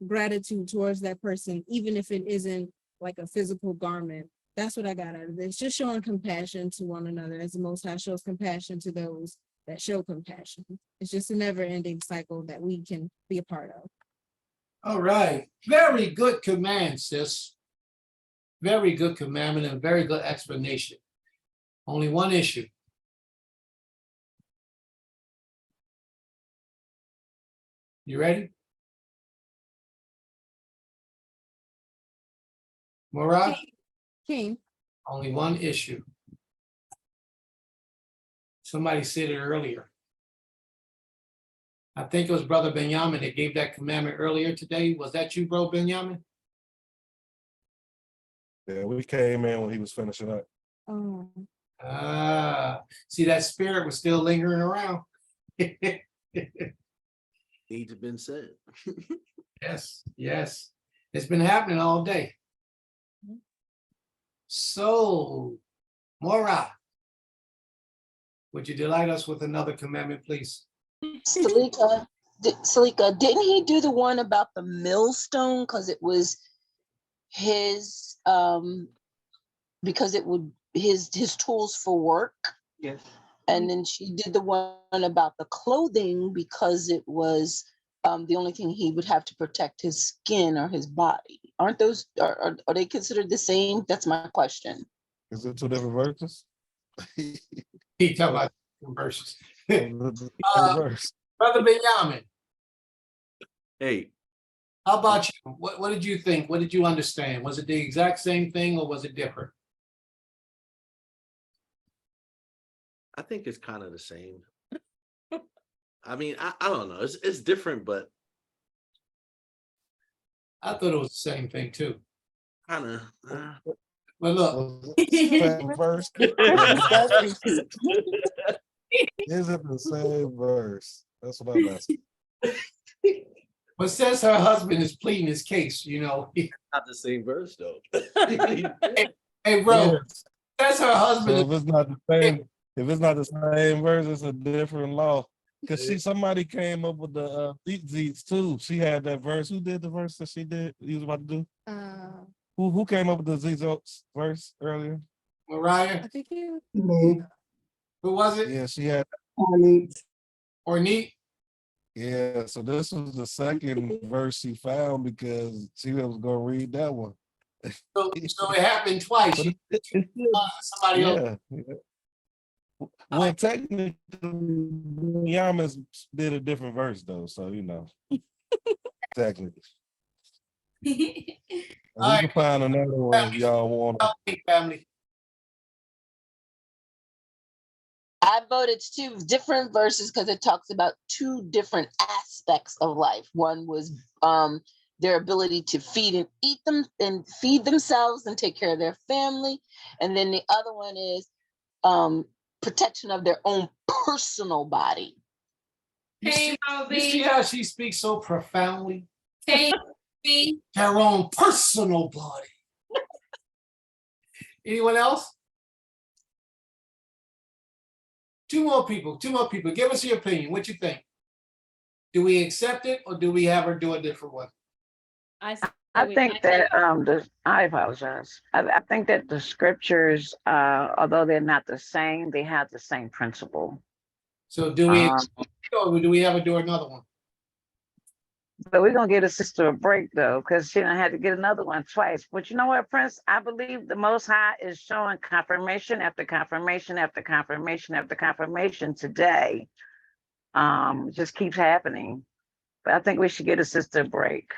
gratitude towards that person, even if it isn't like a physical garment. That's what I got out of it. It's just showing compassion to one another as the Most High shows compassion to those that show compassion. It's just a never-ending cycle that we can be a part of. All right. Very good command, sis. Very good commandment and very good explanation. Only one issue. You ready? Murad? King. Only one issue. Somebody said it earlier. I think it was Brother Benjamin that gave that commandment earlier today. Was that you, bro, Benjamin? Yeah, we came in when he was finishing up. Oh. See, that spirit was still lingering around. Needs to been said. Yes, yes. It's been happening all day. So, Mora, would you delight us with another commandment, please? Salika, didn't he do the one about the millstone? Because it was his, because it would his tools for work. Yes. And then she did the one about the clothing because it was the only thing he would have to protect his skin or his body. Aren't those, are they considered the same? That's my question. Is it two different verses? He talking about verses. Verse. Brother Benjamin, Hey, how about you? What did you think? What did you understand? Was it the exact same thing or was it different? I think it's kind of the same. I mean, I don't know. It's different, but I thought it was the same thing too. kind of. Well, look. Same verse. Is it the same verse? That's what I'm asking. But says her husband is pleading his case, you know. Not the same verse though. Hey, bro, Yes. says her husband So is if it's not the same verse, it's a different law. Cause somebody came up with the Deep Zeets too. She had that verse. Who did the verse that she did? You was about to do? Who came up with the Zeets verse earlier? Mariah, I think you. Me. who was it? Yeah, she had. Or Neat? Yeah, so this was the second verse she found because she was gonna read that one. So it happened twice. But She, somebody else. yeah. Well, technically, Yamas did a different verse though, so you know. Technically. We can find another one if y'all want. Family. I voted two different verses because it talks about two different aspects of life. One was their ability to feed and eat them and feed themselves and take care of their family. And then the other one is protection of their own personal body. You see how she speaks so profoundly? Hey, Her own personal body. Anyone else? Two more people. Give us your opinion. What you think? Do we accept it or do we have her do a different one? I think that I apologize. I think that the scriptures, although they're not the same, they have the same principle. So do we accept it or do we have her do another one? But we're gonna give the sister a break though, because she done had to get another one twice. But you know what, Prince? I believe the Most High is showing confirmation after confirmation after confirmation after confirmation today. It just keeps happening. But I think we should get a sister a break.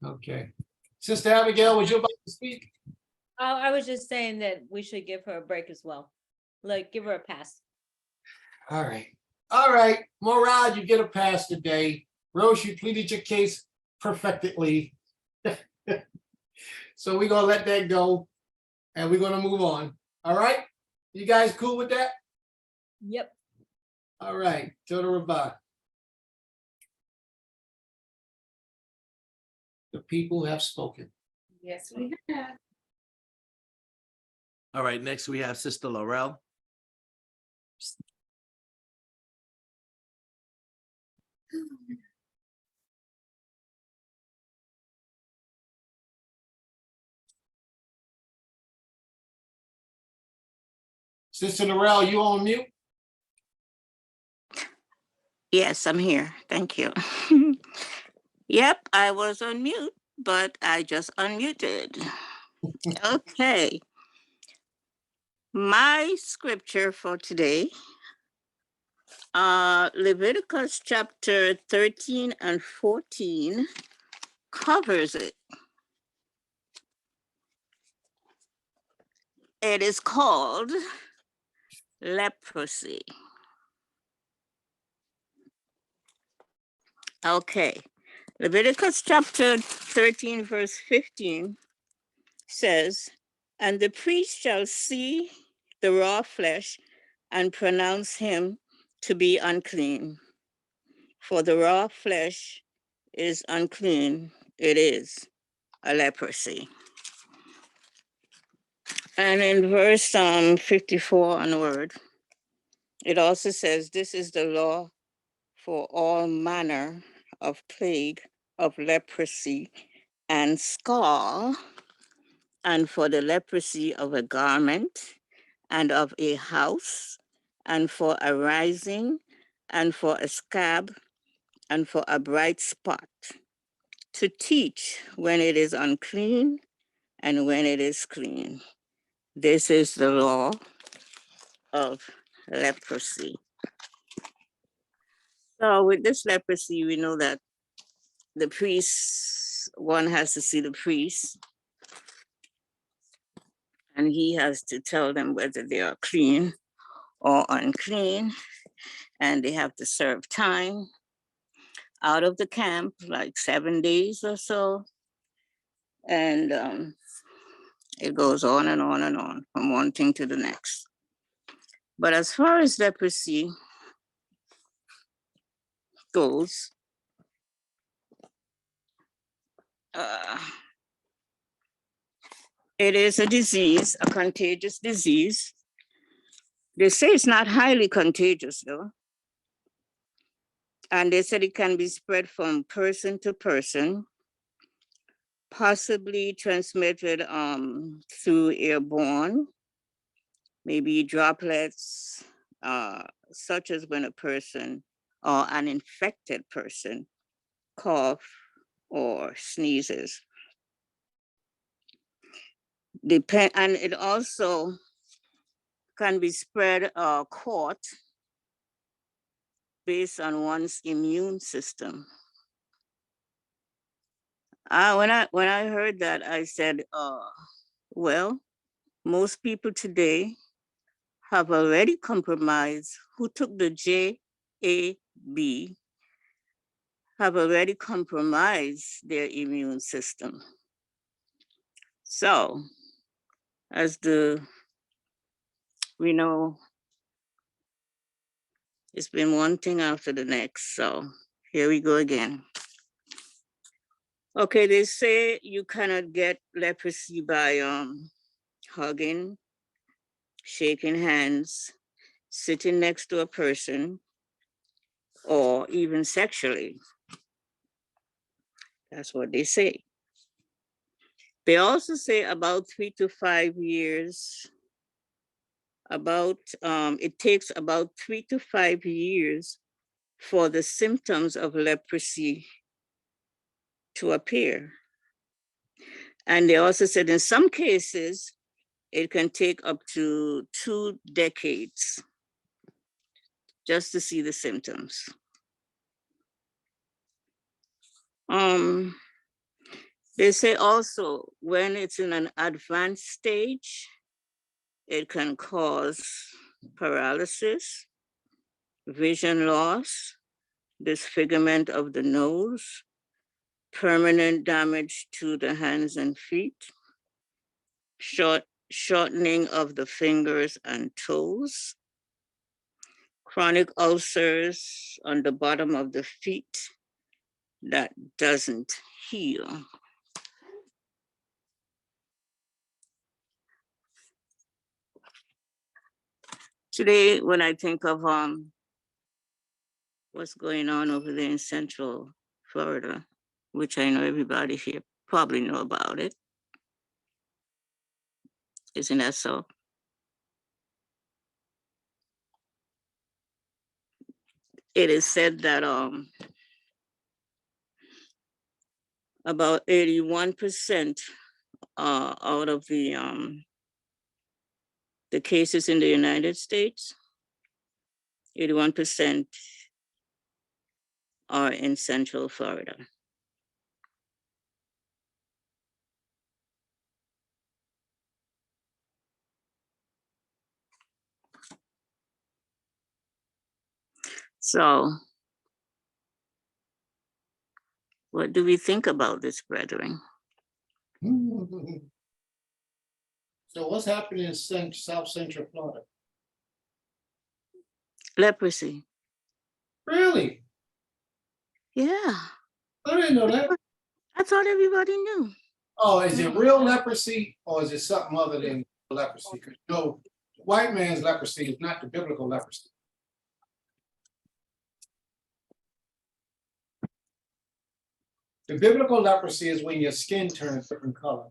Okay. Sister Abigail, was you about to speak? I was just saying that we should give her a break as well. Like, give her a pass. All right. Morad, you get a pass today. Rose, you pleaded your case perfectly. So we're gonna let that go and we're gonna move on. All right? You guys cool with that? Yep. All right, Toda Rabbah. The people have spoken. Yes, we have. All right, next we have Sister Laurel. Sister Laurel, you on mute? Yes, I'm here. Thank you. Yep, I was on mute, but I just unmuted. Okay. My scripture for today, Leviticus chapter 13 and 14 covers it. It is called leprosy. Okay, Leviticus chapter 13, verse 15 says, "And the priest shall see the raw flesh and pronounce him to be unclean. For the raw flesh is unclean, it is a leprosy." And in verse 54 onward, it also says, "This is the law for all manner of plague of leprosy and scall, and for the leprosy of a garment and of a house, and for a rising, and for a scab, and for a bright spot, to teach when it is unclean and when it is clean. This is the law of leprosy." So with this leprosy, we know that the priest, one has to see the priest, and he has to tell them whether they are clean or unclean, and they have to serve time out of the camp, like 7 days or so. And it goes on and on and on from one thing to the next. But as far as leprosy goes, it is a disease, a contagious disease. They say it's not highly contagious though. And they said it can be spread from person to person, possibly transmitted through airborne, maybe droplets, such as when a person or an infected person cough or sneezes. And it also can be spread or caught based on one's immune system. When I heard that, I said, well, most people today have already compromised, who took the JAB, have already compromised their immune system. So, as we know, it's been one thing after the next. So here we go again. Okay, they say you cannot get leprosy by hugging, shaking hands, sitting next to a person, or even sexually. That's what they say. They also say about 3 to 5 years, it takes about 3 to 5 years for the symptoms of leprosy to appear. And they also said in some cases, it can take up to 2 decades just to see the symptoms. They say also when it's in an advanced stage, it can cause paralysis, vision loss, disfigurement of the nose, permanent damage to the hands and feet, shortening of the fingers and toes, chronic ulcers on the bottom of the feet that doesn't heal. Today, when I think of what's going on over there in Central Florida, which I know everybody here probably know about it, isn't that so? It is said that about 81% out of the cases in the United States, 81% are in Central Florida. So, what do we think about this, brethren? So what's happening in South Central Florida? Leprosy. Really? Yeah. I didn't know that. I thought everybody knew. Oh, is it real leprosy or is it something other than leprosy? Because no, white man's leprosy is not the biblical leprosy. The biblical leprosy is when your skin turns different color.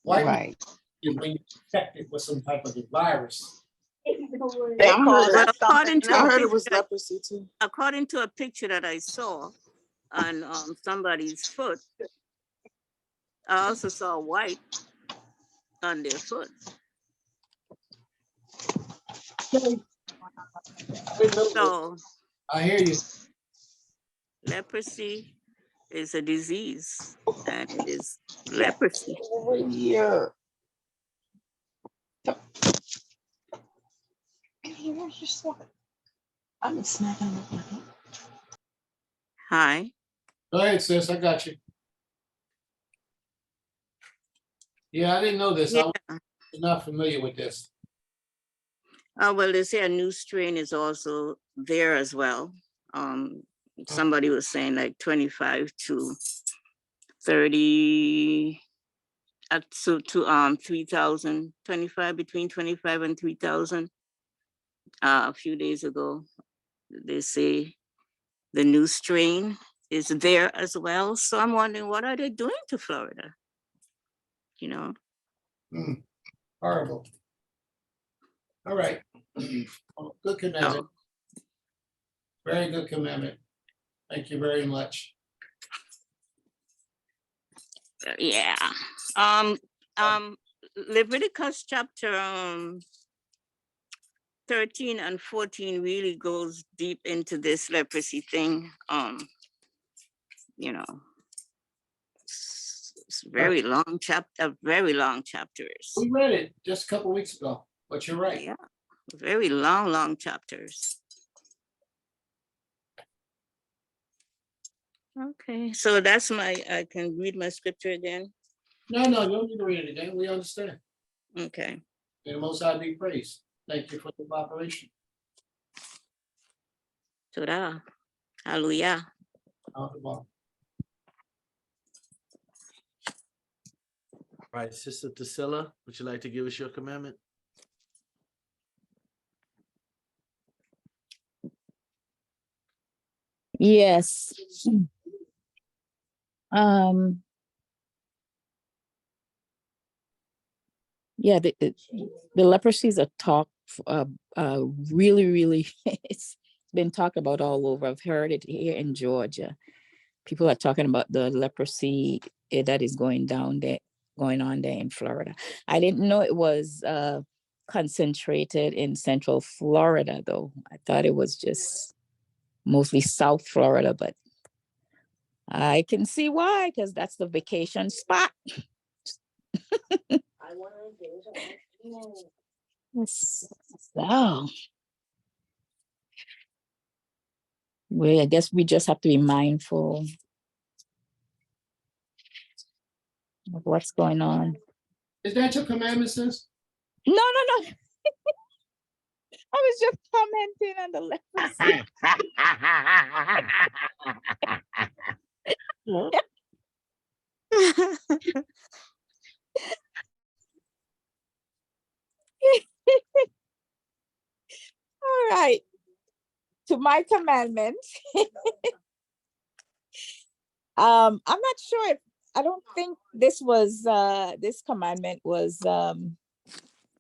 White man is when you're infected with some type of a virus. According to I heard it was leprosy too. According to a picture that I saw on somebody's foot, I also saw white on their foot. So I hear you. Leprosy is a disease, and it is leprosy. Over here. Where's your sword? I've been smacking him with my hand. Hi. Go ahead, sis. I got you. Yeah, I didn't know this. I was not familiar with this. Well, they say a new strain is also there as well. Somebody was saying like 25 to 30 up to 3,000, 25, between 25 and 3,000. A few days ago, they say the new strain is there as well. So I'm wondering, what are they doing to Florida? You know? Horrible. All right. Good commandment. Very good commandment. Thank you very much. Yeah. Leviticus chapter 13 and 14 really goes deep into this leprosy thing. You know, it's very long chapter, very long chapters. We read it just a couple weeks ago, but you're right. Yeah, very long chapters. Okay, so that's I can read my scripture again. No, you don't need to read it again. We understand. Okay. May the Most High be praised. Thank you for the cooperation. Torah. Hallelujah. All Right, Sister Priscilla, would you like to give us your commandment? Yes. Yeah, the leprosy is a talk, really, it's been talked about all over. I've heard it here in Georgia. People are talking about the leprosy that is going on there in Florida. I didn't know it was concentrated in Central Florida, though. I thought it was just mostly South Florida, but I can see why, because that's the vacation spot. So, I guess we just have to be mindful of what's going on. Is that your commandment, sis? No. I was just commenting on the leprosy. All right. To my commandment. I'm not sure if I don't think this was this commandment was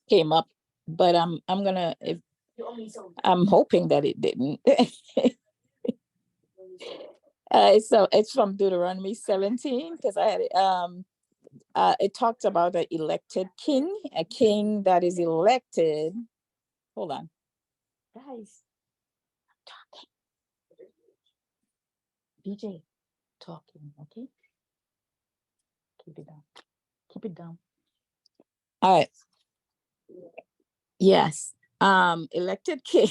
came up, but I'm gonna I'm hoping that it didn't. So it's from Deuteronomy 17, because I had it talked about an elected king, a king that is elected. Hold on, guys. I'm talking. DJ, talking. Okay. Keep it down. Keep it down. All right. Yes. Elected king,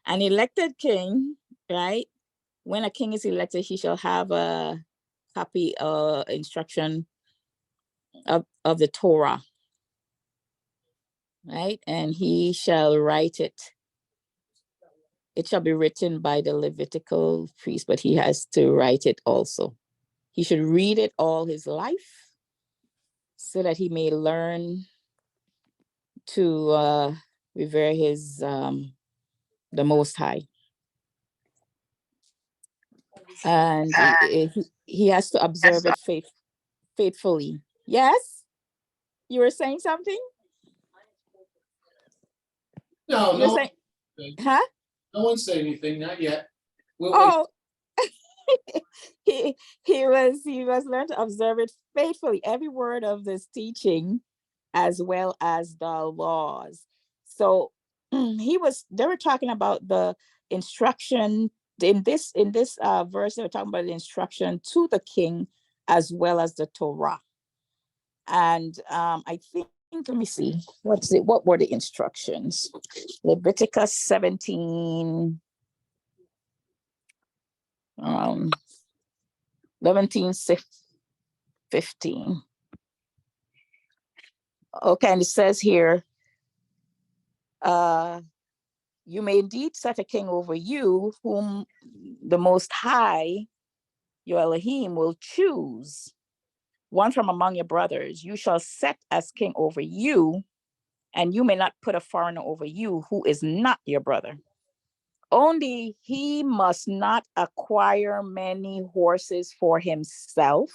an elected king, right? When a king is elected, he shall have a copy instruction of the Torah, right? And he shall write it. It shall be written by the Levitical priest, but he has to write it also. He should read it all his life so that he may learn to revere his the Most High. And he has to observe it faithfully. Yes? You were saying something? No, You're saying, huh? No one said anything, not yet. Oh, he was learned to observe it faithfully, every word of this teaching, as well as the laws. So they were talking about the instruction in this verse. They were talking about the instruction to the king as well as the Torah. And I think, let me see, what were the instructions? Leviticus 17, 15. Okay, and it says here, you may indeed set a king over you, whom the Most High, your Elohim, will choose, one from among your brothers. You shall set as king over you, and you may not put a foreigner over you who is not your brother. only he must not acquire many horses for himself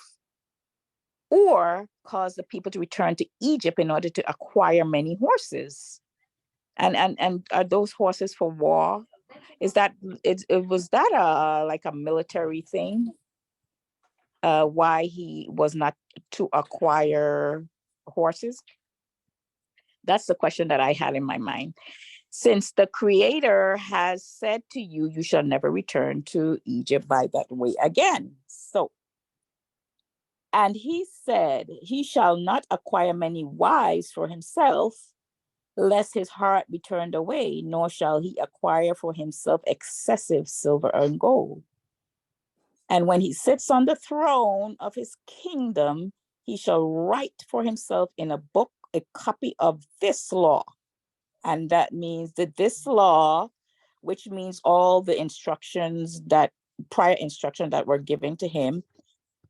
or cause the people to return to Egypt in order to acquire many horses. And are those horses for war? Is that was that like a military thing? Why he was not to acquire horses? That's the question that I had in my mind. Since the Creator has said to you, you shall never return to Egypt by that way again. So, and he said, he shall not acquire many wives for himself, lest his heart be turned away, nor shall he acquire for himself excessive silver and gold. And when he sits on the throne of his kingdom, he shall write for himself in a book a copy of this law. And that means that this law, which means all the instructions that prior instruction that were given to him,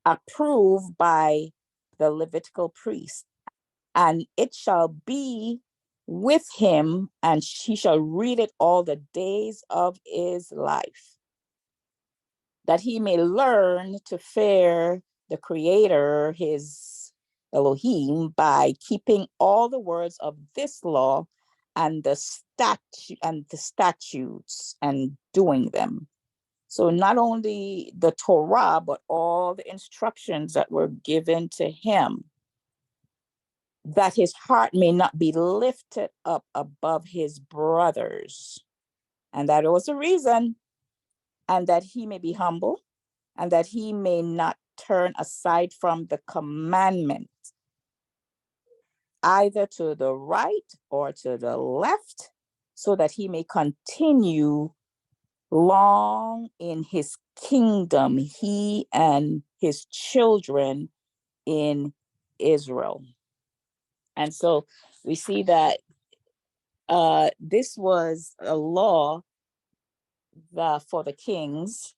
approved by the Levitical priest. And it shall be with him, and he shall read it all the days of his life, that he may learn to fear the Creator, his Elohim, by keeping all the words of this law and the statutes and doing them. So not only the Torah, but all the instructions that were given to him, that his heart may not be lifted up above his brothers. And that was the reason, and that he may be humble, and that he may not turn aside from the commandment, either to the right or to the left, so that he may continue long in his kingdom, he and his children in Israel. And so we see that this was a law for the kings.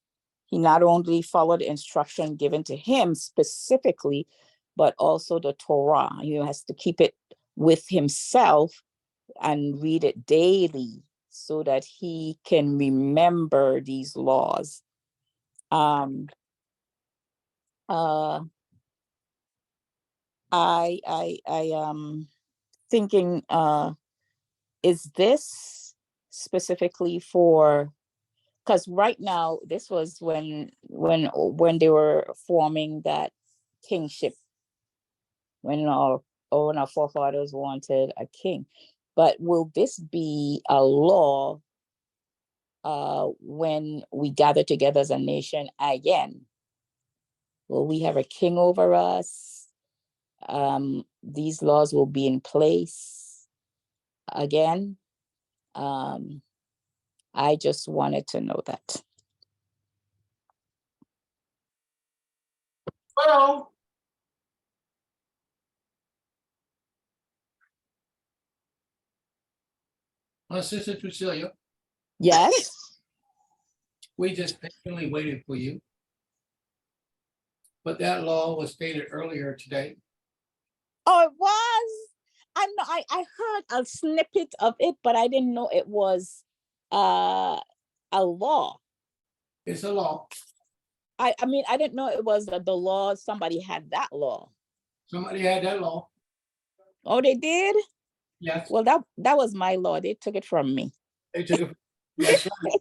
He not only followed the instruction given to him specifically, but also the Torah. He has to keep it with himself and read it daily so that he can remember these laws. I thinking, is this specifically for, because right now this was when they were forming that kingship, when our forefathers wanted a king. But will this be a law when we gather together as a nation again? Will we have a king over us? These laws will be in place again. I just wanted to know that. Well, my sister Cecilia, Yes. we just patiently waited for you. But that law was stated earlier today. Oh, it was. I know. I heard a snippet of it, but I didn't know it was a law. It's a law. I mean, I didn't know it was the law. Somebody had that law. Somebody had that law. Oh, they did? Yes. Well, that was my law. They took it from me. They took it. That's right.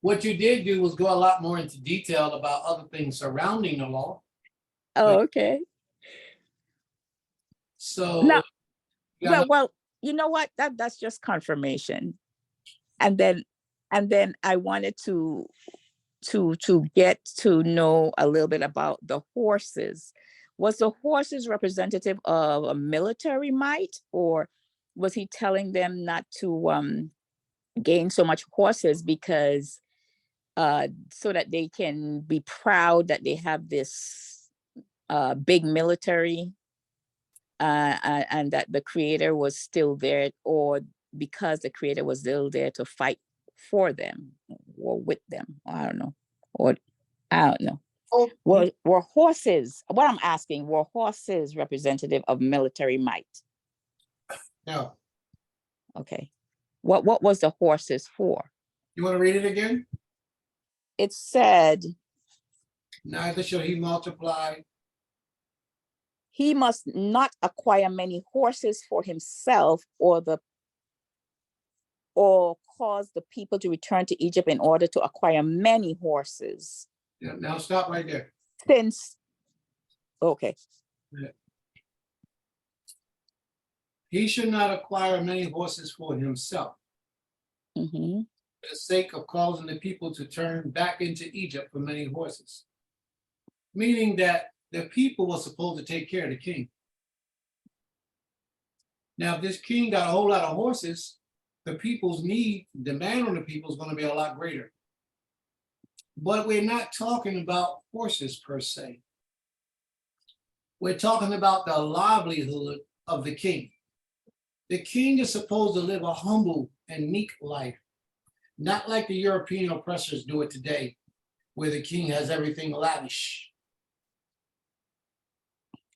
What you did do was go a lot more into detail about other things surrounding the law. Oh, okay. So No, yeah, well, you know what? That's just confirmation. And then I wanted to get to know a little bit about the horses. Was the horses representative of a military might, or was he telling them not to gain so much horses because so that they can be proud that they have this big military and that the Creator was still there, or because the Creator was still there to fight for them or with them? I don't know. Or I don't know. Oh, Were horses, what I'm asking, were horses representative of military might? no. Okay. What was the horses for? You want to read it again? It said, Neither shall he multiply. he must not acquire many horses for himself or cause the people to return to Egypt in order to acquire many horses. Yeah, now stop right there. Since, okay, He should not acquire many horses for himself, mhm, for the sake of causing the people to turn back into Egypt for many horses. Meaning that the people were supposed to take care of the king. Now, if this king got a whole lot of horses, the people's demand on the people is going to be a lot greater. But we're not talking about horses per se. We're talking about the livelihood of the king. The king is supposed to live a humble and meek life, not like the European oppressors do it today, where the king has everything lavish.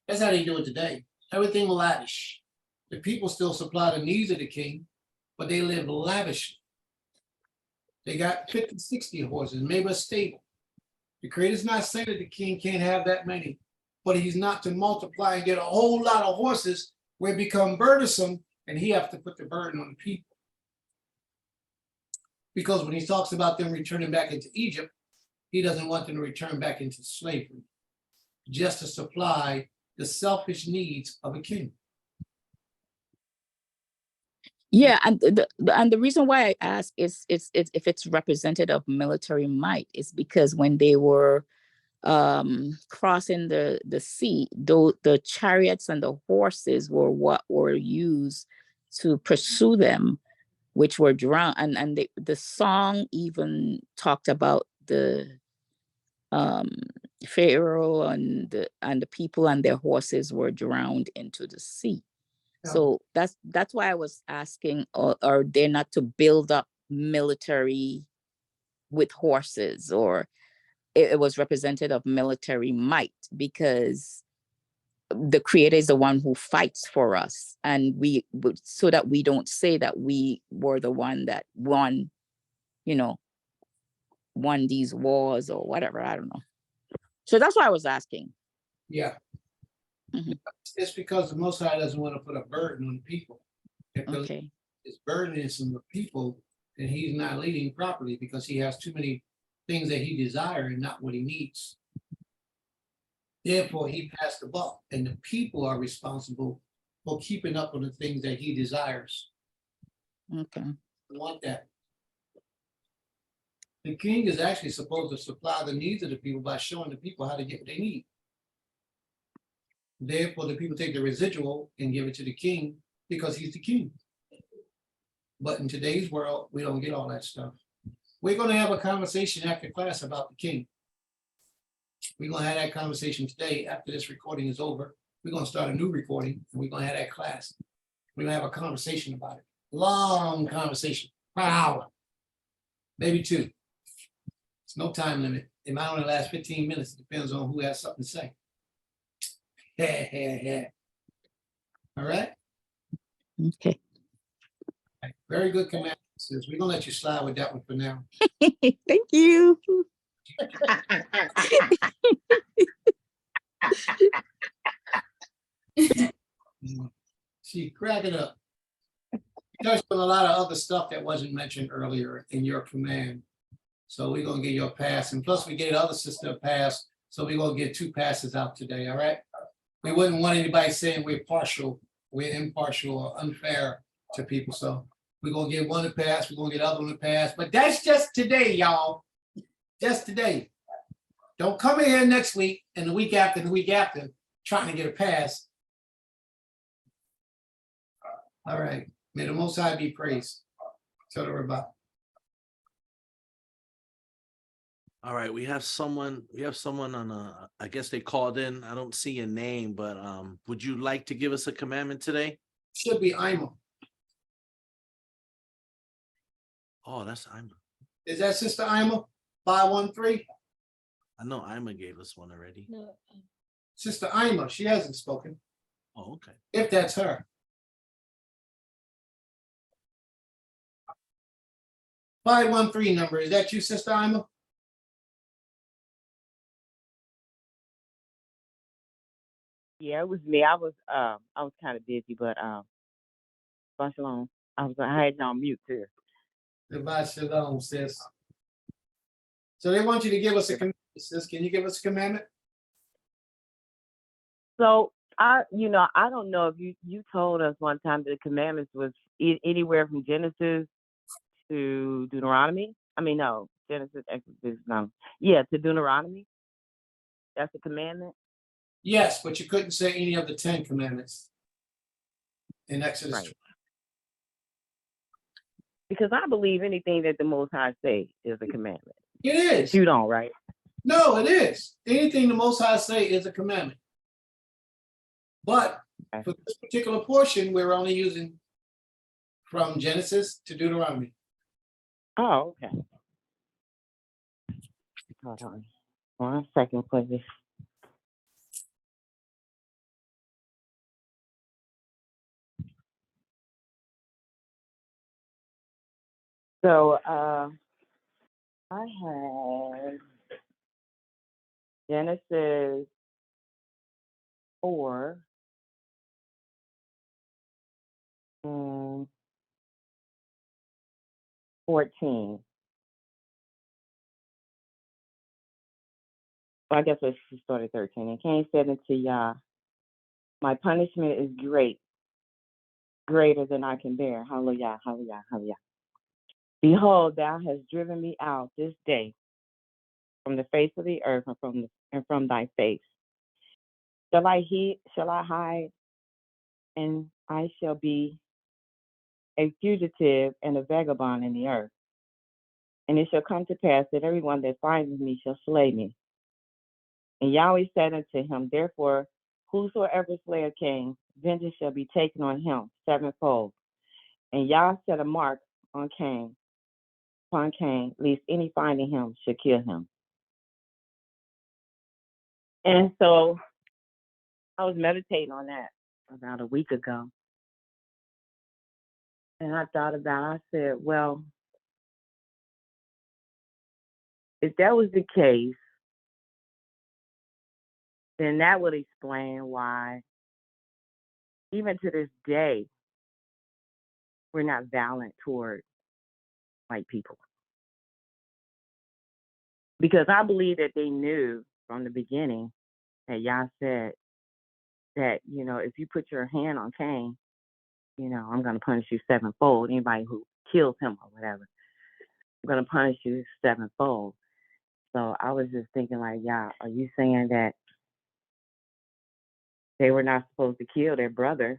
That's how they do it today. Everything lavish. The people still supply the needs of the king, but they live lavishly. They got 50, 60 horses, maybe a stable. The creator's not saying that the king can't have that many, but he's not to multiply and get a whole lot of horses where it become burdensome and he have to put the burden on the people. Because when he talks about them returning back into Egypt, he doesn't want them to return back into slavery, just to supply the selfish needs of a king. yeah, and the reason why I ask is if it's representative of military might is because when they were crossing the sea, though the chariots and the horses were what were used to pursue them, which were drowned, and the song even talked about the Pharaoh and the people and their horses were drowned into the sea. Yeah. So that's why I was asking, are they not to build up military with horses, or it was representative of military might, because the creator is the one who fights for us, and so that we don't say that we were the one that won these wars or whatever. I don't know. So that's why I was asking. Yeah. Mhm. It's because the Most High doesn't want to put a burden on the people. If Okay. his burden is on the people, then he's not leading properly because he has too many things that he desires and not what he needs. Therefore, he passed the buck, and the people are responsible for keeping up with the things that he desires. Okay. I want that. The king is actually supposed to supply the needs of the people by showing the people how to get what they need. Therefore, the people take the residual and give it to the king because he's the king. But in today's world, we don't get all that stuff. We're going to have a conversation after class about the king. We're going to have that conversation today after this recording is over. We're going to start a new recording and we're going to have that class. We're going to have a conversation about it. Long conversation, for an hour, maybe 2. It's no time limit. It might only last 15 minutes. It depends on who has something to say. Yeah. All right. Okay. Very good command. We're gonna let you slide with that one for now. Thank you. See, crack it up. You touched on a lot of other stuff that wasn't mentioned earlier in your command. So we're gonna give you a pass, and plus we gave the other sister a pass, so we're gonna get 2 passes out today, all right? We wouldn't want anybody saying we're partial, we're impartial or unfair to people, so we're gonna give one a pass, we're gonna get other one a pass, but that's just today, y'all. Just today. Don't come in here next week and the week after and the week after trying to get a pass. All right. May the Most High be praised. Tell the Rabbi. All right, we have someone on I guess they called in. I don't see your name, but would you like to give us a commandment today? Should be Ima. Oh, that's Ima. Is that Sister Ima? 513? I know Ima gave us one already. No, Sister Ima, she hasn't spoken. Oh, okay. If that's her. 513 number, is that you, Sister Ima? Yeah, it was me. I was kind of busy, but bunch along. I had you on mute too. Goodbye, shalom, sis. So they want you to give us a commandment, sis. Can you give us a commandment? So I don't know if you told us one time that the commandments was anywhere from Genesis to Deuteronomy. I mean, no, Genesis, Exodus, no. Yeah, to Deuteronomy. That's a commandment. Yes, but you couldn't say any of the 10 commandments in Exodus. Right. Because I believe anything that the Most High say is a commandment. It is. You don't, right? No, it is. Anything the Most High say is a commandment. But for this particular portion, we're only using from Genesis to Deuteronomy. Oh, okay. Hold on 1 second, please. So I had Genesis 4 and 14. Well, I guess let's just start at 13. And Cain said unto Yah, my punishment is greater than I can bear. Hallelujah, hallelujah, hallelujah. Behold, thou hast driven me out this day from the face of the earth and from thy face. Shall I hide, and I shall be a fugitive and a vagabond in the earth. And it shall come to pass that everyone that finds me shall slay me. And Yahweh said unto him, therefore, whosoever slayeth Cain, vengeance shall be taken on him sevenfold. And Yah set a mark on Cain, upon Cain, lest any finding him should kill him. And so I was meditating on that about a week ago. And I thought about it, I said, well, if that was the case, then that would explain why, even to this day, we're not violent toward white people. Because I believe that they knew from the beginning that Yah said that, if you put your hand on Cain, I'm going to punish you sevenfold. Anybody who kills him or whatever, I'm going to punish you sevenfold. So I was just thinking like, Yah, are you saying that they were not supposed to kill their brother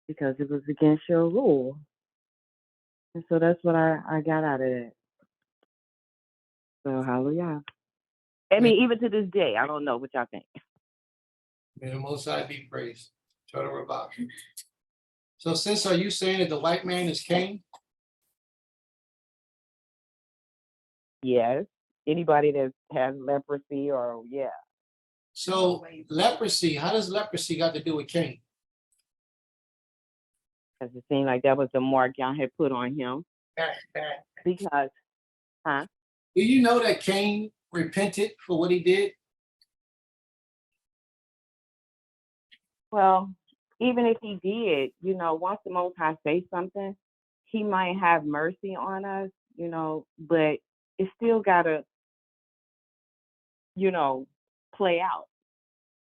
because it was against your rule? And so that's what I got out of it. So hallelujah. I mean, even to this day, I don't know what y'all think. May the Most High be praised. Total Rabak. So sis, are you saying that the white man is Cain? Yes. Anybody that has leprosy or yeah. So leprosy, how does leprosy got to do with Cain? Because it seemed like that was the mark y'all had put on him. Because, Do you know that Cain repented for what he did? Well, even if he did, once the Most High say something, he might have mercy on us, but it still gotta, play out,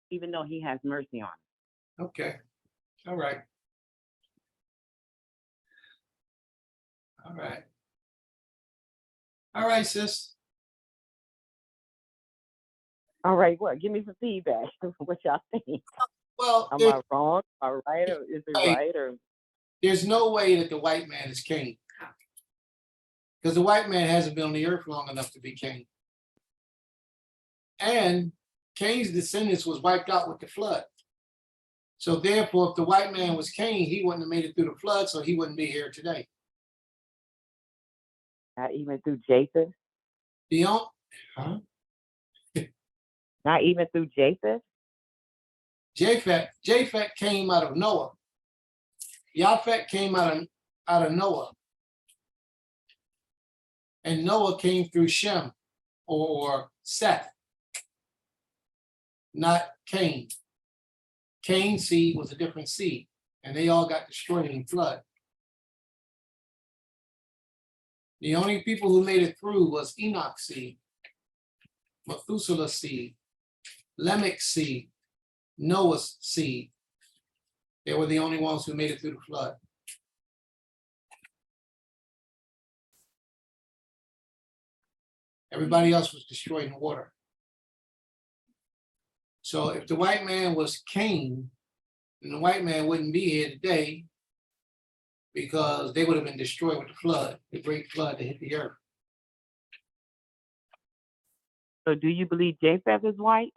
even though he has mercy on us. Okay. All right. All right. All right, sis. All right, what? Give me some feedback. What y'all think? Well, am I wrong? Am I right? Or is it right? Or there's no way that the white man is Cain. Because the white man hasn't been on the earth long enough to be Cain. And Cain's descendants was wiped out with the flood. So therefore, if the white man was Cain, he wouldn't have made it through the flood, so he wouldn't be here today. Not even through Japheth? Not even through Japheth? Japheth came out of Noah. Japheth came out of Noah. And Noah came through Shem or Seth, not Cain. Cain's seed was a different seed, and they all got destroyed in the flood. The only people who made it through was Enoch's seed, Methuselah's seed, Lamech's seed, Noah's seed. They were the only ones who made it through the flood. Everybody else was destroyed in water. So if the white man was Cain, then the white man wouldn't be here today, because they would have been destroyed with the flood, the great flood that hit the earth. So do you believe Japheth is white?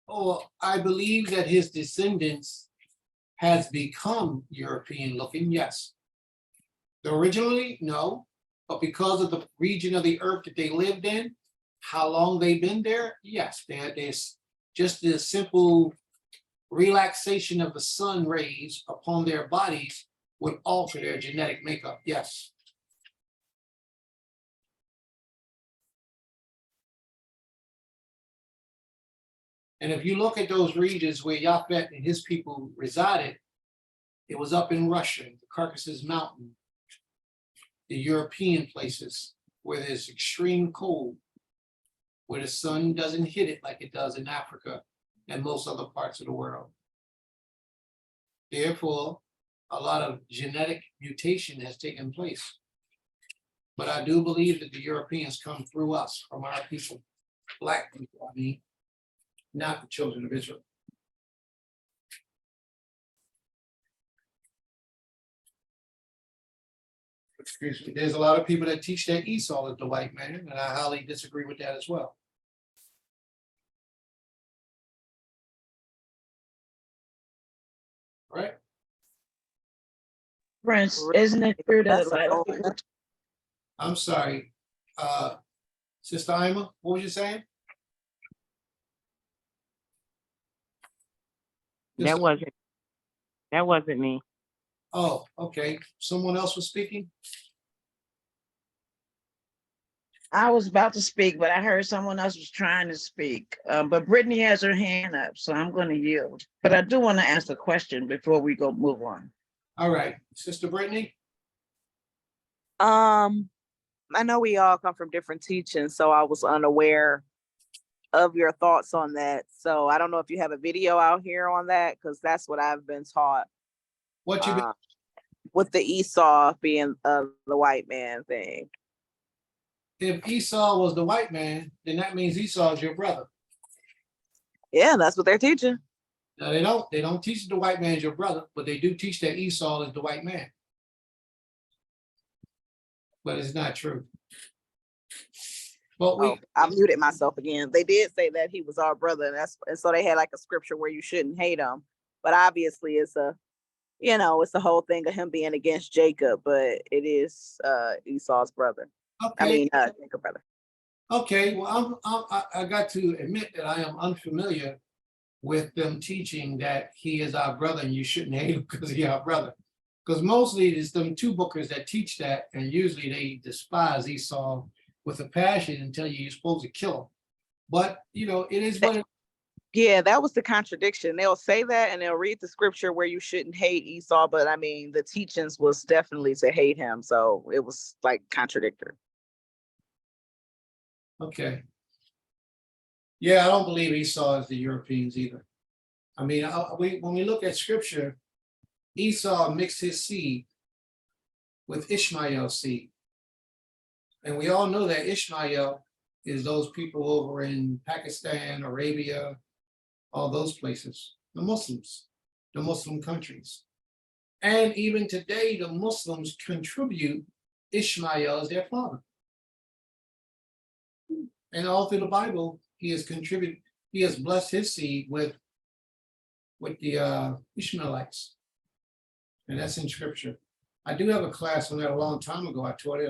Oh, I believe that his descendants has become European looking, yes. Originally, no, but because of the region of the earth that they lived in, how long they've been there, yes. There's just the simple relaxation of the sun rays upon their bodies would alter their genetic makeup, yes. And if you look at those regions where Japheth and his people resided, it was up in Russia, the Caucasus Mountain, the European places where there's extreme cold, where the sun doesn't hit it like it does in Africa and most other parts of the world. Therefore, a lot of genetic mutation has taken place. But I do believe that the Europeans come through us, from our people, Black people, I mean, not the children of Israel. Excuse me, there's a lot of people that teach that Esau is the white man, and I highly disagree with that as well. Right? Prince, isn't it true that That's a a lot of whole- people, I'm sorry, Sister Ima, what was you saying? That wasn't me. Oh, okay, someone else was speaking? I was about to speak, but I heard someone else was trying to speak. But Brittany has her hand up, so I'm going to yield. But I do want to ask a question before we go move on. All right, Sister Brittany? I know we all come from different teachings, so I was unaware of your thoughts on that. So I don't know if you have a video out here on that, because that's what I've been taught. What you been? With the Esau being the white man thing. If Esau was the white man, then that means Esau is your brother. Yeah, that's what they're teaching. No, they don't teach the white man is your brother, but they do teach that Esau is the white man. But it's not true. But I muted myself again. They did say that he was our brother, and so they had like a scripture where you shouldn't hate him. But obviously it's it's the whole thing of him being against Jacob, but it is Esau's brother. Okay. I mean, Jacob brother. Okay, well, I got to admit that I am unfamiliar with them teaching that he is our brother and you shouldn't hate him because he's our brother. Because mostly it's them two bookers that teach that, and usually they despise Esau with a passion and tell you you're supposed to kill him. But, it is what it. Yeah, that was the contradiction. They'll say that and they'll read the scripture where you shouldn't hate Esau, but I mean, the teachings was definitely to hate him. So it was like contradictory. Okay. Yeah, I don't believe Esau is the Europeans either. I mean, when we look at scripture, Esau mixed his seed with Ishmael's seed. And we all know that Ishmael is those people over in Pakistan, Arabia, all those places, the Muslims, the Muslim countries. And even today, the Muslims contribute Ishmael as their father. And all through the Bible, he has contributed, he has blessed his seed with the Ishmaelites. And that's in scripture. I do have a class on that a long time ago. I taught it.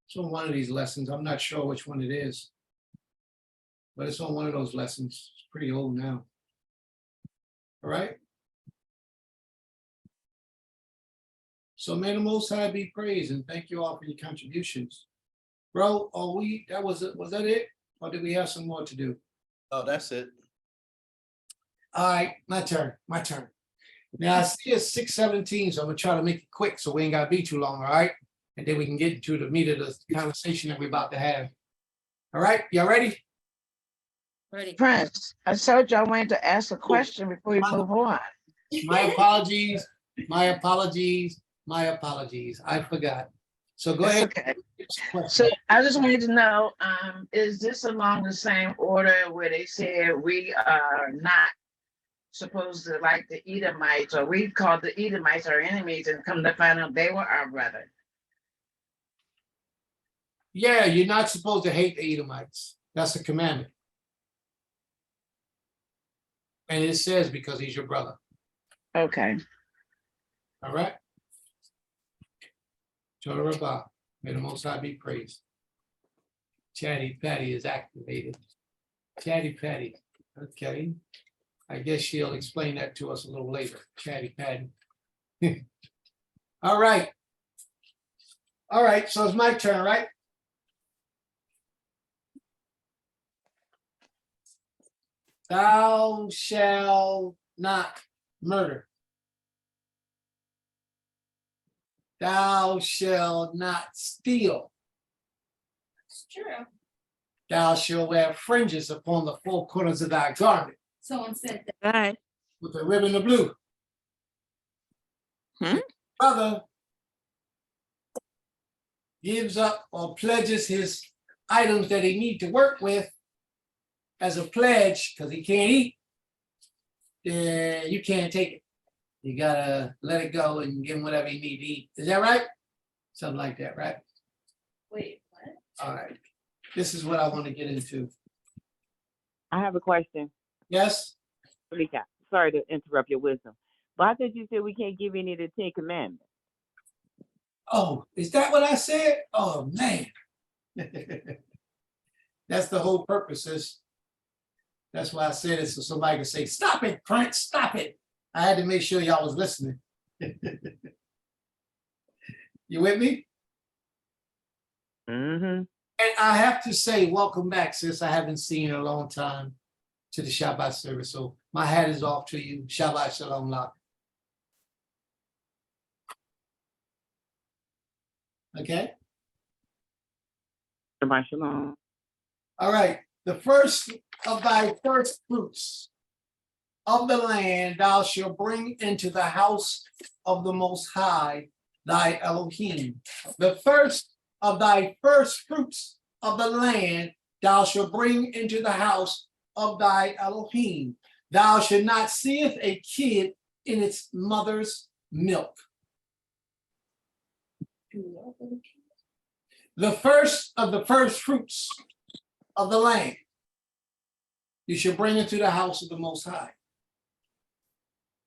It's on one of these lessons. I'm not sure which one it is, but it's on one of those lessons. It's pretty old now. All right. So may the Most High be praised, and thank you all for your contributions. Bro, was that it? Or did we have some more to do? Oh, that's it. All right, my turn. Now I see it's 6:17, so I'm gonna try to make it quick so we ain't gotta be too long, all right? And then we can get into the meat of the conversation that we're about to have. All right, y'all ready? Ready. Prince, I told you I wanted to ask a question before we move on. My apologies, my apologies, my apologies. I forgot. So go It's ahead. okay. So I just wanted to know, is this along the same order where they said we are not supposed to like the Edomites, or we called the Edomites our enemies, and come to find out they were our brother? Yeah, you're not supposed to hate the Edomites. That's a commandment. And it says because he's your brother. Okay. All right. Torah Rabbah, may the Most High be praised. Chatty Patty is activated. Chatty Patty, okay. I guess she'll explain that to us a little later. Chatty Patty. All right. All right, so it's my turn, right? Thou shalt not murder. Thou shalt not steal. It's true. Thou shalt wear fringes upon the four corners of thy garment. Someone said that. All right. With a ribbon of blue. Brother gives up or pledges his items that he need to work with as a pledge because he can't eat, then you can't take it. You gotta let it go and give him whatever he need to eat. Is that right? Something like that, right? Wait, what? All right. This is what I want to get into. I have a question. Yes? Malika, sorry to interrupt your wisdom, but I thought you said we can't give any of the 10 Commandments. Oh, is that what I said? Oh, man. That's the whole purpose. That's why I said it, so somebody can say, stop it, Prince, stop it. I had to make sure y'all was listening. You with me? Mm-hmm. And I have to say, welcome back, sis. I haven't seen you in a long time to the Shabbat service. So my hat is off to you. Shabbat Shalom Lak. Okay? Shabbat shalom. All right. The first of thy first fruits of the land thou shalt bring into the house of the Most High, thy Elohim. The first of thy first fruits of the land thou shalt bring into the house of thy Elohim. Thou shalt not seeth a kid in its mother's milk. The first of the first fruits of the land you should bring into the house of the Most High.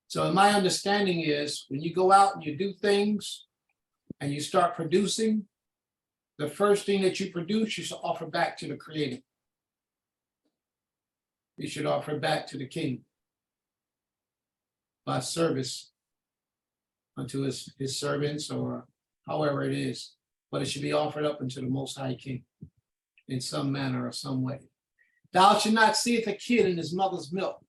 So my understanding is when you go out and you do things and you start producing, the first thing that you produce, you should offer back to the Creator. You should offer back to the King by service unto his servants or however it is, but it should be offered up unto the Most High King in some manner or some way. Thou shalt not seeth a kid in his mother's milk.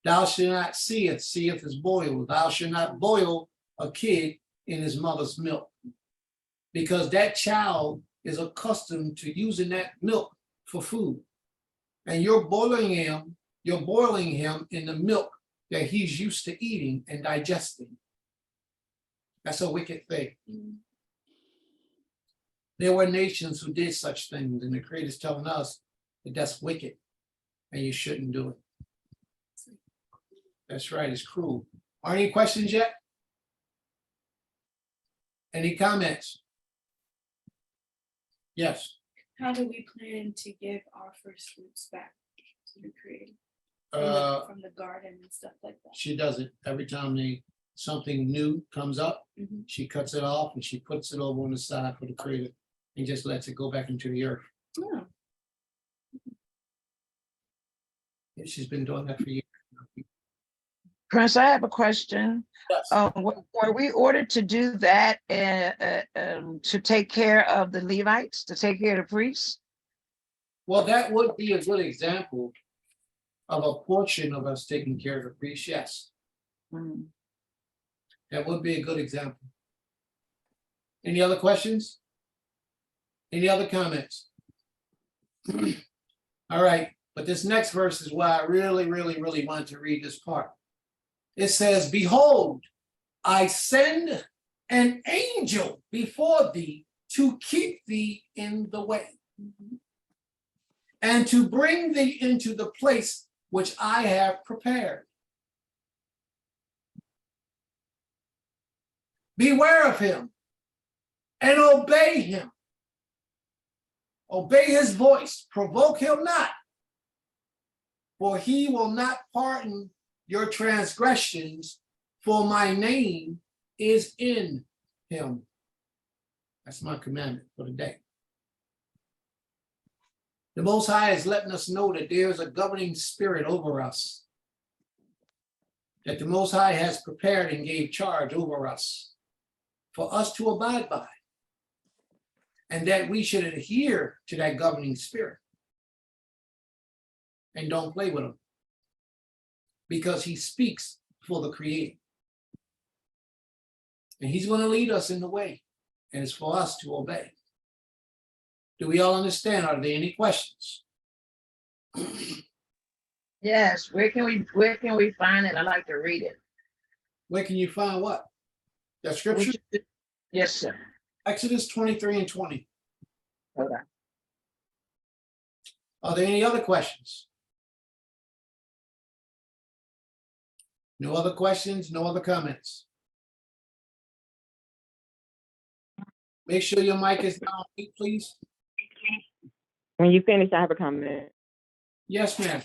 Thou shalt not seeth is boiled. Thou shalt not boil a kid in his mother's milk, because that child is accustomed to using that milk for food. And you're boiling him in the milk that he's used to eating and digesting. That's a wicked thing. There were nations who did such things, and the Creator's telling us that that's wicked and you shouldn't do it. That's right, it's cruel. Are any questions yet? Any comments? Yes. How do we plan to give our first fruits back to the Creator? From the garden and stuff like that. She does it every time something new comes up. She cuts it off and she puts it over on the side for the Creator and just lets it go back into the earth. Oh. She's been doing that for years. Prince, I have a question. Yes. Were we ordered to do that to take care of the Levites, to take care of the priests? Well, that would be a good example of a portion of us taking care of the priest, yes. Mm. That would be a good example. Any other questions? Any other comments? All right, but this next verse is why I really wanted to read this part. It says, behold, I send an angel before thee to keep thee in the way and to bring thee into the place which I have prepared. Beware of him and obey him. Obey his voice, provoke him not, for he will not pardon your transgressions, for my name is in him. That's my commandment for the day. The Most High is letting us know that there's a governing spirit over us, that the Most High has prepared and gave charge over us for us to abide by, and that we should adhere to that governing spirit and don't play with him, because he speaks for the Creator. And he's going to lead us in the way, and it's for us to obey. Do we all understand? Are there any questions? Yes, where can we find it? I like to read it. Where can you find what? That scripture? Yes, sir. Exodus 23 and 20. Okay. Are there any other questions? No other questions, no other comments? Make sure your mic is on, please. When you finish, I have a comment. Yes, ma'am.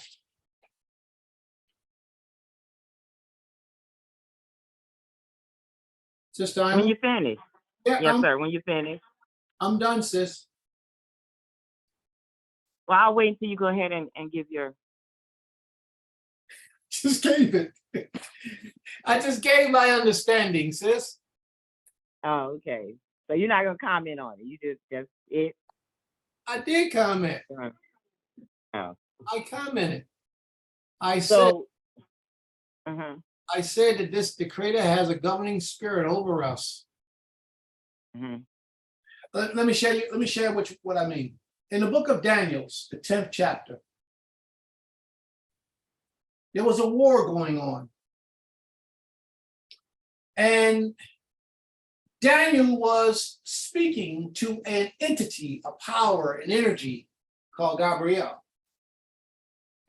Sister, When you finish. Yeah, Yes, sir. When you finish. I'm done, sis. Well, I'll wait until you go ahead and give your. Just gave it. I just gave my understanding, sis. Oh, okay. So you're not gonna comment on it. You just it. I did comment. Oh. I commented. I So. I said that the Creator has a governing spirit over us. Let me share what I mean. In the book of Daniel, the 10th chapter, there was a war going on. And Daniel was speaking to an entity, a power, an energy called Gabriel.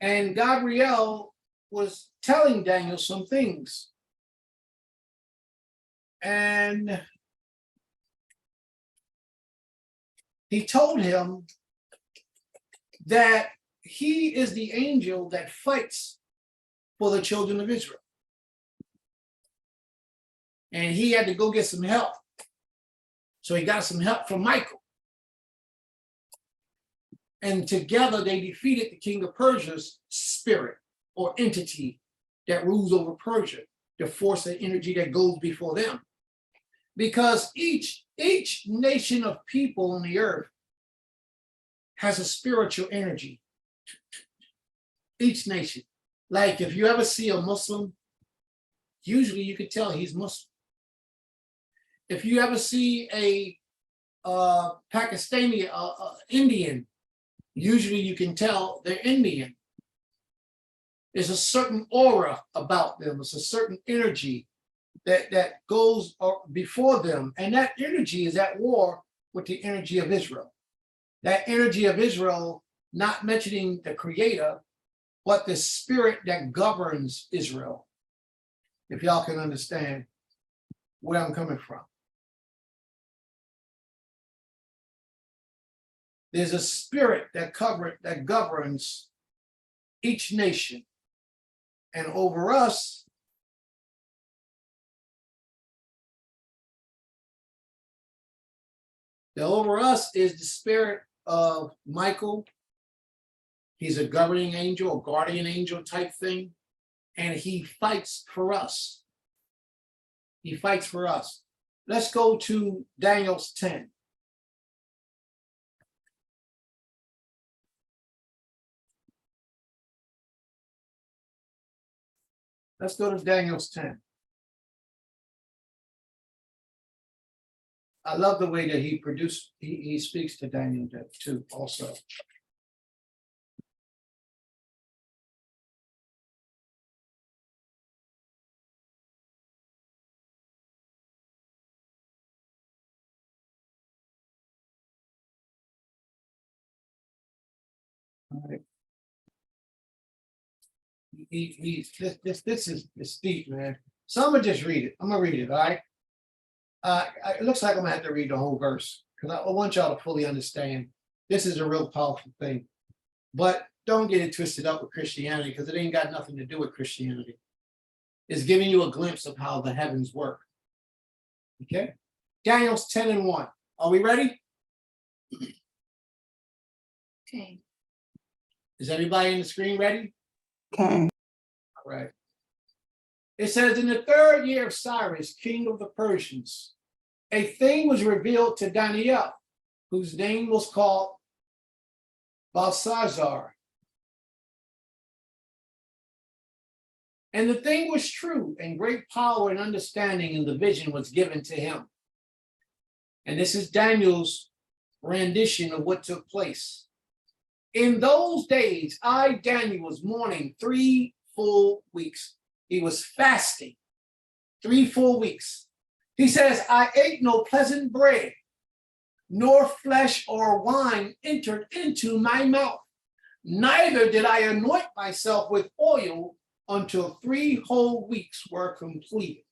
And Gabriel was telling Daniel some things. And he told him that he is the angel that fights for the children of Israel. And he had to go get some help. So he got some help from Michael. And together they defeated the king of Persia's spirit or entity that rules over Persia, the force and energy that goes before them. Because each nation of people on the earth has a spiritual energy. Each nation. Like if you ever see a Muslim, usually you could tell he's Muslim. If you ever see a Pakistani, Indian, usually you can tell they're Indian. There's a certain aura about them. It's a certain energy that goes before them. And that energy is at war with the energy of Israel. That energy of Israel, not mentioning the Creator, but the spirit that governs Israel. If y'all can understand where I'm coming from. There's a spirit that governs each nation. And over us, is the spirit of Michael. He's a governing angel, a guardian angel type thing. and he fights for us. He fights for us. Let's go to Daniel's 10. Let's go to Daniel's 10. I love the way that he speaks to Daniel too, also. All right. This is deep, man. So I'm gonna just read it. I'm gonna read it, all right? It looks like I'm gonna have to read the whole verse because I want y'all to fully understand. This is a real powerful thing. But don't get it twisted up with Christianity because it ain't got nothing to do with Christianity. It's giving you a glimpse of how the heavens work. Okay? Daniel's 10:1. Are we ready? Okay. Is everybody in the screen ready? Okay. All right. It says, in the 3rd year of Cyrus, king of the Persians, a thing was revealed to Daniel, whose name was called Belshazzar. And the thing was true, and great power and understanding in the vision was given to him. And this is Daniel's rendition of what took place. In those days, I, Daniel, was mourning 3 full weeks. He was fasting 3 full weeks. He says, I ate no pleasant bread, nor flesh or wine entered into my mouth. Neither did I anoint myself with oil until 3 whole weeks were completed.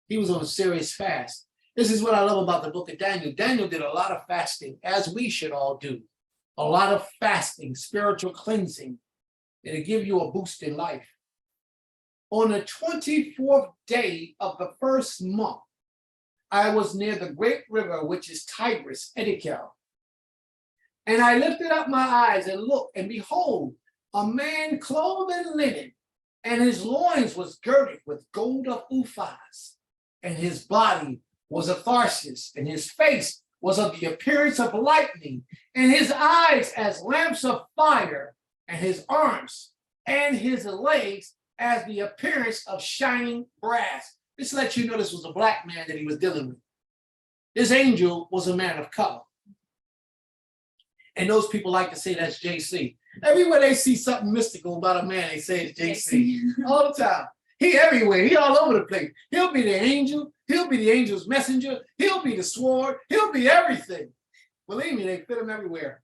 He was on a serious fast. This is what I love about the book of Daniel. Daniel did a lot of fasting, as we should all do. A lot of fasting, spiritual cleansing. It'll give you a boost in life. On the 24th day of the 1st month, I was near the great river, which is Tigris, Edikel. And I lifted up my eyes and looked, and behold, a man clothed in linen, and his loins was girded with gold of Uphaz, and his body was a Tharsis, and his face was of the appearance of lightning, and his eyes as lamps of fire, and his arms and his legs as the appearance of shining brass. This lets you know this was a black man that he was dealing with. This angel was a man of color. And those people like to say that's JC. Everywhere they see something mystical about a man, they say it's JC. All the time. He everywhere. He all over the place. He'll be the angel. He'll be the angel's messenger. He'll be the sword. He'll be everything. Believe me, they fit him everywhere.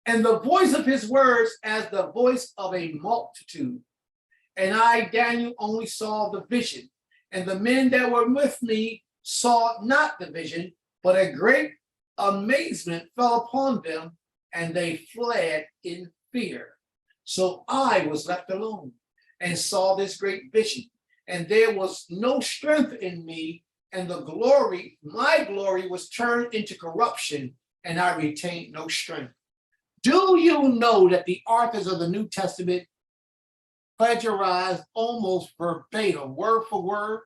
And the voice of his words as the voice of a multitude. And I, Daniel, only saw the vision. And the men that were with me saw not the vision, but a great amazement fell upon them, and they fled in fear. So I was left alone and saw this great vision, and there was no strength in me, and the glory, my glory, was turned into corruption, and I retained no strength. Do you know that the authors of the New Testament plagiarized almost verbatim, word for word,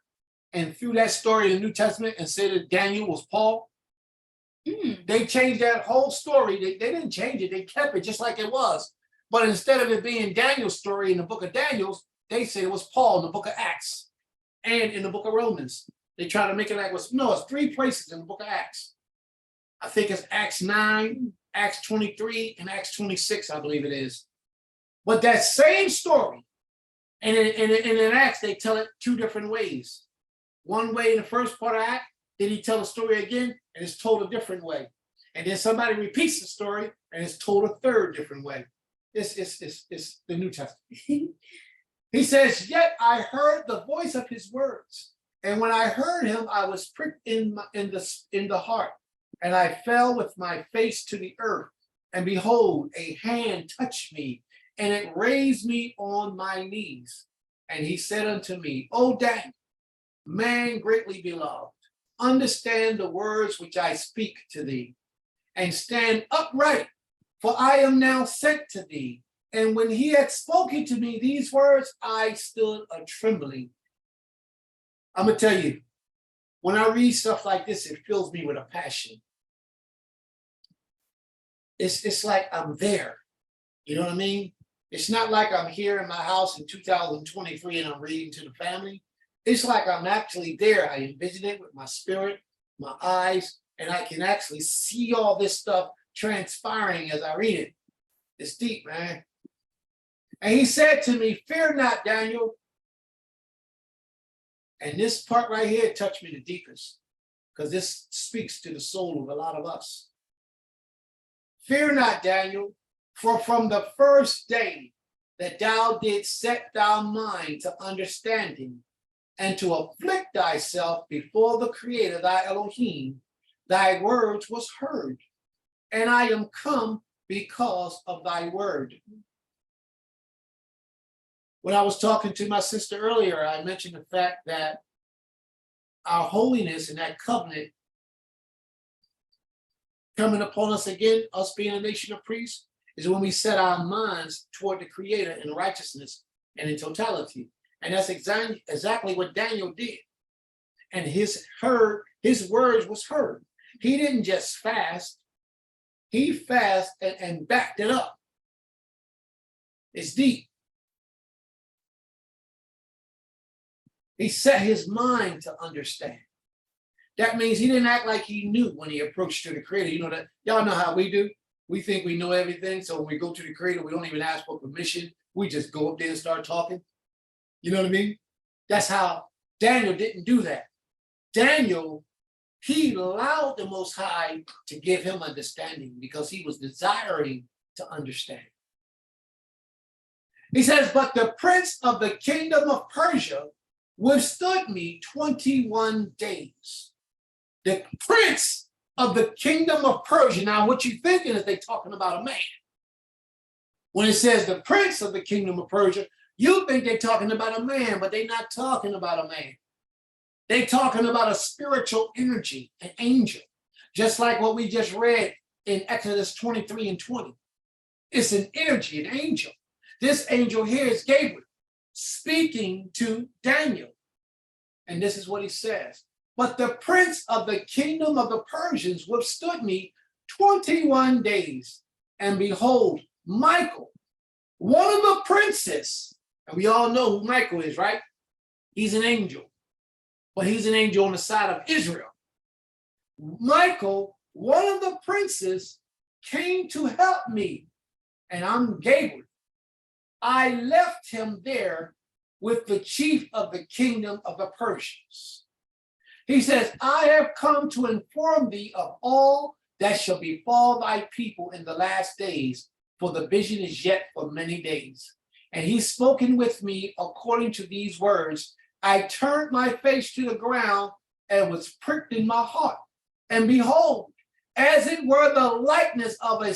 and threw that story in the New Testament and said that Daniel was Paul? They changed that whole story. They didn't change it. They kept it just like it was. But instead of it being Daniel's story in the book of Daniel, they said it was Paul in the book of Acts and in the book of Romans. They try to make it like it was, no, it's 3 places in the book of Acts. I think it's Acts 9, Acts 23, and Acts 26, I believe it is. But that same story, and in Acts, they tell it 2 different ways. One way in the first part of Acts, then he tell the story again, and it's told a different way. And then somebody repeats the story, and it's told a 3rd different way. It's the New Testament. He says, yet I heard the voice of his words. And when I heard him, I was pricked in the heart. And I fell with my face to the earth. And behold, a hand touched me, and it raised me on my knees. And he said unto me, O Daniel, man greatly beloved, understand the words which I speak to thee, and stand upright, for I am now sent to thee. And when he had spoken to me these words, I stood a trembling. I'm gonna tell you, when I read stuff like this, it fills me with a passion. It's like I'm there. You know what I mean? It's not like I'm here in my house in 2023 and I'm reading to the family. It's like I'm actually there. I envision it with my spirit, my eyes, and I can actually see all this stuff transpiring as I read it. It's deep, man. And he said to me, fear not, Daniel. And this part right here touched me the deepest, because this speaks to the soul of a lot of us. Fear not, Daniel, for from the first day that thou didst set thy mind to understanding and to afflict thyself before the Creator, thy Elohim, thy words was heard, and I am come because of thy word. When I was talking to my sister earlier, I mentioned the fact that our holiness and that covenant coming upon us again, us being a nation of priests, is when we set our minds toward the Creator in righteousness and in totality. And that's exactly what Daniel did. And his words was heard. He didn't just fast, he fasted and backed it up. It's deep. He set his mind to understand. That means he didn't act like he knew when he approached to the Creator. You know that, y'all know how we do. We think we know everything. So when we go to the Creator, we don't even ask for permission. We just go up there and start talking. You know what I mean? That's how Daniel didn't do that. Daniel, he allowed the Most High to give him understanding because he was desiring to understand. He says, but the prince of the kingdom of Persia withstood me 21 days. The prince of the kingdom of Persia. Now, what you thinking is they talking about a man. When it says the prince of the kingdom of Persia, you think they're talking about a man, but they're not talking about a man. They're talking about a spiritual energy, an angel, just like what we just read in Exodus 23 and 20. It's an energy, an angel. This angel here is Gabriel speaking to Daniel. And this is what he says. But the prince of the kingdom of the Persians withstood me 21 days. And behold, Michael, one of the princes, and we all know who Michael is, right? He's an angel. But he's an angel on the side of Israel. Michael, one of the princes, came to help me. And I'm Gabriel. I left him there with the chief of the kingdom of the Persians. He says, I have come to inform thee of all that shall befall thy people in the last days, for the vision is yet for many days. And he's spoken with me according to these words. I turned my face to the ground and was pricked in my heart. And behold, as it were the likeness of a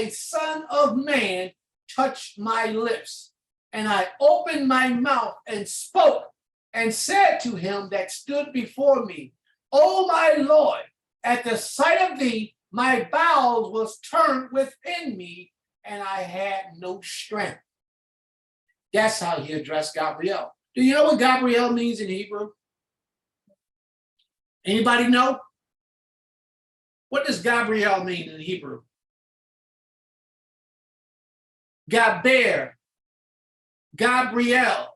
son of man touched my lips. And I opened my mouth and spoke and said to him that stood before me, O my Lord, at the sight of thee, my bowels was turned within me, and I had no strength. That's how he addressed Gabriel. Do you know what Gabriel means in Hebrew? Anybody know? What does Gabriel mean in Hebrew? Gaber, Gabriel.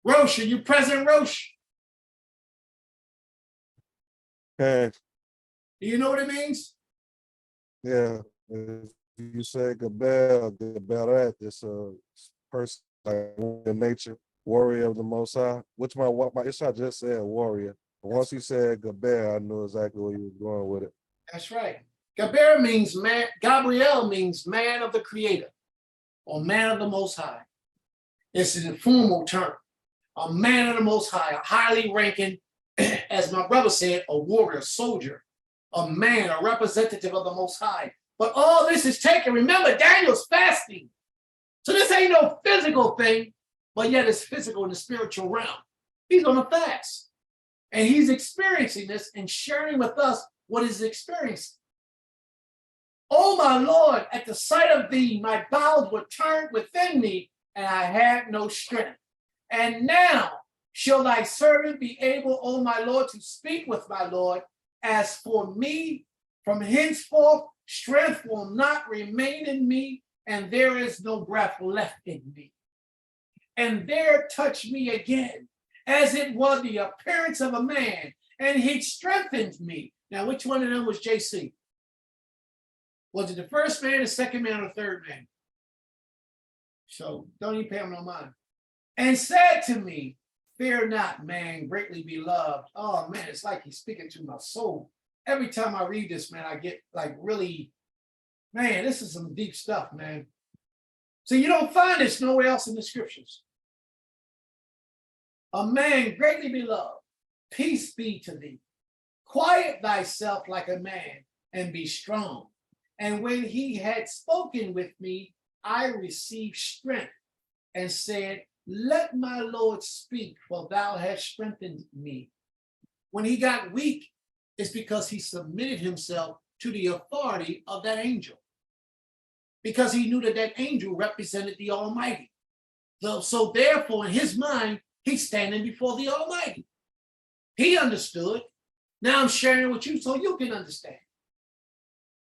Rosh, are you present, Rosh? Okay. Do you know what it means? Yeah. If you say Gabel, it's a person like in nature, warrior of the Most High. Which my Ishai just said warrior. But once you said Gabel, I knew exactly where you were going with it. That's right. Gaber means man. Gabriel means man of the Creator or man of the Most High. It's an informal term. A man of the Most High, a highly ranking, as my brother said, a warrior, soldier, a man, a representative of the Most High. But all this is taken. Remember, Daniel's fasting. So this ain't no physical thing, but yet it's physical in the spiritual realm. He's on a fast. And he's experiencing this and sharing with us what he's experiencing. O my Lord, at the sight of thee, my bowels were turned within me, and I had no strength. And now shall thy servant be able, O my Lord, to speak with my Lord. As for me, from henceforth, strength will not remain in me, and there is no breath left in me. And there touched me again, as it was the appearance of a man, and he strengthened me. Now, which one of them was JC? Was it the first man, the second man, or the third man? So don't even pay him no mind. And said to me, fear not, man, greatly beloved. Oh man, it's like he's speaking to my soul. Every time I read this, man, I get like really, man, this is some deep stuff, man. So you don't find this nowhere else in the scriptures. A man greatly beloved, peace be to thee. Quiet thyself like a man and be strong. And when he had spoken with me, I received strength and said, let my Lord speak, for thou hast strengthened me. When he got weak, it's because he submitted himself to the authority of that angel. Because he knew that that angel represented the Almighty. So therefore, in his mind, he's standing before the Almighty. He understood. Now I'm sharing with you so you can understand.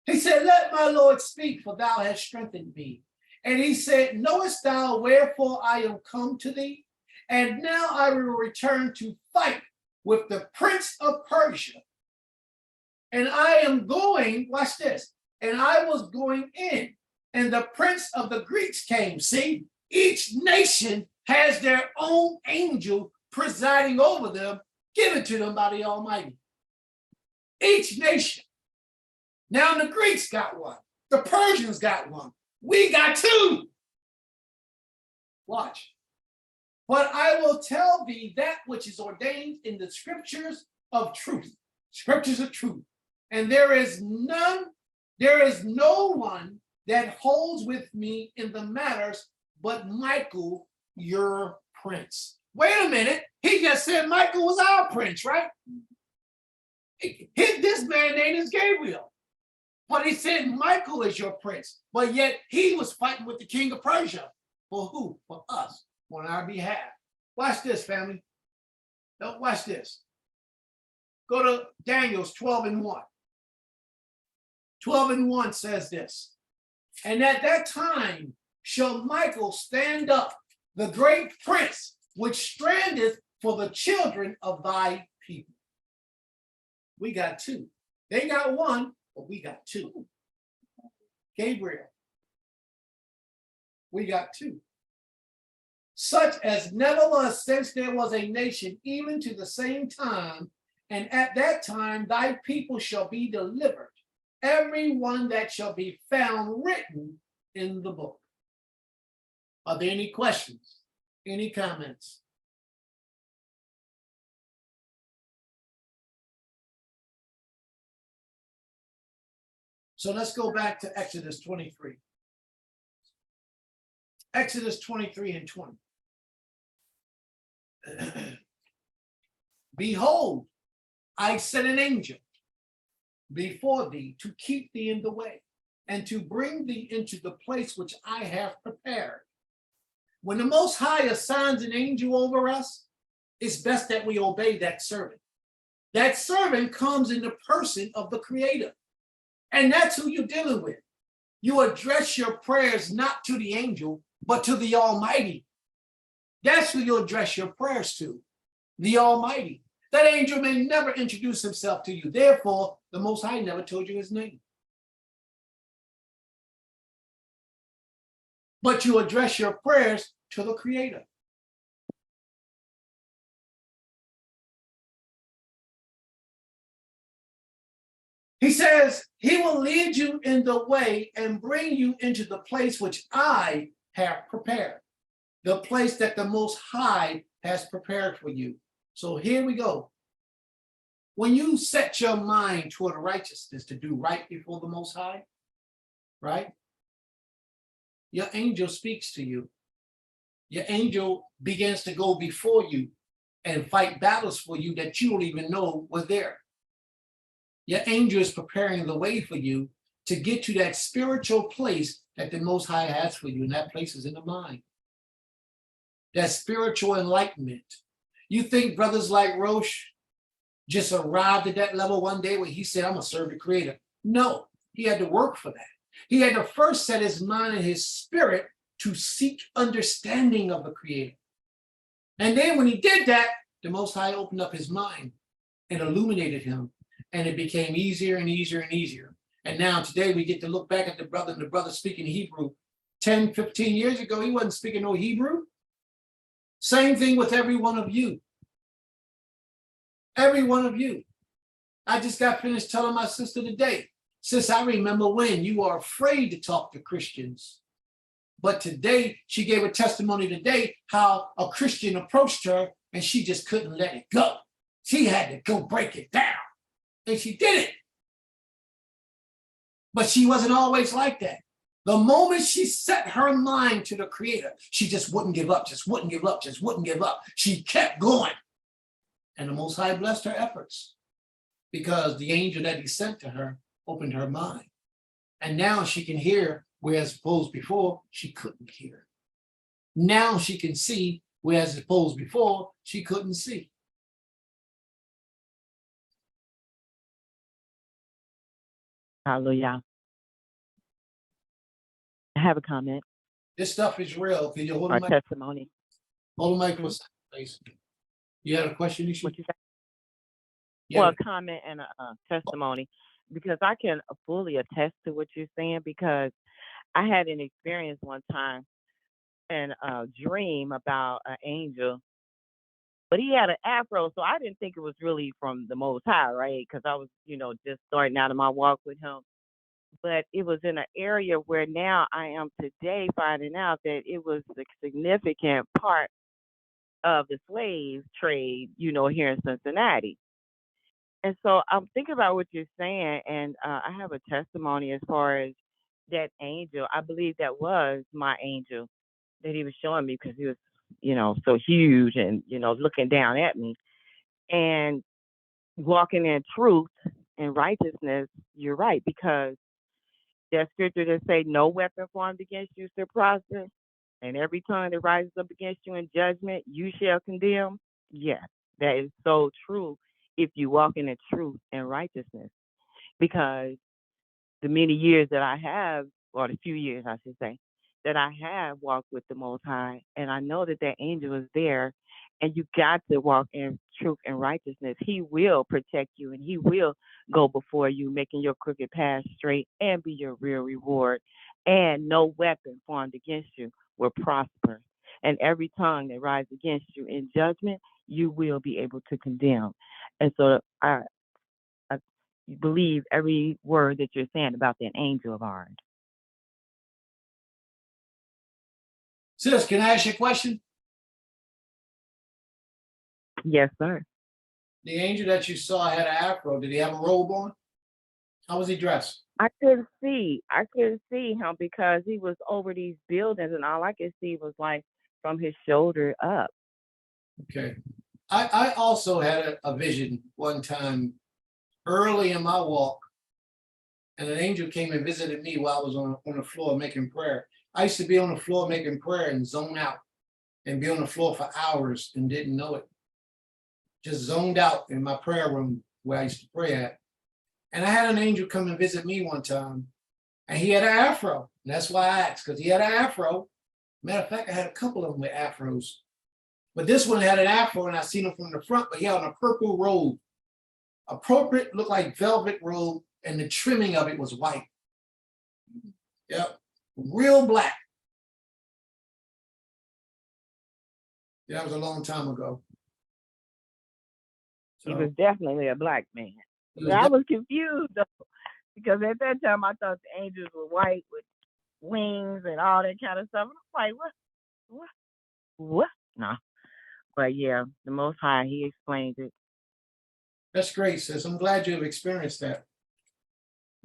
He said, let my Lord speak, for thou hast strengthened me. And he said, knowest thou wherefore I am come to thee? And now I will return to fight with the prince of Persia. And I am going, watch this, and I was going in, and the prince of the Greeks came. See, each nation has their own angel presiding over them, given to them by the Almighty. Each nation. Now the Greeks got one. The Persians got one. We got two. Watch. But I will tell thee that which is ordained in the scriptures of truth. Scriptures of truth. And there is no one that holds with me in the matters but Michael, your prince. Wait a minute. He just said Michael was our prince, right? This man name is Gabriel. But he said Michael is your prince. But yet he was fighting with the king of Persia. For who? For us. On our behalf. Watch this, family. Don't watch this. Go to Daniel's 12:1. 12:1 says this. And at that time shall Michael stand up, the great prince, which strandeth for the children of thy people. We got two. They got one, but we got two. Gabriel. We got two. Such as never was since there was a nation, even to the same time, and at that time thy people shall be delivered, every one that shall be found written in the book. Are there any questions? Any comments? So let's go back to Exodus 23. Exodus 23:20. Behold, I sent an angel before thee to keep thee in the way and to bring thee into the place which I have prepared. When the Most High assigns an angel over us, it's best that we obey that servant. That servant comes in the person of the Creator. And that's who you're dealing with. You address your prayers not to the angel, but to the Almighty. That's who you address your prayers to, the Almighty. That angel may never introduce himself to you. Therefore, the Most High never told you his name. But you address your prayers to the Creator. He says, he will lead you in the way and bring you into the place which I have prepared. The place that the Most High has prepared for you. So here we go. When you set your mind toward righteousness to do right before the Most High, right? Your angel speaks to you. Your angel begins to go before you and fight battles for you that you don't even know were there. Your angel is preparing the way for you to get to that spiritual place that the Most High has for you, and that place is in the mind. That spiritual enlightenment. You think brothers like Roche just arrived at that level one day where he said, I'm gonna serve the Creator? No, he had to work for that. He had to first set his mind and his spirit to seek understanding of the Creator. And then when he did that, the Most High opened up his mind and illuminated him, and it became easier and easier and easier. And now today we get to look back at the brother, and the brother speaking Hebrew. 10, 15 years ago, he wasn't speaking no Hebrew. Same thing with every one of you. Every one of you. I just got finished telling my sister today, sis, I remember when you were afraid to talk to Christians. But today, she gave a testimony today how a Christian approached her and she just couldn't let it go. She had to go break it down. And she did it. But she wasn't always like that. The moment she set her mind to the Creator, she just wouldn't give up, just wouldn't give up, just wouldn't give up. She kept going. And the Most High blessed her efforts because the angel that he sent to her opened her mind. And now she can hear, whereas opposed before, she couldn't hear. Now she can see, whereas opposed before, she couldn't see. Hallelujah. I have a comment This stuff is real. Can you hold or the mic? testimony. Hold the mic for a second, please. You had a question, Nishi? What you say? You Well, had a comment and a testimony, because I can fully attest to what you're saying, because I had an experience one time and a dream about an angel, but he had an afro, so I didn't think it was really from the Most High, right? Because I was, just starting out in my walk with him. But it was in an area where now I am today finding out that it was a significant part of the slave trade, here in Cincinnati. And so I'm thinking about what you're saying, and I have a testimony as far as that angel. I believe that was my angel that he was showing me, because he was, so huge and, looking down at me and walking in truth and righteousness. You're right, because that scripture that say no weapon formed against you shall prosper, and every tongue that rises up against you in judgment, you shall condemn. Yes, that is so true if you walk in the truth and righteousness. Because the many years that I have, or the few years I should say, that I have walked with the Most High, and I know that that angel is there, and you got to walk in truth and righteousness. He will protect you, and he will go before you, making your crooked path straight and be your real reward. And no weapon formed against you will prosper. And every tongue that rises against you in judgment, you will be able to condemn. And so I believe every word that you're saying about that angel of ours. Sis, can I ask you a question? Yes, sir. The angel that you saw had an afro. Did he have a robe on? How was he dressed? I couldn't see him because he was over these buildings, and all I could see was like from his shoulder up. Okay. I also had a vision one time early in my walk, and an angel came and visited me while I was on the floor making prayer. I used to be on the floor making prayer and zone out and be on the floor for hours and didn't know it. Just zoned out in my prayer room where I used to pray at. And I had an angel come and visit me one time, and he had an afro. And that's why I asked, because he had an afro. Matter of fact, I had a couple of them with afros. But this one had an afro, and I seen him from the front, but he had on a purple robe. Appropriate, looked like velvet robe, and the trimming of it was white. Yep, real black. Yeah, that was a long time ago. He was definitely a black man. He was I was confused though, because at that time I thought the angels were white with wings and all that kind of stuff. I'm like, what? No. But yeah, the Most High, he explained it. That's great, sis. I'm glad you have experienced that.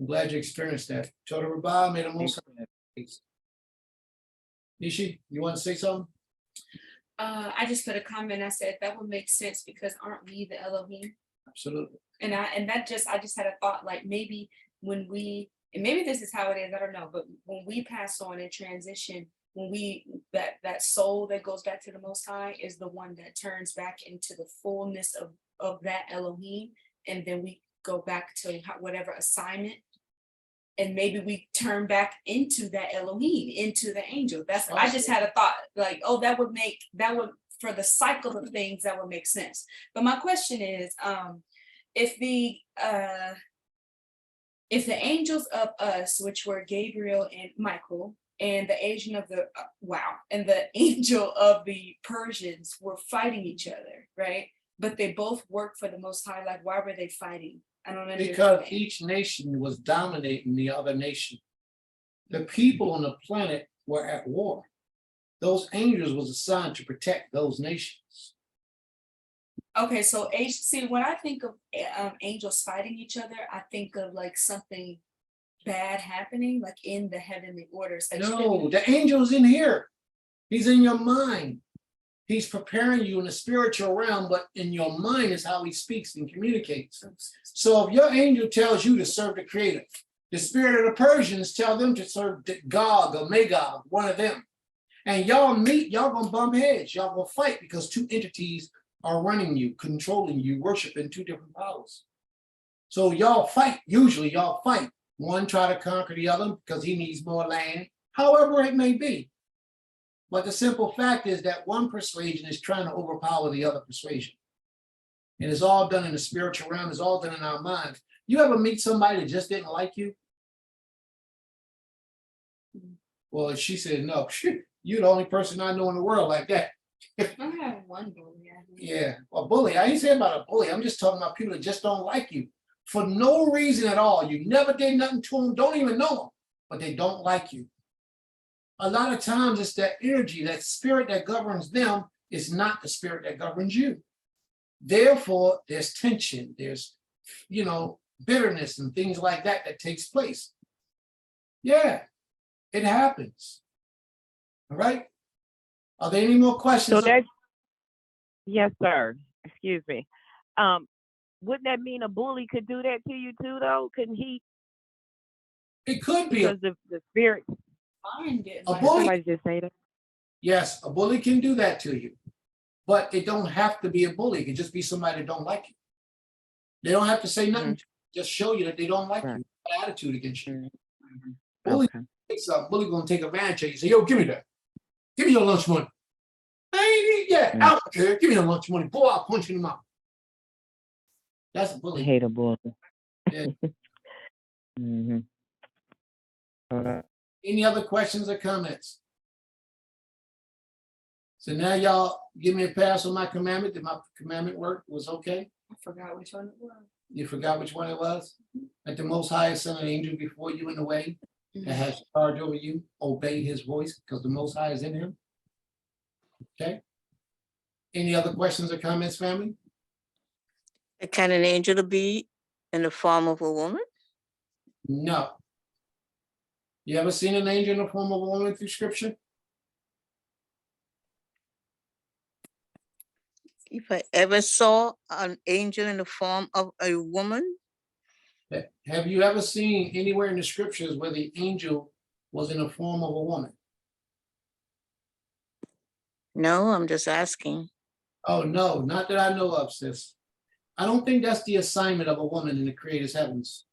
I'm glad you experienced that. Total Rabbi made the most. Nishi, you want to say something? I just put a comment. I said that would make sense because aren't we the Elohim? Absolutely. And I just had a thought, like maybe when we and maybe this is how it is, I don't know, but when we pass on and transition, when we, that soul that goes back to the Most High is the one that turns back into the fullness of that Elohim, and then we go back to whatever assignment, and maybe we turn back into that Elohim, into the angel. That's, I just had a thought, like, oh, that would for the cycle of things, that would make sense. But my question is, if the angels of us, which were Gabriel and Michael, and the agent of the and the angel of the Persians were fighting each other, right? But they both work for the Most High. Like, why were they fighting? I don't understand. Because each nation was dominating the other nation. The people on the planet were at war. Those angels was assigned to protect those nations. Okay, so see, when I think of angels fighting each other, I think of like something bad happening, like in the heavenly orders. Like, No, the angel's in here. He's in your mind. He's preparing you in the spiritual realm, but in your mind is how he speaks and communicates. So if your angel tells you to serve the Creator, the spirit of the Persians tell them to serve Gog or Magog, one of them. And y'all meet, y'all gonna bump heads, y'all gonna fight because two entities are running you, controlling you, worshiping two different powers. So y'all fight, usually y'all fight. One try to conquer the other because he needs more land, however it may be. But the simple fact is that one persuasion is trying to overpower the other persuasion. And it's all done in the spiritual realm, it's all done in our minds. You ever meet somebody that just didn't like you? Well, she said, no, you're the only person I know in the world like that. I have one bully. Yeah, a bully. I ain't saying about a bully. I'm just talking about people that just don't like you for no reason at all. You never did nothing to them, don't even know them, but they don't like you. A lot of times it's that energy, that spirit that governs them is not the spirit that governs you. Therefore, there's tension, there's, bitterness and things like that that takes place. Yeah, it happens. All right. Are there any more questions? So that, yes, sir. Excuse me. Wouldn't that mean a bully could do that to you too, though? Couldn't he? It could be. Because the spirit. A bully. Somebody just say that. Yes, a bully can do that to you, but it don't have to be a bully. It can just be somebody that don't like you. They don't have to say nothing. Just show you that they don't like you. Attitude against you. Bully, bully gonna take advantage of you. Say, yo, give me that. Give me your lunch money. I don't care. Give me your lunch money. Boy, I'll punch you in the mouth. That's a bully. I hate a bully. Yeah. Any other questions or comments? So now y'all give me a pass on my commandment. Did my commandment work? Was okay? I forgot which one it was. You forgot which one it was? That the Most High sent an angel before you in the way that has charge over you. Obey his voice because the Most High is in him. Okay. Any other questions or comments, family? Can an angel be in the form of a woman? No. You ever seen an angel in the form of a woman through scripture? If I ever saw an angel in the form of a woman. Have you ever seen anywhere in the scriptures where the angel was in the form of a woman? No, I'm just asking. Oh, no, not that I know of, sis. I don't think that's the assignment of a woman in the Creator's heavens.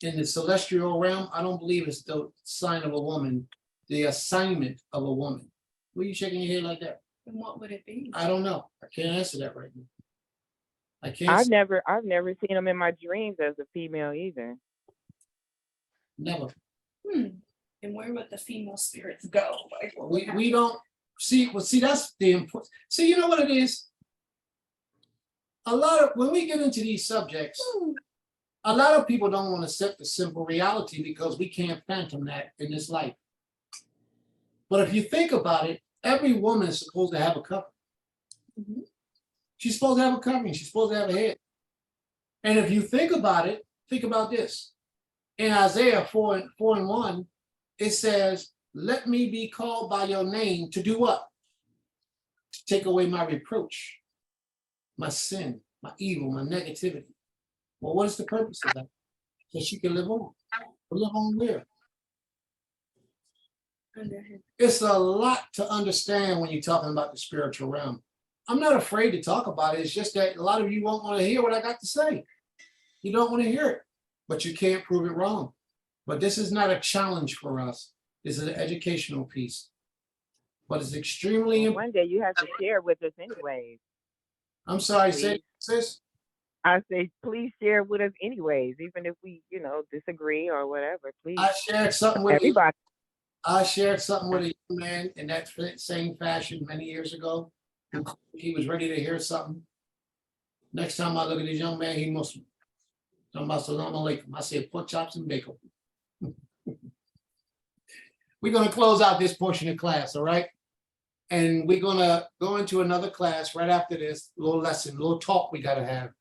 In the celestial realm, I don't believe it's the sign of a woman, the assignment of a woman. What are you shaking your head like that? And what would it be? I don't know. I can't answer that right now. I can't. I've never seen them in my dreams as a female either. Never. And where would the female spirits go? Like, what would We don't see. Well, see, that's the important. See, you know what it is? A lot of when we get into these subjects, a lot of people don't want to accept the simple reality because we can't phantom that in this life. But if you think about it, every woman is supposed to have a covering. She's supposed to have a covering. She's supposed to have a head. And if you think about it, think about this. In Isaiah 4:1, it says, let me be called by your name to do what? To take away my reproach, my sin, my evil, my negativity. Well, what is the purpose of that? So she can live on. A little unclear. Under him. It's a lot to understand when you're talking about the spiritual realm. I'm not afraid to talk about it. It's just that a lot of you won't want to hear what I got to say. You don't want to hear it, but you can't prove it wrong. But this is not a challenge for us. This is an educational piece. But it's extremely Well, important. one day you have to share with us anyways. I'm sorry, say, Please. sis. I say, please share with us anyways, even if we, disagree or whatever. Please, I shared something with you. everybody. I shared something with a young man in that same fashion many years ago. He was ready to hear something. Next time I look at this young man, he must talking about salam alaikum. I said pork chops and bacon. We're gonna close out this portion of class, all right? And we're gonna go into another class right after this, little lesson, little talk we gotta have.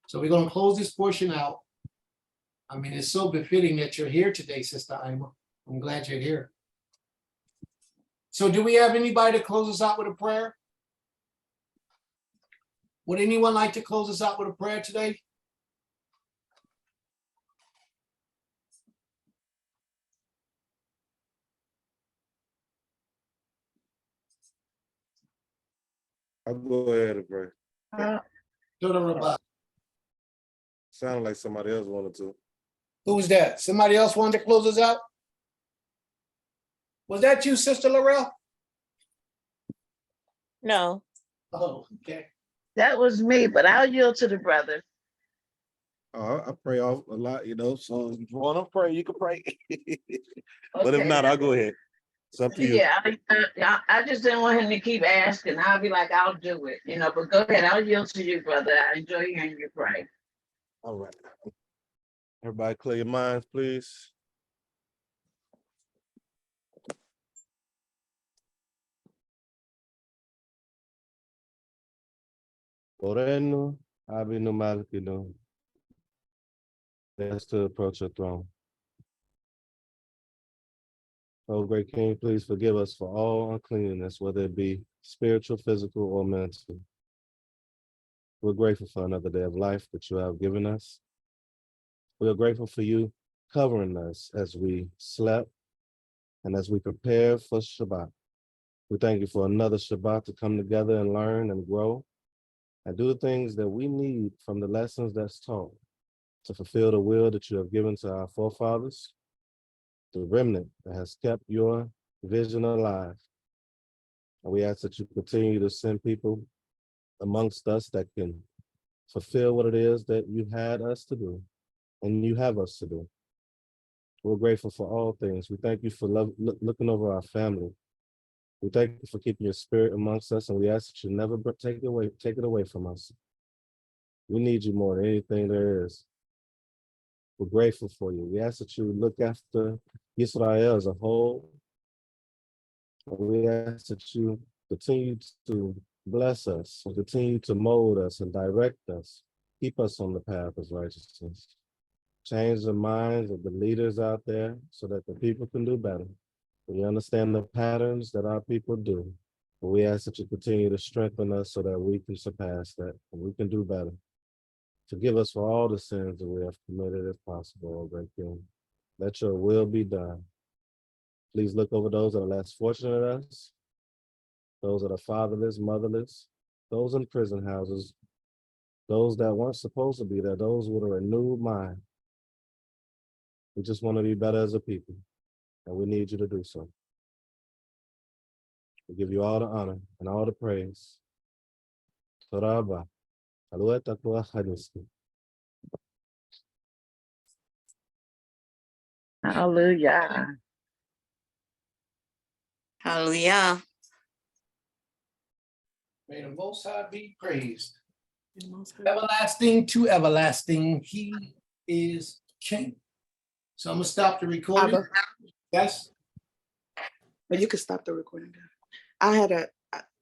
So we're gonna close this portion out. I mean, it's so befitting that you're here today, Sister Ima. I'm glad you're here. So do we have anybody to close us out with a prayer? Would anyone like to close us out with a prayer today? I'll go ahead and pray. Sounded like somebody else wanted to. Who was that? Somebody else wanted to close us out? Was that you, Sister Laurel? No, Oh, okay. that was me, but I'll yield to the brother. I pray off a lot, so if you want to pray, you can pray. But if Okay. not, I'll go ahead. It's up to you. Yeah, I just didn't want him to keep asking. I'll be like, I'll do it, but go ahead. I'll yield to you, brother. I enjoy hearing you pray. All right. Everybody clear your minds, please. Oreno, Abinu Malkino. That's to approach your throne. Oh, great King, please forgive us for all uncleanness, whether it be spiritual, physical, or mental. We're grateful for another day of life that you have given us. We are grateful for you covering us as we slept and as we prepare for Shabbat. We thank you for another Shabbat to come together and learn and grow and do the things that we need from the lessons that's taught to fulfill the will that you have given to our forefathers, the remnant that has kept your vision alive. And we ask that you continue to send people amongst us that can fulfill what it is that you had us to do and you have us to do. We're grateful for all things. We thank you for looking over our family. We thank you for keeping your spirit amongst us, and we ask that you never take it away from us. We need you more than anything there is. We're grateful for you. We ask that you look after Israel as a whole. And we ask that you continue to bless us and continue to mold us and direct us. Keep us on the path of righteousness. Change the minds of the leaders out there so that the people can do better. We understand the patterns that our people do. But we ask that you continue to strengthen us so that we can surpass that and we can do better. Forgive us for all the sins that we have committed if possible, O great King. Let your will be done. Please look over those that are less fortunate than us, those that are fatherless, motherless, those in prison houses, those that weren't supposed to be there, those with a renewed mind. We just want to be better as a people, and we need you to do so. We give you all the honor and all the praise. Toda Rabah. Hallelujah. Hallelujah. May the Most High be praised. Everlasting to everlasting, he is king. So I'm gonna stop the recording. Abba. Yes. But you can stop the recording. I had